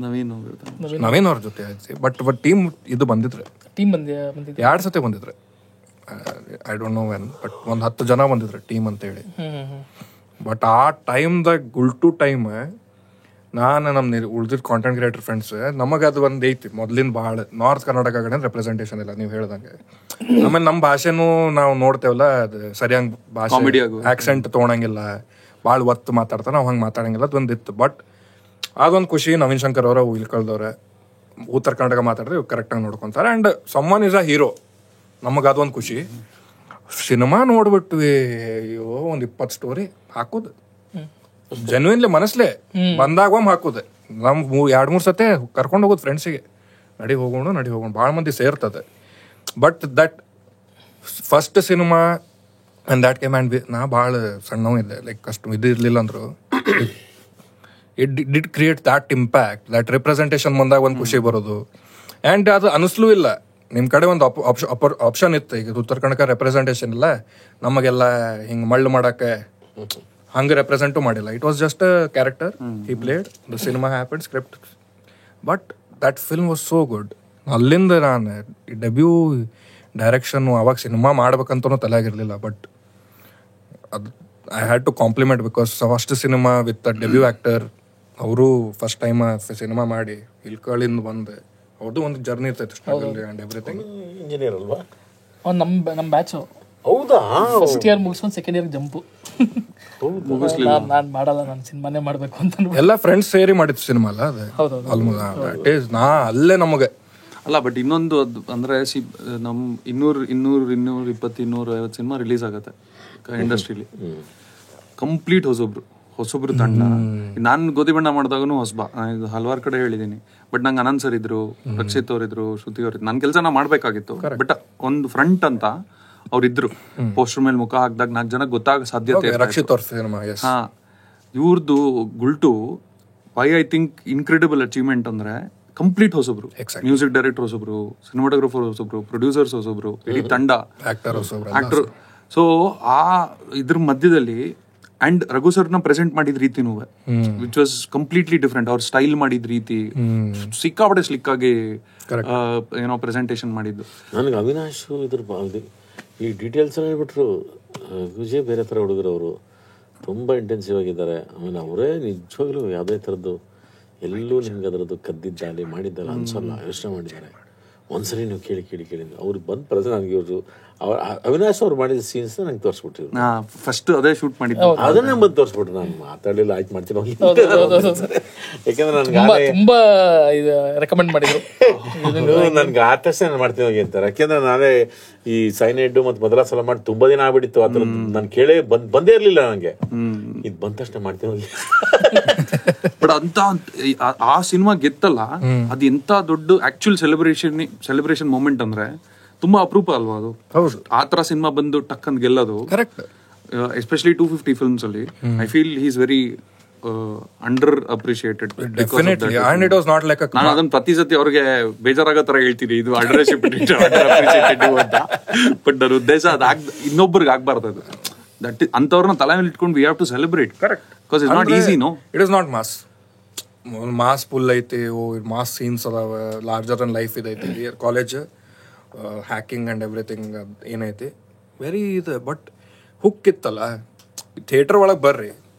ನವೀನ್ ಅವ್ರ ಜೊತೆ ಆಯ್ತು. ಬಟ್ ಟೀಮ್ ಇದು ಬಂದಿದ್ರೆ, ಟೀಮ್ ಬಂದಿದ್ದೆ 2 ಸತಿ ಬಂದಿದ್ರೆ. I don't know when, but ಒಂದು 10 ಜನ ಬಂದಿದ್ರೆ ಟೀಮ್ ಅಂತೇಳಿ. ಬಟ್ ಆ ಟೈಮ್ದಾಗ ಗುಲ್ಟು ಟೈಮ್ ನಾನು ನಮ್ಮ ಉಳಿದಿದ್ದ ಕಾಂಟೆಂಟ್ ಕ್ರಿಯೇಟರ್ ಫ್ರೆಂಡ್ಸ್ ನಮಗೆ ಅದು ಒಂದು ಐತಿ ಮೊದಲಿನ ಭಾಳ. ನಾರ್ತ್ ಕರ್ನಾಟಕ ಕಡೆ ರೆಪ್ರೆಸೆಂಟೇಷನ್ ಇಲ್ಲ ನೀವು ಹೇಳ್ದಂಗೆ. ಆಮೇಲೆ ನಮ್ಮ ಭಾಷೆನೂ ನಾವು ನೋಡ್ತೇವಲ್ಲ, ಅದು ಸರಿಯಾಗಿ ಭಾಷೆ ಆಕ್ಸೆಂಟ್ ತೊಗೊಳಂಗಿಲ್ಲ, ಭಾಳ ಒತ್ತು ಮಾತಾಡ್ತಾರೆ, ನಾವು ಹಂಗೆ ಮಾತಾಡಂಗಿಲ್ಲ, ಅದೊಂದು ಇತ್ತು. ಬಟ್ ಅದೊಂದು ಖುಷಿ. ನವೀನ್ ಶಂಕರ್ ಅವರ ಇಳ್ಕಳ್ದವ್ರೆ ಉತ್ತರ ಕರ್ನಾಟಕ ಮಾತಾಡಿದ್ರೆ ಕರೆಕ್ಟಾಗಿ ನೋಡ್ಕೊತಾರೆ. And summon is a hero. ನಮಗೆ ಅದೊಂದು ಖುಷಿ. ಸಿನಿಮಾ ನೋಡ್ಬಿಟ್ವಿ, ಅಯ್ಯೋ ಒಂದು 20 ಸ್ಟೋರಿ ಹಾಕೋದು ಜೆನ್ಯೂನ್ಲಿ ಮನಸ್ಲೇ ಬಂದಾಗ ಹಾಕೋದು. ನಮ್ 2-3 ಸತೆ ಕರ್ಕೊಂಡು ಹೋಗೋದು ಫ್ರೆಂಡ್ಸಿಗೆ, ನಡಿ ಹೋಗೋಣ ಭಾಳ ಮಂದಿ ಸೇರ್ತದೆ. But that first cinema and that came and ನಾ ಭಾಳ ಸಣ್ಣವ ಇದ್ದೆ, ಲೈಕ್ ಅಷ್ಟು ಇದು ಇರಲಿಲ್ಲ ಅಂದರು. It did create that impact, that representation ಬಂದಾಗ ಒಂದು ಖುಷಿ ಬರೋದು. ಆ್ಯಂಡ್ ಅದು ಅನಿಸ್ಲೂ ಇಲ್ಲ. ನಿಮ್ಮ ಕಡೆ ಒಂದು ಆಪ್ಷನ್ ಇತ್ತು. ಈಗ ಉತ್ತರ ಕನ್ನಡ ರೆಪ್ರೆಸೆಂಟೇಷನ್ ಇಲ್ಲ, ನಮಗೆಲ್ಲ ಹಿಂಗೆ ಮಳ್ಳು ಮಾಡೋಕ್ಕೆ ಹಂಗೆ ರೆಪ್ರೆಸೆಂಟು ಮಾಡಿಲ್ಲ. It was just a character he played, the cinema happen, script. But that film was so good. ಅಲ್ಲಿಂದ ನಾನು ಡೆಬ್ಯೂ ಡೈರೆಕ್ಷನ್ನು ಅವಾಗ ಸಿನಿಮಾ ಮಾಡ್ಬೇಕಂತನೂ ತಲೆಯಾಗಿರಲಿಲ್ಲ. ಬಟ್ ಅದು I had to compliment, because first cinema with debut actor. ಅವರು first time cinema ಮಾಡಿ ಇಲ್ಕಳಿಂದ ಬಂದೆ. ಅವ್ರದ್ದು ಒಂದು ಜರ್ನಿ ಇರ್ತೈತೆ, ಸ್ಟ್ರಗಲ್ ಆ್ಯಂಡ್ ಎವ್ರಿಥಿಂಗ್. ಇಂಜಿನಿಯರ್ ಅಲ್ವಾ? ನಮ್ಮ ಬ್ಯಾಚು. ಹೌದಾ? ಫಸ್ಟ್ ಇಯರ್ ಮುಗಿಸ್ಕೊಂಡು ಸೆಕೆಂಡ್ ಇಯರ್ ಜಂಪು. ನಾನು ಮಾಡಲ್ಲ, ನಾನು ಸಿನಿಮಾನೇ ಮಾಡಬೇಕು ಅಂತ ಎಲ್ಲ ಫ್ರೆಂಡ್ಸ್ ಸೇರಿ ಮಾಡಿದ್ದು ಸಿನಿಮಾ ಅಲ್ಲ ಅದು. ಆಲ್ಮೋಸ್ಟ್ ನಾ ಅಲ್ಲೇ ನಮಗೆ ಅಲ್ಲ ಬಟ್ ಇನ್ನೊಂದು ಅಂದ್ರೆ ನಮ್ 220-250 ಸಿನಿಮಾ ರಿಲೀಸ್ ಆಗತ್ತೆ ಇಂಡಸ್ಟ್ರಿಲಿ. ಕಂಪ್ಲೀಟ್ ಹೊಸೊಬ್ರು ತಂಡ. ನಾನು ಗೋಧಿ ಬಣ್ಣ ಮಾಡಿದಾಗೂ ಹೊಸಬ, ಹಲವಾರು ಕಡೆ ಹೇಳಿದೀನಿ. ಬಟ್ ನಂಗೆ ಅನಂತ್ ಸರ್ ಇದ್ರು, ರಕ್ಷಿತ್ ಅವ್ರಿದ್ರು, ಶ್ರುತಿ ಅವ್ರಿದ್ರು. ನನ್ನ ಕೆಲಸ ನಾ ಮಾಡ್ಬೇಕಾಗಿತ್ತು. ಬಟ್ ಒಂದು ಫ್ರಂಟ್ ಅಂತ ಅವ್ರಿದ್ರು. ಪೋಸ್ಟರ್ ಮೇಲೆ ಮುಖ ಹಾಕಿದಾಗ 4 ಜನಕ್ಕೆ ಗೊತ್ತಾಗ ಸಾಧ್ಯತೆ. ಹಾ, ಇವ್ರದ್ದು Gultoo why I think incredible achievement ಅಂದ್ರೆ ಕಂಪ್ಲೀಟ್ ಹೊಸಬ್ರು. ಮ್ಯೂಸಿಕ್ ಡೈರೆಕ್ಟರ್ ಹೊಸಬ್ರು, ಸಿನಿಮಾಟೋಗ್ರಫರ್ ಹೊಸಬ್ರು, ಪ್ರೊಡ್ಯೂಸರ್ಸ್ ಹೊಸಬ್ರು, ಇಡೀ ತಂಡ, ಆಕ್ಟರ್. ಸೊ ಆ ಇದ್ರ ಮಧ್ಯದಲ್ಲಿ ಅಂಡ್ ರಘು ಸರ್ನ ಪ್ರೆಸೆಂಟ್ ಮಾಡಿದ ರೀತಿನೂ ವಿಚ್ ವಾಸ್ ಕಂಪ್ಲೀಟ್ಲಿ ಡಿಫ್ರೆಂಟ್. ಅವ್ರ ಸ್ಟೈಲ್ ಮಾಡಿದ ರೀತಿ ಸಿಕ್ಕಾಪಟ್ಟೆ ಸ್ಲಿಕ್ ಆಗಿ ಏನೋ ಪ್ರೆಸೆಂಟೇಷನ್ ಮಾಡಿದ್ದು. ನನಗೆ ಅವಿನಾಶ್ ಇದ್ರ ಈ ಡೀಟೇಲ್ಸ್ ಹೇಳ್ಬಿಟ್ರು. ವಿಜಯ್ ಬೇರೆ ಥರ ಹುಡುಗರು, ಅವರು ತುಂಬ ಇಂಟೆನ್ಸಿವ್ ಆಗಿದ್ದಾರೆ. ಆಮೇಲೆ ಅವರೇ ನಿಜವಾಗ್ಲೂ ಯಾವುದೇ ಥರದ್ದು ಎಲ್ಲೂ ನಿಮ್ಗೆ ಅದರದ್ದು ಕದ್ದಿದ್ದಾಗಲಿ ಮಾಡಿದ್ದಲ್ಲ ಅನ್ಸಲ್ಲ, ಯೋಚನೆ ಮಾಡಿದ್ದಾರೆ. ಒಂದ್ಸರಿ ನೀವು ಕೇಳಿ ಅವ್ರಿಗೆ ಬಂದು ಪ್ರೆಸೆಂಟ್ ನನಗೆ ಇವರು ಅವಿನಾಶ್ ಅವ್ರು ಮಾಡಿದ ಸೀನ್ಸ್ ನಂಗೆ ತೋರಿಸ್ಬಿಟ್ಟಿದ್ರು. ಫಸ್ಟ್ ಅದೇ ಶೂಟ್ ಮಾಡಿದ್ದು, ಅದನ್ನೇ ಬಂದು ತೋರಿಸ್ಬಿಟ್ರು. ನಾನು ಮಾತಾಡಲಿಲ್ಲ, ಆಯ್ತು ಮಾಡ್ತೀನಿ ಯಾಕಂದ್ರೆ ನನಗೆ ತುಂಬಾ ರೆಕಮೆಂಡ್ ಮಾಡಿದ್ರು. ನನ್ಗೆ ಆ ತಕ್ಷಣ ನಾನು ಮಾಡ್ತೀನಿ ಹೋಗಿ ಅಂತಾರೆ. ಯಾಕೆಂದ್ರೆ ನಾನೇ ಈ ಸೈನೈಡ್ ಮತ್ತು ಮೊದಲ ಸಲ ಮಾಡಿ ತುಂಬಾ ದಿನ ಆಗ್ಬಿಟ್ಟಿತ್ತು. ಆ ಥರ ನಾನು ಕೇಳೇ ಬಂದೇ ಇರ್ಲಿಲ್ಲ ನನಗೆ. ಇದು ಬಂದ ತಕ್ಷಣ ಮಾಡ್ತೀನಿ ಹೋಗಿ. ಬಟ್ ಅಂತ ಆ ಸಿನಿಮಾ ಗೆತ್ತಲ್ಲ, ಅದು ಎಂತ ದೊಡ್ಡ ಆಕ್ಚುಲ್ ಸೆಲೆಬ್ರೇಷನ್ ಮೂಮೆಂಟ್ ಅಂದ್ರೆ ತುಂಬಾ ಅಪರೂಪ ಅಲ್ವಾ ಅದು. ಆ ತರ ಸಿನಿಮಾ ಬಂದು ಟಕ್ ಅಂತ ಗೆಲ್ಲೋದು. ಕರೆಕ್ಟ್. ಎಸ್ಪೆಷಲಿ 250 ಫಿಲ್ಮ್ಸ್ ಅಲ್ಲಿ I feel he is very under appreciated. ನಾನು ಅದನ್ನ ಪ್ರತಿ ಸತಿ ಅವ್ರಿಗೆ ಬೇಜಾರಾಗೋ ತರ ಹೇಳ್ತೀನಿ, ಇದು ಅಂಡರ್ ಅಪ್ರಿಶಿಯೇಟೆಡ್ ಅಂತ. ಬಟ್ ನನ್ನ ಉದ್ದೇಶ ಅದು ಇನ್ನೊಬ್ಬರಿಗೆ ಆಗ್ಬಾರ್ದು. ಅದು ದಟ್ ಅಂತವ್ರನ್ನ ತಲೆ ಮೇಲೆ ಇಟ್ಕೊಂಡು we have to celebrate. Correct. Because it's not easy. No, it is not mass. Mass full ಐತಿ, ಮಾಸ್ ಸೀನ್ಸ್ ಅದಾವ, ಲಾರ್ಜರ್ ದನ್ ಲೈಫ್ ಇದೈತಿ. ಕಾಲೇಜ್ ಹ್ಯಾಕಿಂಗ್ ಅಂಡ್ ಎವ್ರಿಥಿಂಗ್ ಏನೈತಿ ವೆರಿ ಇದು. ಬಟ್ ಹುಕ್ ಇತ್ತಲ್ಲ, ಥಿಯೇಟರ್ ಒಳಗೆ ಬರ್ರಿ,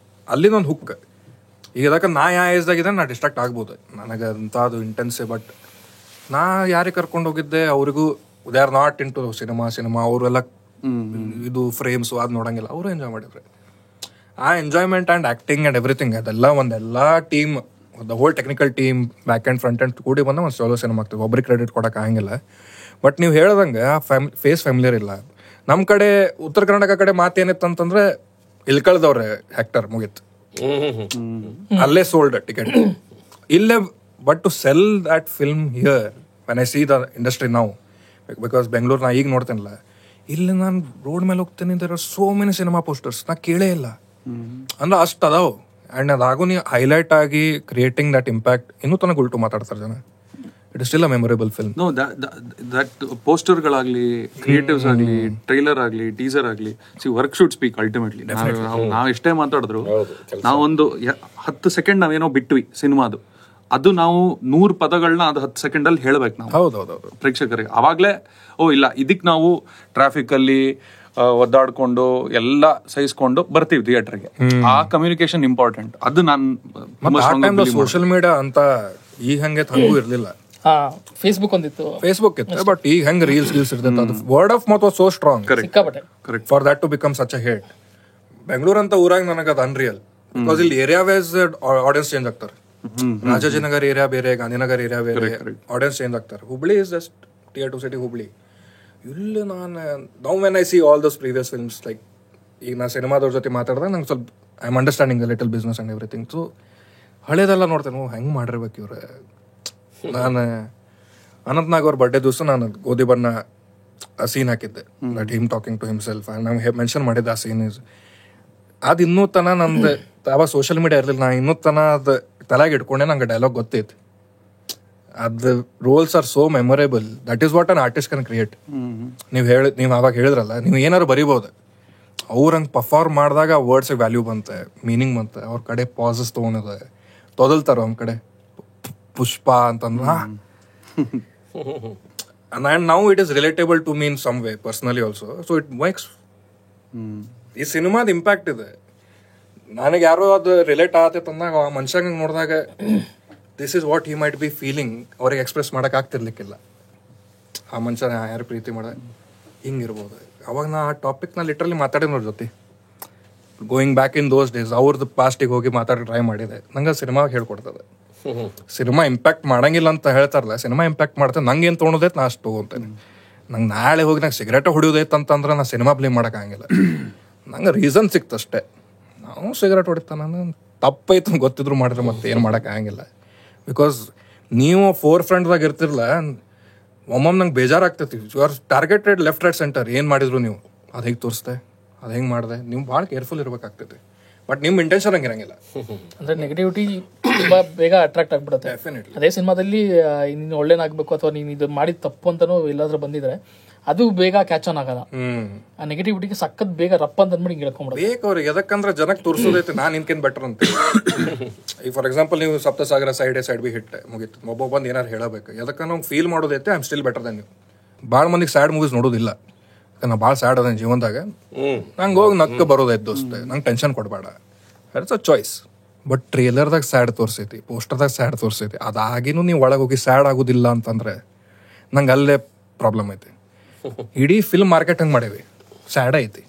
ಅಲ್ಲಿಂದೊಂದು ಹುಕ್. ಈಗ ಅದಕ್ಕೆ ನಾ ಯಾವ ಏಜ್ದಾಗಿದ್ದೆ ನಾ ಡಿಸ್ಟ್ರಾಕ್ಟ್ ಆಗ್ಬೋದು, ನನಗೆ ಅಂತ ಅದು ಇಂಟೆನ್ಸೇ. ಬಟ್ ನಾ ಯಾರಿಗೆ ಕರ್ಕೊಂಡು ಹೋಗಿದ್ದೆ ಅವ್ರಿಗೂ they are not into cinema ಅವರೆಲ್ಲ ಇದು ಫ್ರೇಮ್ಸ್ ಅದು ನೋಡಂಗಿಲ್ಲ. ಅವರು ಎಂಜಾಯ್ ಮಾಡಿದ್ರೆ ಆ enjoyment and acting and everything ಅದೆಲ್ಲ ಒಂದೆಲ್ಲ team, the whole technical team back and front and ಕೂಡಿ ಬಂದ ಒಂದು ಸೋಲೋ ಸಿನಿಮಾ ಆಗ್ತದೆ. ಒಬ್ರಿಗೆ ಕ್ರೆಡಿಟ್ ಕೊಡೋಕೆ ಆಗಂಗಿಲ್ಲ. ಬಟ್ ನೀವು ಹೇಳ್ದಂಗೆ ಆ ಫೇಸ್ ಫ್ಯಾಮಿಲಿಯರ್ ಇಲ್ಲ. ನಮ್ಮ ಕಡೆ ಉತ್ತರ ಕರ್ನಾಟಕ ಕಡೆ ಮಾತೇನಿತ್ತು ಅಂತಂದ್ರೆ ಇಳ್ಕಳ್ದವ್ರೆ ಆ್ಯಕ್ಟರ್ ಮುಗಿತ್ತು, ಅಲ್ಲೇ ಸೋಲ್ಡ್ ಟಿಕೆಟ್ ಇಲ್ಲೇ. But to sell that film here when I see the industry ನಾವು, ಬಿಕಾಸ್ ಬೆಂಗಳೂರು ನಾ ಈಗ ನೋಡ್ತೇನಲ್ಲ, ಇಲ್ಲಿ ನಾನು ರೋಡ್ ಮೇಲೆ ಹೋಗ್ತೇನೆ, there are so many cinema posters ನಾ ಕೇಳೇ ಇಲ್ಲ ಅಂದ್ರೆ ಅಷ್ಟು ಅದಾವು. ಆ್ಯಂಡ್ ಅದಾಗೂ ನೀವು ಹೈಲೈಟ್ ಆಗಿ ಕ್ರಿಯೇಟಿಂಗ್ ದಟ್ ಇಂಪ್ಯಾಕ್ಟ್ ಇನ್ನೂ ತನಕ ಉಲ್ಟು ಮಾತಾಡ್ತಾರೆ ಜನ. It is still a memorable film. No, that ಪೋಸ್ಟರ್ಗಳಾಗ್ಲಿ, ಕ್ರಿಯೇಟಿವ್ಸ್ ಆಗಲಿ, ಟ್ರೈಲರ್ ಆಗಲಿ, ಟೀಸರ್ ಆಗಲಿ, ವರ್ಕ್ ಶುಡ್ ಸ್ಪೀಕ್ ಅಲ್ಟಿಮೇಟ್ಲಿ. ನಾವು ಎಷ್ಟೇ ಮಾತಾಡಿದ್ರು ನಾವೊಂದು 10 ಸೆಕೆಂಡ್ ನಾವೇನೋ ಬಿಟ್ವಿ ಸಿನಿಮಾದು, ಅದು ನಾವು 100 ಪದಗಳನ್ನ ಅದು 10 ಸೆಕೆಂಡ್ ಅಲ್ಲಿ ಹೇಳ್ಬೇಕು ನಾವು. ಹೌದೌದು ಪ್ರೇಕ್ಷಕರಿಗೆ. ಅವಾಗ್ಲೇ ಓ ಇಲ್ಲ, ಇದಕ್ ನಾವು ಟ್ರಾಫಿಕ್ ಅಲ್ಲಿ ಒದ್ದಾಡ್ಕೊಂಡು ಎಲ್ಲ ಸಹಿಸ್ಕೊಂಡು ಬರ್ತೀವಿ ಥಿಯೇಟರ್ಗೆ. ಆ ಕಮ್ಯುನಿಕೇಶನ್ ಇಂಪಾರ್ಟೆಂಟ್. ಅದು ನಾನು ಸೋಷಿಯಲ್ ಮೀಡಿಯಾ ಅಂತ ಈಗ ಹಂಗೆ ಹಂಗೂ ಇರ್ಲಿಲ್ಲ. ಫೇಸ್ಬುಕ್ ಒಂದಿತ್ತು, ಫೇಸ್ಬುಕ್ ಇತ್ತು. ಬಟ್ ಈಗ ಹೆಂಗ್ ರೀಲ್ಸ್ ಇರ್ತೈತೆ, ಅದು word of mouth was so strong for that to become such a hate. Bengaluru ಅಂತ ಊರಾಗ ನನಗೆ ಅದು ಅನ್ರಿಯಲ್. ಬಿಕಾಸ್ ಇಲ್ಲಿ ಏರಿಯಾ ವೈಸ್ ಆಡಿಯನ್ಸ್ ಚೇಂಜ್ ಆಗ್ತಾರೆ. ರಾಜಾಜಿನಗರ್ ಏರಿಯಾ ಬೇರೆ, ಗಾಂಧಿನಗರ್ ಏರಿಯಾ ಬೇರೆ, ಆಡಿಯನ್ಸ್ ಚೇಂಜ್ ಆಗ್ತಾರೆ. Hubli is just tier 2 city Hubli. ಇಲ್ಲಿ ನಾವು when I see all those previous films, like ಈಗ ನಾ ಸಿನಿಮಾದವ್ರ ಜೊತೆ ಮಾತಾಡಿದಾಗ ನಂಗೆ ಸ್ವಲ್ಪ I am understanding the little business and everything. So ಹಳೇದೆಲ್ಲ ನೋಡ್ತೇನೆ, ಹೆಂಗೆ ಮಾಡಿರ್ಬೇಕು ಇವ್ರೆ. ನಾನು ಅನಂತ್ನಾಗ್ ಅವ್ರ ಬರ್ಡೇ ದಿವಸ ನಾನು ಗೋಧಿ ಬಣ್ಣ ಸೀನ್ ಹಾಕಿದ್ದೆ, that him talking to himself. ನಂಗೆ ಮೆನ್ಷನ್ ಮಾಡಿದ್ದೆ ಆ ಸೀನ್ ಇಸ್. ಅದು ಇನ್ನೂ ತನ ನಂದು ಅವಾಗ ಸೋಷಿಯಲ್ ಮೀಡಿಯಾ ಇರಲಿಲ್ಲ. ನಾ ಇನ್ನೂ ತನ ಅದು ತಲೆಗೆ ಇಟ್ಕೊಂಡೆ, ನಂಗೆ ಡೈಲಾಗ್ ಗೊತ್ತೈತಿ. ಅದು roles are so memorable. That is what an artist can create. ನೀವು ಅವಾಗ ಹೇಳಿದ್ರಲ್ಲ, ನೀವು ಏನಾದ್ರು ಬರಿಬೋದು, ಅವ್ರ ಹಂಗೆ ಪರ್ಫಾರ್ಮ್ ಮಾಡಿದಾಗ ವರ್ಡ್ಸಿಗೆ ವ್ಯಾಲ್ಯೂ ಬಂತೆ, ಮೀನಿಂಗ್ ಬಂತೆ. ಅವ್ರ ಕಡೆ ಪಾಸಸ್ ತೊಗೊಂಡಿದೆ, ತೊದಲ್ತಾರ ಅವ್ನ ಕಡೆ ಪುಷ್ಪ ಅಂತಂದ್ರ. And now it is relatable to me in some way personally also. So it makes ಈ ಸಿನಿಮಾದ ಇಂಪ್ಯಾಕ್ಟ್ ಇದೆ. ನನಗೆ ಯಾರೋ ಅದು ರಿಲೇಟ್ ಆಗತ್ತೆ ಅಂದಾಗ ಆ ಮನುಷ್ಯಂಗೆ ನೋಡಿದಾಗ this is what he might be feeling. ಅವ್ರಿಗೆ ಎಕ್ಸ್ಪ್ರೆಸ್ ಮಾಡಕ್ ಆಗ್ತಿರ್ಲಿಕ್ಕಿಲ್ಲ. ಆ ಮನುಷ್ಯ ಯಾರು ಪ್ರೀತಿ ಮಾಡ ಹಿಂಗಿರ್ಬೋದು. ಅವಾಗ ನಾ ಆ ಟಾಪಿಕ್ನ ಲಿಟ್ರಲಿ ಮಾತಾಡಿದ ಅವ್ರ ಜೊತೆ, going back in those days. ಅವ್ರದ್ದು ಪಾಸ್ಟಿಗೆ ಹೋಗಿ ಮಾತಾಡಿ ಟ್ರೈ ಮಾಡಿದೆ. ನಂಗೆ ಸಿನಿಮಾ ಹೇಳ್ಕೊಡ್ತದೆ. ಸಿನಿಮಾ ಇಂಪ್ಯಾಕ್ಟ್ ಮಾಡಂಗಿಲ್ಲ ಅಂತ ಹೇಳ್ತಾರಲ್ಲ, ಸಿನಿಮಾ ಇಂಪ್ಯಾಕ್ಟ್ ಮಾಡ್ತೇನೆ. ನಂಗೆ ಏನು ತೊಗೊಳೋದೈತೆ ನಾ ಅಷ್ಟು ತೊಗೊಂತೇನೆ. ನಂಗೆ ನಾಳೆ ಹೋಗಿ ನಂಗೆ ಸಿಗರೇಟ್ ಹೊಡಿಯೋದೈತೆ ಅಂತಂದ್ರೆ ನಾ ಸಿನಿಮಾ ಬ್ಲೇಮ್ ಮಾಡೋಕ್ಕಾಗಿಲ್ಲ. ನಂಗೆ ರೀಸನ್ ಸಿಕ್ತಷ್ಟೇ. ನಾವು ಸಿಗರೇಟ್ ಹೊಡಿತಾನ ತಪ್ಪೈತೆ ಗೊತ್ತಿದ್ರು ಮಾಡಿದ್ರೆ ಮತ್ತೆ ಏನು ಮಾಡೋಕ್ಕಾಗಿಲ್ಲ. ಬಿಕಾಸ್ ನೀವು ಫೋರ್ ಫ್ರಂಟ್ದಾಗ ಇರ್ತಿರಲ್ಲ, ಒಮ್ಮೊಮ್ಮೆ ನಂಗೆ ಬೇಜಾರಾಗ್ತೈತಿ. You are targeted left right centre. ಏನು ಮಾಡಿದ್ರು ನೀವು ಅದು ಹೇಗೆ ತೋರಿಸ್ದೆ, ಅದು ಹೆಂಗೆ ಮಾಡಿದೆ, ನೀವು ಭಾಳ ಕೇರ್ಫುಲ್ ಇರ್ಬೇಕಾಗ್ತೈತಿ. ಬಟ್ ನಿಮ್ಮ ಇಂಟೆನ್ಷನ್ ಹಂಗಿರಂಗಿಲ್ಲ. ಅಂದರೆ ನೆಗೆಟಿವಿಟಿ ತುಂಬ ಬೇಗ ಅಟ್ರಾಕ್ಟ್ ಆಗಿಬಿಡುತ್ತೆ. ಅದೇ ಸಿನಿಮಾದಲ್ಲಿ ನೀನು ಒಳ್ಳೇನಾಗಬೇಕು ಅಥವಾ ನೀನು ಇದು ಮಾಡಿದ ತಪ್ಪು ಅಂತನೂ ಎಲ್ಲಾದ್ರೂ ಬಂದಿದ್ರೆ ಅದು ಬೇಗ ಕ್ಯಾಚ್ ಆನ್ ಆಗಲ್ಲ. ಆ ನೆಗೆಟಿವಿಟಿಗೆ ಸಖತ್ ಬೇಗ ರಪ್ಪ ಅಂತ ಅಂದ್ಬಿಟ್ಟು ಹಿಂಗೆ ಹೇಳ್ಕೊಂಬಿಡೋದು. ಬೇಕು ಅವ್ರಿಗೆ. ಎದಕ್ಕಂದ್ರೆ ಜನಕ್ಕೆ ತೋರಿಸೋದೈತೆ ನಾನು ನಿನ್ಕೇನು ಬೆಟರ್ ಅಂತ. ಈಗ ಫಾರ್ ಎಕ್ಸಾಂಪಲ್ ನೀವು ಸಪ್ತಸಾಗರ ಸೈಡ್ ಬಿ ಹಿಟ್ ಮುಗೀತು, ಒಬ್ಬ ಬಂದು ಏನಾರು ಹೇಳಬೇಕು. ಎದಕ್ಕೆ ನಾವು ಫೀಲ್ ಮಾಡೋದೈತೆ I am still better than ನೀವು. ಭಾಳ ಮಂದಿಗೆ ಸ್ಯಾಡ್ ಮೂವೀಸ್ ನೋಡೋದಿಲ್ಲ. ನಾ ಭಾಳ ಸ್ಯಾಡ್ ಅದೇನು ಜೀವನದಾಗ, ನಂಗೆ ಹೋಗಿ ನಕ್ಕ ಬರೋದೈತೆ ದೋಸ್ತೆ, ನಂಗೆ ಟೆನ್ಷನ್ ಕೊಡಬೇಡ, ಇಟ್ಸ್ ಅ ಚಾಯ್ಸ್. ಬಟ್ ಟ್ರೇಲರ್ದಾಗ ಸ್ಯಾಡ್ ತೋರಿಸೈತಿ, ಪೋಸ್ಟರ್ದಾಗ ಸ್ಯಾಡ್ ತೋರಿಸೈತಿ, ಅದಾಗಿನೂ ನೀವು ಒಳಗೆ ಹೋಗಿ ಸ್ಯಾಡ್ ಆಗೋದಿಲ್ಲ ಅಂತಂದ್ರೆ ನಂಗೆ ಅಲ್ಲೇ ಪ್ರಾಬ್ಲಮ್ ಐತಿ. ಇಡೀ ಫಿಲ್ಮ್ ಮಾರ್ಕೆಟ್ ಹಂಗೆ ಮಾಡೇವಿ, ಸ್ಯಾಡ್ ಐತಿ.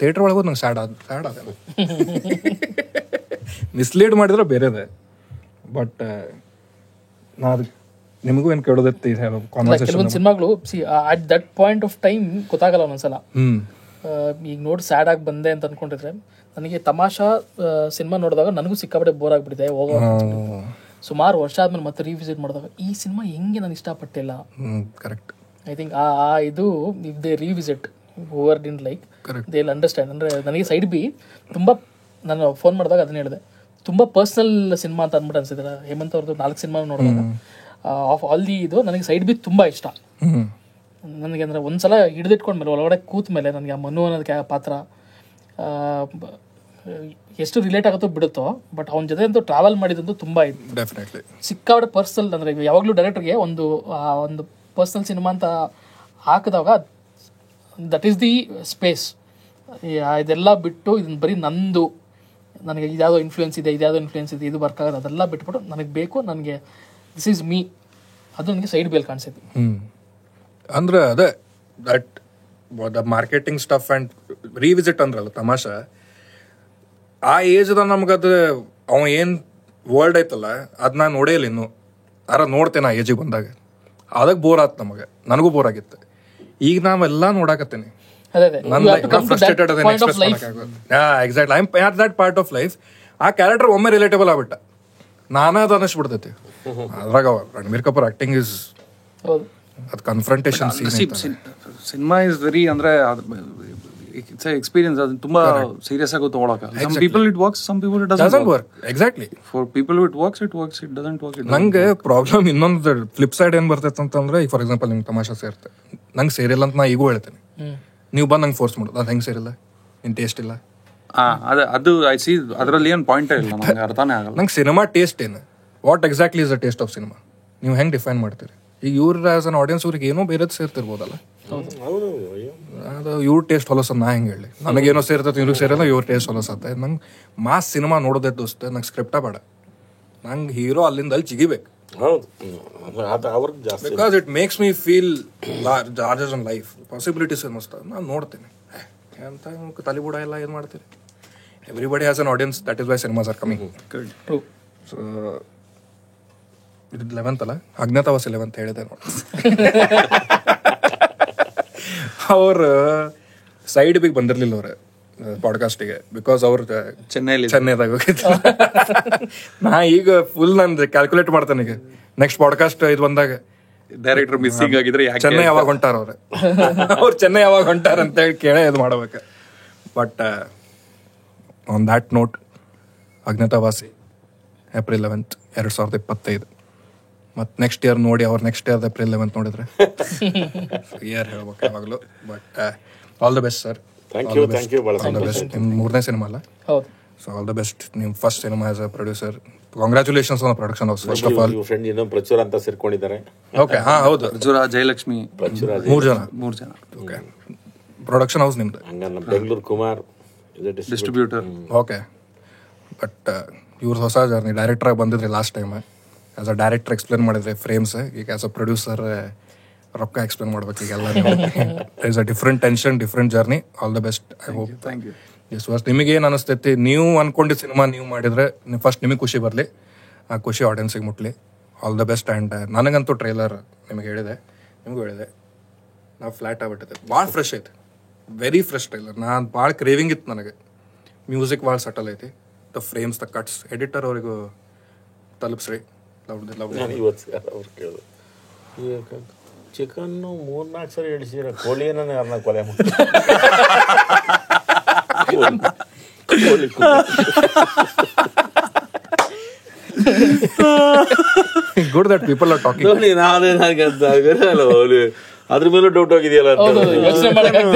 ಥಿಯೇಟ್ರ್ ಒಳಗೋದು ನಂಗೆ ಸ್ಯಾಡ್ ಅದ ಮಿಸ್ಲೀಡ್ ಮಾಡಿದ್ರೆ ಬೇರೆದೆ. ಬಟ್ ನಾ ಅದಕ್ಕೆ ನಿಮಗೂ ಏನು ಕೇಳೋದೈತಿ ಕೆಲವೊಂದು ಸಿನಿಮಾಗಳು at that point of time ಗೊತ್ತಾಗಲ್ಲ ಒಂದೊಂದ್ಸಲ. ಈಗ ನೋಡಿ ಸ್ಯಾಡ್ ಆಗಿ ಬಂದೆ ಅಂತ ಅನ್ಕೊಂಡಿದ್ರೆ, ನನಗೆ ತಮಾಷಾ ಸಿನಿಮಾ ನೋಡಿದಾಗ ನನಗೂ ಸಿಕ್ಕಾಪಟ್ಟೆ ಬೋರ್ ಆಗಿಬಿಟ್ಟಿದೆ. ಹೋಗೋ ಸುಮಾರು ವರ್ಷ ಆದ್ಮೇಲೆ ಮತ್ತೆ ರಿವಿಸಿಟ್ ಮಾಡಿದಾಗ ಈ ಸಿನಿಮಾ ಹೆಂಗೆ ನಾನು ಇಷ್ಟಪಟ್ಟಿಲ್ಲ. ಕರೆಕ್ಟ್. ಐ ಥಿಂಕ್ ಇದು if they revisit over then like they will understand. ಅಂದರೆ ನನಗೆ ಸೈಡ್ ಬಿ ತುಂಬ, ನಾನು ಫೋನ್ ಮಾಡಿದಾಗ ಅದನ್ನ ಹೇಳಿದೆ, ತುಂಬ ಪರ್ಸ್ನಲ್ ಸಿನಿಮಾ ಅಂತ ಅಂದ್ಬಿಟ್ಟು ಅನ್ಸಿದ್ರೆ. ಹೇಮಂತ್ ಅವ್ರದ್ದು 4 ಸಿನಿಮಾ ನೋಡಿದಾಗ ಆಫ್ ಆಲ್ ದಿ ಇದು ನನಗೆ ಸೈಡ್ ಬಿ ತುಂಬ ಇಷ್ಟ. ನನಗೆ ಅಂದರೆ ಒಂದ್ಸಲ ಹಿಡಿದಿಟ್ಕೊಂಡ್ಮೇಲೆ ಒಳಗಡೆ ಕೂತ ಮೇಲೆ ನನಗೆ ಆ ಮನು ಅನ್ನೋದಕ್ಕೆ ಪಾತ್ರ ಎಷ್ಟು ರಿಲೇಟ್ ಆಗುತ್ತೋ ಬಿಡುತ್ತೋ, ಬಟ್ ಅವನ ಜೊತೆ ಅಂತೂ ಟ್ರಾವೆಲ್ ಮಾಡಿದಂತೂ ತುಂಬ ಇತ್ತು. ಡೆಫಿನೆಟ್ಲಿ ಸಿಕ್ಕಾಪಟ್ಟೆ ಪರ್ಸನಲ್. ಅಂದರೆ ಯಾವಾಗಲೂ ಡೈರೆಕ್ಟರ್ಗೆ ಒಂದು ಪರ್ಸನಲ್ ಸಿನಿಮಾ ಅಂತ ಹಾಕಿದಾಗ ದಟ್ ಈಸ್ ದಿ ಸ್ಪೇಸ್. ಇದೆಲ್ಲ ಬಿಟ್ಟು ಇದನ್ನ ಬರೀ ನಂದು, ನನಗೆ ಇದ್ಯಾವುದೋ ಇನ್ಫ್ಲೂಯೆನ್ಸ್ ಇದೆ, ಇದು ವರ್ಕ್ ಆಗೋದು, ಅದೆಲ್ಲ ಬಿಟ್ಬಿಟ್ಟು ನನಗೆ ಬೇಕು, ನನಗೆ ದಿಸ್ ಈಸ್ ಮೀ, ಅದು ನನಗೆ ಸೈಡ್ ಬೇಲ್ ಕಾಣಿಸ್ತೈತಿ. ಅಂದ್ರೆ ಅದೇ that the marketing stuff and revisit ಅಂದ್ರಲ್ಲ ತಮಾಷಾ, ಆ ಏಜ್ದಾಗ ನಮ್ಗದು ಅವ ಏನು ವರ್ಲ್ಡ್ ಐತಲ್ಲ ಅದು ನಾನು ನೋಡೇ ಇಲ್ಲ ಇನ್ನೂ. ನೋಡ್ತೇನೆ ಆ ಏಜಿಗೆ ಬಂದಾಗ, ಅದಕ್ಕೆ ಬೋರ್ ಆಯ್ತು ನಮಗೆ, ನನಗೂ ಬೋರ್ ಆಗಿತ್ತು. ಈಗ ನಾವೆಲ್ಲ ನೋಡಾಕತ್ತೇನೆ. Exactly, I am at that part of life. ಆ ಕ್ಯಾರೆಕ್ಟರ್ ಒಮ್ಮೆ ರಿಲೇಟಬಲ್ ಆಗ್ಬಿಟ್ಟ, ನಾನದು ಅನ್ನಿಸ್ಬಿಡ್ತೈತಿ. ಅದ್ರಾಗ ರಣಬೀರ್ ಕಪೂರ್ ಆಕ್ಟಿಂಗ್ ಇಸ್ ಅದು ಕನ್ಫ್ರಂಟೇಷನ್ ಸಿನಿಮಾ ಇಸ್ ವೆರಿ ಅಂದ್ರೆ ಇಟ್ಸ್ ಎಕ್ಸ್ಪೀರಿಯನ್ಸ್. ಅದು ತುಂಬಾ ಸೀರಿಯಸ್ ಆಗಿ ತಗೊಳಕ. Some people it works, some people it doesn't work. Exactly, for people it works, it doesn't work. ನಂಗೆ ಪ್ರಾಬ್ಲಮ್ ಇನ್ನೊಂದು ಫ್ಲಿಪ್ ಸೈಡ್ ಏನ್ ಬರ್ತೈತೆ ಅಂತಂದ್ರೆ, ಈಗ ಫಾರ್ ಎಕ್ಸಾಂಪಲ್ ನಿಮ್ಗೆ ತಮಾಷೆ ಸೇರುತ್ತೆ, ನಂಗೆ ಸೇರಿಲ್ಲ ಅಂತ ನಾ ಈಗೂ ಹೇಳ್ತೇನೆ, ನೀವು ಬಂದು ನಂಗೆ ಫೋರ್ಸ್ ಮಾಡೋದು, ಅದು ಹೆಂಗೆ ಸೇರಿಲ್ಲ, ನಿನ್ ಟೇಸ್ಟ್ ಇಲ್ಲ. ಅದು ಐ ಸಿ, ಅದರಲ್ಲಿ ಏನು ಪಾಯಿಂಟ್ ಇಲ್ಲ, ನಂಗೆ ಅರ್ಥನೇ ಆಗಲ್ಲ. ನಂಗೆ ಸಿನಿಮಾ ಟೇಸ್ಟ್ ಏನು, what exactly is the taste of cinema, ನೀವು ಹೆಂಗೆ ಡಿಫೈನ್ ಮಾಡ್ತೀರಿ? ಈಗ ಇವ್ರ ಆಸ್ ಅನ್ ಆಡಿಯನ್ಸ್ ಅವ್ರಿಗೆ ಏನೋ ಬೇರೆದು ಸೇರ್ತಿರ್ಬೋದಲ್ಲ, ಅದು ಇವ್ರ ಟೇಸ್ಟ್ ಹೊಲಸ. ನಾ ಹೆಂಗೆ ಹೇಳಿ, ನನಗೇನೋ ಸೇರ್ತೈತೆ ಇವ್ರಿಗೆ ಸೇರಿಲ್ಲ, ಇವ್ರ ಟೇಸ್ಟ್ ಹೊಲಸತ್ತೆ. ನಂಗೆ ಮಾಸ್ ಸಿನಿಮಾ ನೋಡೋದೇ ದೋಸ್ತ, ನಂಗೆ ಸ್ಕ್ರಿಪ್ಟ ಬೇಡ, ನಂಗೆ ಹೀರೋ ಅಲ್ಲಿಂದ ಅಲ್ಲಿ ಚಿಗಿಬೇಕು. Because it makes me feel larger in life, possibilities ಅನ್ನಿಸ್ತದೆ. ನಾನು ನೋಡ್ತೀನಿ ಅಂತ ತಲೆಬೂಡ ಎಲ್ಲ ಏನು ಮಾಡ್ತೀರಿ. Everybody has an audience, that is why cinemas are coming. So ಇದು 11th ಅಲ್ಲ, ಅಜ್ಞಾತವಾಸ 11th ಹೇಳಿದೆ ನೋಡಿ. ಅವ್ರು ಸೈಡ್ ಬಿಗ್ ಬಂದಿರ್ಲಿಲ್ಲ ಅವ್ರೆ ಪಾಡ್ಕಾಸ್ಟಿಗೆ, ಬಿಕಾಸ್ ಅವ್ರು ಚೆನ್ನೈದಾಗ ಹೋಗಿದ್ರು. ನಾ ಈಗ ಫುಲ್ ನಾನು ಕ್ಯಾಲ್ಕುಲೇಟ್ ಮಾಡ್ತೇನೆ. ಈಗ ನೆಕ್ಸ್ಟ್ ಪಾಡ್ಕಾಸ್ಟ್ ಇದು ಬಂದಾಗ ಡೈರೆಕ್ಟರ್ ಮಿಸ್ಸಿಂಗ್ ಆಗಿದ್ರೆ ಚೆನ್ನೈ ಯಾವಾಗ ಹೊಂಟಾರ ಅವ್ರು ಚೆನ್ನೈ ಯಾವಾಗ ಹೊಂಟಾರ ಅಂತ ಹೇಳಿ ಕೇಳೇ ಇದು ಮಾಡ್ಬೇಕು. But on that note, Agnyaathavaasi April 11th 2025. ಮತ್ತು ನೆಕ್ಸ್ಟ್ ಇಯರ್ ನೋಡಿ, ಅವ್ರು ನೆಕ್ಸ್ಟ್ ಇಯರ್ ಏಪ್ರಿಲ್ 11th ನೋಡಿದ್ರೆ ಇಯರ್ ಹೇಳ್ಬೇಕು ಯಾವಾಗಲೂ. But all the best sir. Thank you. All the best. ನಿಮ್ಮ 3ನೇ ಸಿನಿಮಾ ಅಲ್ಲ? ಹೌದು. So all the best. ನಿಮ್ಮ first cinema as a producer. Congratulations on production house first of all. Friend ಇನ್ನೊಂದು ಪ್ರಚುರ ಅಂತ ಸೇರ್ಕೊಂಡಿದ್ದಾರೆ. ಓಕೆ, ಹಾಂ ಹೌದು. ಪ್ರಚುರ, ಜಯಲಕ್ಷ್ಮಿ, 3 ಜನ. ಓಕೆ, ಪ್ರೊಡಕ್ಷನ್ ಹೌಸ್ ನಿಮ್ದು? ನಮ್ಮ Bengaluru Kumar distributor. Okay. But ಇವ್ರ ಹೊಸ ಜರ್ನಿ, ಡೈರೆಕ್ಟರ್ ಬಂದಿದ್ರಿ last time. As a director explain ಮಾಡಿದ್ರೆ ಫ್ರೇಮ್ಸ್, ಈಗ ಆಸ್ ಅ ಪ್ರೊಡ್ಯೂಸರ್ ರೊಕ್ಕ ಎಕ್ಸ್ಪ್ಲೇನ್ ಮಾಡ್ಬೇಕು ಈಗೆಲ್ಲ. Is a different tension, different journey. All the best. I hope. Thank you. Yes was. ನಿಮಗೆ ಏನು ಅನಿಸ್ತೈತಿ, ನೀವು ಅನ್ಕೊಂಡಿದ್ದ ಸಿನಿಮಾ ನೀವು ಮಾಡಿದ್ರೆ ಫಸ್ಟ್ ನಿಮಗೆ ಖುಷಿ ಬರಲಿ, ಆ ಖುಷಿ ಆಡಿಯನ್ಸಿಗೆ ಮುಟ್ಲಿ. All the best. ಆ್ಯಂಡ್ ನನಗಂತೂ ಟ್ರೈಲರ್ ನಿಮಗೆ ಹೇಳಿದೆ, ನಿಮಗೂ ಹೇಳಿದೆ, ನಾವು ಫ್ಲ್ಯಾಟ್ ಆಗ್ಬಿಟ್ಟಿದೆ. ಭಾಳ ಫ್ರೆಶ್ ಐತೆ, ವೆರಿ ಫ್ರೆಶ್ ಟ್ರೈಲರ್. ನಾನು ಭಾಳ ಕ್ರೇವಿಂಗ್ ಇತ್ತು ನನಗೆ. ಮ್ಯೂಸಿಕ್ ಭಾಳ ಸಟಲ್ ಐತಿ, the frames, the cuts. Editor ಅವರಿಗೂ ತಲುಪಿಸ್ರಿ. ನಾನು ಇವತ್ತು ಅವ್ರು ಕೇಳಿದೆ, ಈಗ ಚಿಕನ್ನು 3-4 ಸರಿ ಹಿಡಿಸಿರ, ಕೋಳಿಯನ್ನ ಯಾರನ್ನ ಕೊಲೆ ಮಾಡಿ good that people are talking. ನೋಡಿ ಅದ್ರ ಮೇಲೂ ಡೌಟ್ ಹೋಗಿದೆಯಲ್ಲ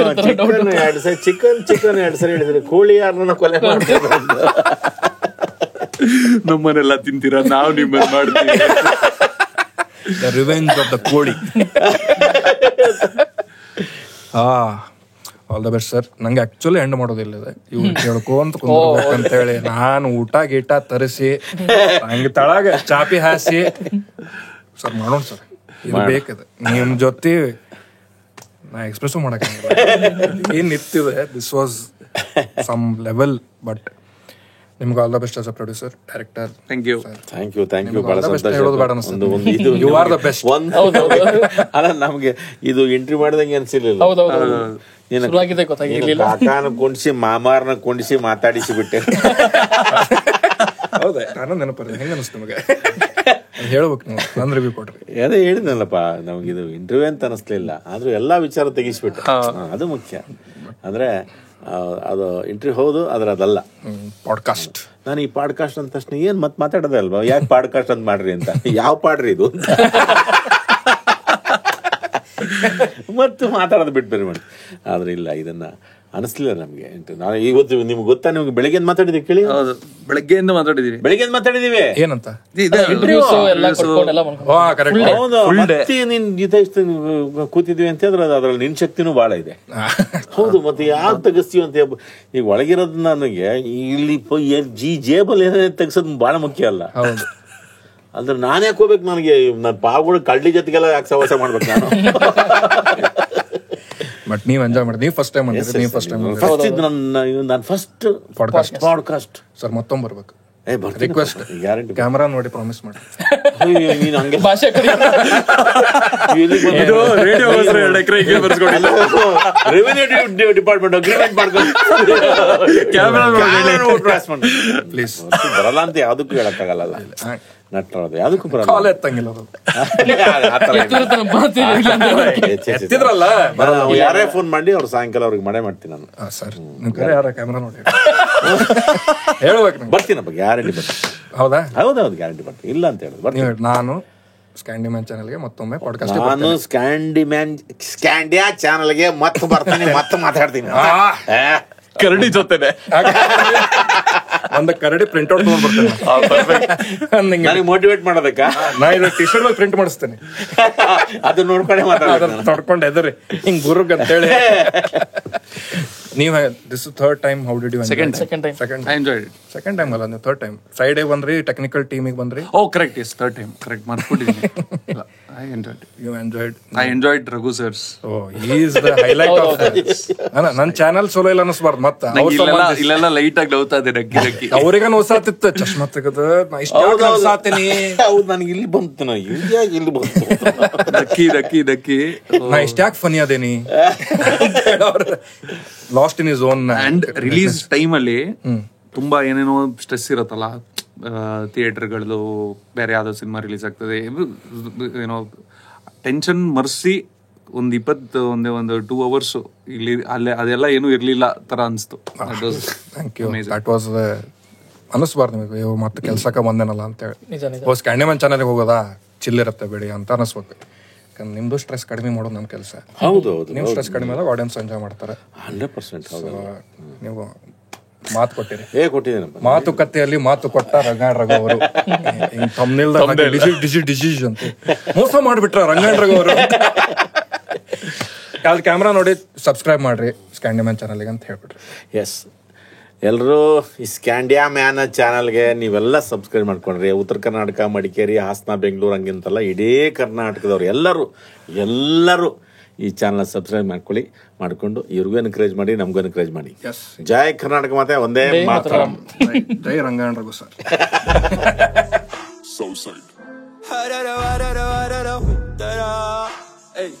ಚಿಕನ್ 2 ಸರಿ ಹಿಡಿದ್ರೆ ಕೋಳಿ ಯಾರನ್ನ ಕೊಲೆ ಮಾಡ್ತಾರೆ ಅಂತ. ನಮ್ಮನ್ನೆಲ್ಲ ತಿಂತೀರಾ, ನಾವು ನಿಮ್ಮನ್ನ ಮಾಡ್ತೀವಿ. The revenge of the ಕೋಳಿ. All the best sir. ನಂಗೆ ಆಕ್ಚುಲಿ ಎಂಡ್ ಮಾಡೋದಿಲ್ಲ ಇದೆ, ಇವ್ರು ಕೇಳ್ಕೊಂತ ಕುಂದ್ರಬೇಕಂತೇಳಿ ನಾನು ಊಟ ಗೀಟ ತರಿಸಿ ಹಂಗೆ ತಳಗ ಚಾಪಿ ಹಾಸಿ ಸರ್ ಮಾಡೋಣ ಸರ್. ಇದು ಬೇಕದ ನಿಮ್ ಜೊತೆ ನಾ ಎಕ್ಸ್ಪ್ರೆಸ್ ಮಾಡಕ್ಕೆ ಏನ್ ನಿಂತಿದೆ. This was some level. But ನಿಮ್ಗೆ all the best as a producer, director. Thank you. ಬಹಳ ಯು ಆರ್ ದ ಬೆಸ್ಟ್. ಅಲ್ಲ, ನಮ್ಗೆ ಇದು ಎಂಟ್ರಿ ಮಾಡಿದಂಗೆ ಅನ್ಸಿರ್ಲಿಲ್ಲ. ಕಾಕಾನ ಕೊಂಡಿಸಿ ಮಾಮಾರನ ಕೊಂಡಿಸಿ ಮಾತಾಡಿಸಿ ಬಿಟ್ಟೆ. ಹೌದಾ, ನಾನು ನೆನಪಲ್ಲ. ಹೆಂಗ ಅನಿಸ್ತು ನಿಮಗೆ ಹೇಳ್ಬೇಕು ನೀವು, ನಾನು ರಿವ್ಯೂ ಕೊಡ್ರಿ. ಅದೇ ಹೇಳಿದ್ನಲ್ಲಪ್ಪ, ನಮ್ಗಿದು ಇಂಟರ್ವ್ಯೂ ಅಂತ ಅನಿಸ್ಲಿಲ್ಲ, ಆದ್ರೂ ಎಲ್ಲಾ ವಿಚಾರ ತೆಗಿಸ್ಬಿಟ್ಟೆ. ಅದು ಮುಖ್ಯ. ಅಂದ್ರೆ ಅದು ಇಂಟರ್ವ್ಯೂ ಹೌದು, ಆದ್ರೆ ಅದಲ್ಲ ಪಾಡ್ಕಾಸ್ಟ್. ನಾನು ಈ ಪಾಡ್ಕಾಸ್ಟ್ ಅಂದ ತಕ್ಷಣ ಏನ್ ಮತ್ ಮಾತಾಡೋದೇ ಅಲ್ವಾ, ಯಾಕೆ ಪಾಡ್ಕಾಸ್ಟ್ ಅಂತ ಮಾಡ್ರಿ ಅಂತ. ಯಾವ ಪಾಡ್ರಿ ಇದು ಮತ್ತು ಮಾತಾಡೋದು ಬಿಟ್ಬೇರೆ ಮಾಡಿ. ಆದ್ರೆ ಇಲ್ಲ, ಇದನ್ನ ಅನಿಸ್ಲಿಲ್ಲ ನಮ್ಗೆ. ನಾನು ಇವತ್ತು ನಿಮ್ಗೆ ಗೊತ್ತಾ, ನಿಮ್ಗೆ ಬೆಳಿಗ್ಗೆ ಮಾತಾಡಿದೀವಿ ಕೇಳಿ. ಹೌದು, ಬೆಳಗ್ಗೆಯಿಂದ ಮಾತಾಡಿದೀವಿ. ಬೆಳಿಗ್ಗೆ ಮಾತಾಡಿದೀವಿ ಏನಂತ. ಮತ್ತೆ ನಿನ್ ಜೊತೆ ಕೂತಿದ್ವಿ ಅಂತ ಹೇಳಿದ್ರೆ ಅದ್ರಲ್ಲಿ ನಿನ್ ಶಕ್ತಿನೂ ಬಹಳ ಇದೆ. ಹೌದು, ಮತ್ತೆ ಯಾವ್ದು ತೆಗಿಸ್ತೀವಿ ಅಂತ. ಈಗ ಒಳಗಿರೋದ್ ನನಗೆ ಇಲ್ಲಿ ಜೇಬಲ್ ಏನೇ ತೆಗ್ಸೋದ್ ಬಹಳ ಮುಖ್ಯ ಅಲ್ಲ. ಅಂದ್ರೆ ನಾನು ಯಾಕೆ ಹೋಗ್ಬೇಕು, ನನಗೆ ನನ್ನ ಪಾವುಗಳು ಕಳ್ಳಿ ಜೊತೆಗೆಲ್ಲ ಯಾಕೆ ಸವಾಸ ಮಾಡ್ಬೇಕು ನಾನು. ಬಟ್ ನೀವು ಎಂಜಾಯ್ ಮಾಡಿ. ನೀವು ಫಸ್ಟ್ ಟೈಮ್ ಅಂದ್ರೆ ನೀವು ಫಸ್ಟ್ ಟೈಮ್ ನನ್ನ ಫಸ್ಟ್ ಪಾಡ್ಕಾಸ್ಟ್ ಸರ್. ಮತ್ತೊಮ್ಮೆ ಬರ್ಬೇಕು. Request, guarantee. ಕ್ಯಾಮರಾ ನೋಡಿ ಪ್ರಾಮಿಸ್ ಮಾಡಿ. ನೀನು ಹಂಗೆ ರೆವಿನ್ಯೂ ಡಿಪಾರ್ಟ್ಮೆಂಟ್ ಅಗ್ರಿಮೆಂಟ್ ಮಾಡ್ಕೊಂಡು ಪ್ಲೀಸ್. ಬರಲ್ಲ ಅಂತ ಯಾವ್ದಕ್ಕೂ ಹೇಳಕ್ಕಾಗಲ್ಲ. ನಟರೋದು ಯಾವ್ದಕ್ಕೂ ಬರಲ್ಲ. ಕಾಲ್ ಎತ್ತಂಗಿಲ್ಲ ಯಾರೇ ಫೋನ್ ಮಾಡಿ ಅವ್ರು ಸಾಯಂಕಾಲ ಅವ್ರಿಗೆ ಮನೆ ಮಾಡ್ತೀನಿ ನಾನು. ಸರ್ ಯಾರ ಕ್ಯಾಮ್ರಾ ನೋಡಿ ಹೇಳ್ಬೇಕು. ಬರ್ತೀನಪ್ಪ, ಗ್ಯಾರಂಟಿ ಬರ್ತೀನಿ. ಹೌದಾ? ಹೌದೌದು, ಗ್ಯಾರಂಟಿ ಬರ್ತೀನಿ, ಇಲ್ಲ ಅಂತ ಹೇಳಿದ್ರು. ನಾನು ಸ್ಕ್ಯಾಂಡಿಮ್ಯಾನ್ ಚಾನಲ್ಗೆ ಮತ್ತೊಮ್ಮೆ ಪಾಡ್ಕಾಸ್ಟ್. ನಾನು ಸ್ಕ್ಯಾಂಡಿಯಾ ಚಾನಲ್ಗೆ ಮತ್ತೆ ಬರ್ತೀನಿ, ಮತ್ತೆ ಮಾತಾಡ್ತೀನಿ ಕರಡಿ ಜೊತೆನೆ. ಒಂದು ಕರಡಿ ಪ್ರಿಂಟ್ ಔಟ್ ತಗೊಂಡ್ಬರ್ತೇನೆ ನನಗೆ ಮೋಟಿವೇಟ್ ಮಾಡೋದಕ್ಕ. ನಾ ಇದು ಟಿ ಶರ್ಟ್ ಮೇಲೆ ಪ್ರಿಂಟ್ ಮಾಡಿಸ್ತೇನೆ, ಅದು ನೋಡ್ಕೊಂಡೆ ಮಾತಾಡೋದು, ತೊಡ್ಕೊಂಡು ಎದ್ರಿ ಹಿಂಗ್ ಗುರುಗ್ ಅಂತೇಳಿ. ನೀವು this third time. How did you? Second time ಅಲ್ಲ, ನೀವು ಥರ್ಡ್ ಟೈಮ್. ಫ್ರೈಡೇ ಬಂದ್ರಿ, ಟೆಕ್ನಿಕಲ್ ಟೀಮಿಗೆ ಬಂದ್ರಿ. Oh correct, yes third time. Correct, ಮರ್ತ್ಬಿಟ್ಟಿದ್ದೀನಿ. I enjoyed Raghu sirs. Oh, he is the highlight of ನನ್ನ ಚಾನಲ್ ಸೋಲೋ ಇಲ್ಲ ಅನಿಸ್ಬಾರ್ದು. ಮತ್ತೆ ಇಲ್ಲೆಲ್ಲ ಲೈಟ್ ಆಗಿ ಲೌತಾ ಇದೆ, ರಗ್ಗಿ ರಗ್ಗಿ. ಅವ್ರಿಗ ನೋಸಾತಿತ್ತು ಚಶ್ಮಾ ತೆಗೆದು. ಹೌದು, ನನಗೆ ಇಲ್ಲಿ ಬಂತು, ಇಲ್ಲಿ ಬಂತು ದಕ್ಕಿ. ನಾ ಇಷ್ಟ್ಯಾಕ್ ಫನಿ ಅದೇನಿ. Last in his own. And release time ಅಲ್ಲಿ ತುಂಬಾ ಏನೇನೋ ಸ್ಟ್ರೆಸ್ ಇರತ್ತಲ್ಲ, ಥಿಯೇಟರ್ಗಳು, ಬೇರೆ ಯಾವ್ದೋ ಸಿನಿಮಾ ರಿಲೀಸ್ ಆಗ್ತದೆ, ಏನೋ ಟೆನ್ಷನ್ ಮರ್ಸಿ ಒಂದು 2 hours ಇಲ್ಲಿ ಅಲ್ಲೇ ಅದೆಲ್ಲ ಏನೂ ಇರ್ಲಿಲ್ಲ ತರ ಅನ್ಸ್ತು. ದಟ್ ವಾಸ್ ಅನಿಸ್ಬಾರ್ದು ನಿಮಗೆ, ಮತ್ತೆ ಕೆಲ್ಸಕ್ಕೆ ಬಂದೇನಲ್ಲ ಅಂತೇಳಿ. ಸ್ಕ್ಯಾಂಡಿಮ್ಯಾನ್ ಚಾನಲ್ಗೆ ಹೋಗೋದಾ ಚಿಲ್ಲಿರತ್ತೆ ಬಿಡಿ ಅಂತ ಅನಿಸ್ಬೇಕು. ಯಾಕಂದ್ರೆ ನಿಮ್ದು ಸ್ಟ್ರೆಸ್ ಕಡಿಮೆ ಮಾಡೋದು ನನ್ನ ಕೆಲಸ. ಹೌದು, ನೀವು ಸ್ಟ್ರೆಸ್ ಕಡಿಮೆ ಆದಾಗ ಆಡಿಯನ್ಸ್ ಎಂಜಾಯ್ ಮಾಡ್ತಾರೆ. 100%. ನೀವು ಮಾತು ಕೊಟ್ಟಿರಿ. ಕೊಟ್ಟಿದ್ದೇನಪ್ಪ, ಮಾತುಕತೆಯಲ್ಲಿ ಮಾತು ಕೊಟ್ಟ ರಂಗಾಯಣ ಅವರು. ಡಿಜಿಟ್ ಅಂತ ಮೋಸ ಮಾಡ್ಬಿಟ್ರ ರಂಗಾಯಣ ಅವರು. ಯಾವ್ದು ಕ್ಯಾಮ್ರಾ ನೋಡಿ ಸಬ್ಸ್ಕ್ರೈಬ್ ಮಾಡ್ರಿ ಸ್ಕ್ಯಾಂಡಿಮ್ಯಾನ್ ಚಾನಲ್ಗೆ ಅಂತ ಹೇಳ್ಬಿಟ್ರಿ. ಎಸ್, ಎಲ್ಲರೂ ಈ ಸ್ಕ್ಯಾಂಡಿಯಾ ಮ್ಯಾನ್ ಚಾನಲ್ಗೆ ನೀವೆಲ್ಲ ಸಬ್ಸ್ಕ್ರೈಬ್ ಮಾಡ್ಕೊಂಡ್ರಿ. ಉತ್ತರ ಕರ್ನಾಟಕ, ಮಡಿಕೇರಿ, ಹಾಸನ, ಬೆಂಗಳೂರು ಹಂಗಿಂತಲ್ಲ, ಇಡೀ ಕರ್ನಾಟಕದವ್ರು ಎಲ್ಲರೂ ಈ ಚಾನಲ್ ಸಬ್ಸ್ಕ್ರೈಬ್ ಮಾಡ್ಕೊಂಡು ಇವ್ರಿಗೂ ಎನ್ಕರೇಜ್ ಮಾಡಿ, ನಮಗೂ ಎನ್ಕರೇಜ್ ಮಾಡಿ. ಜೈ ಕರ್ನಾಟಕ ಮಾತೆ, ಒಂದೇ ಮಾತ್ರ. ಜೈ Rangayana Raghu sir. Southside. Hey.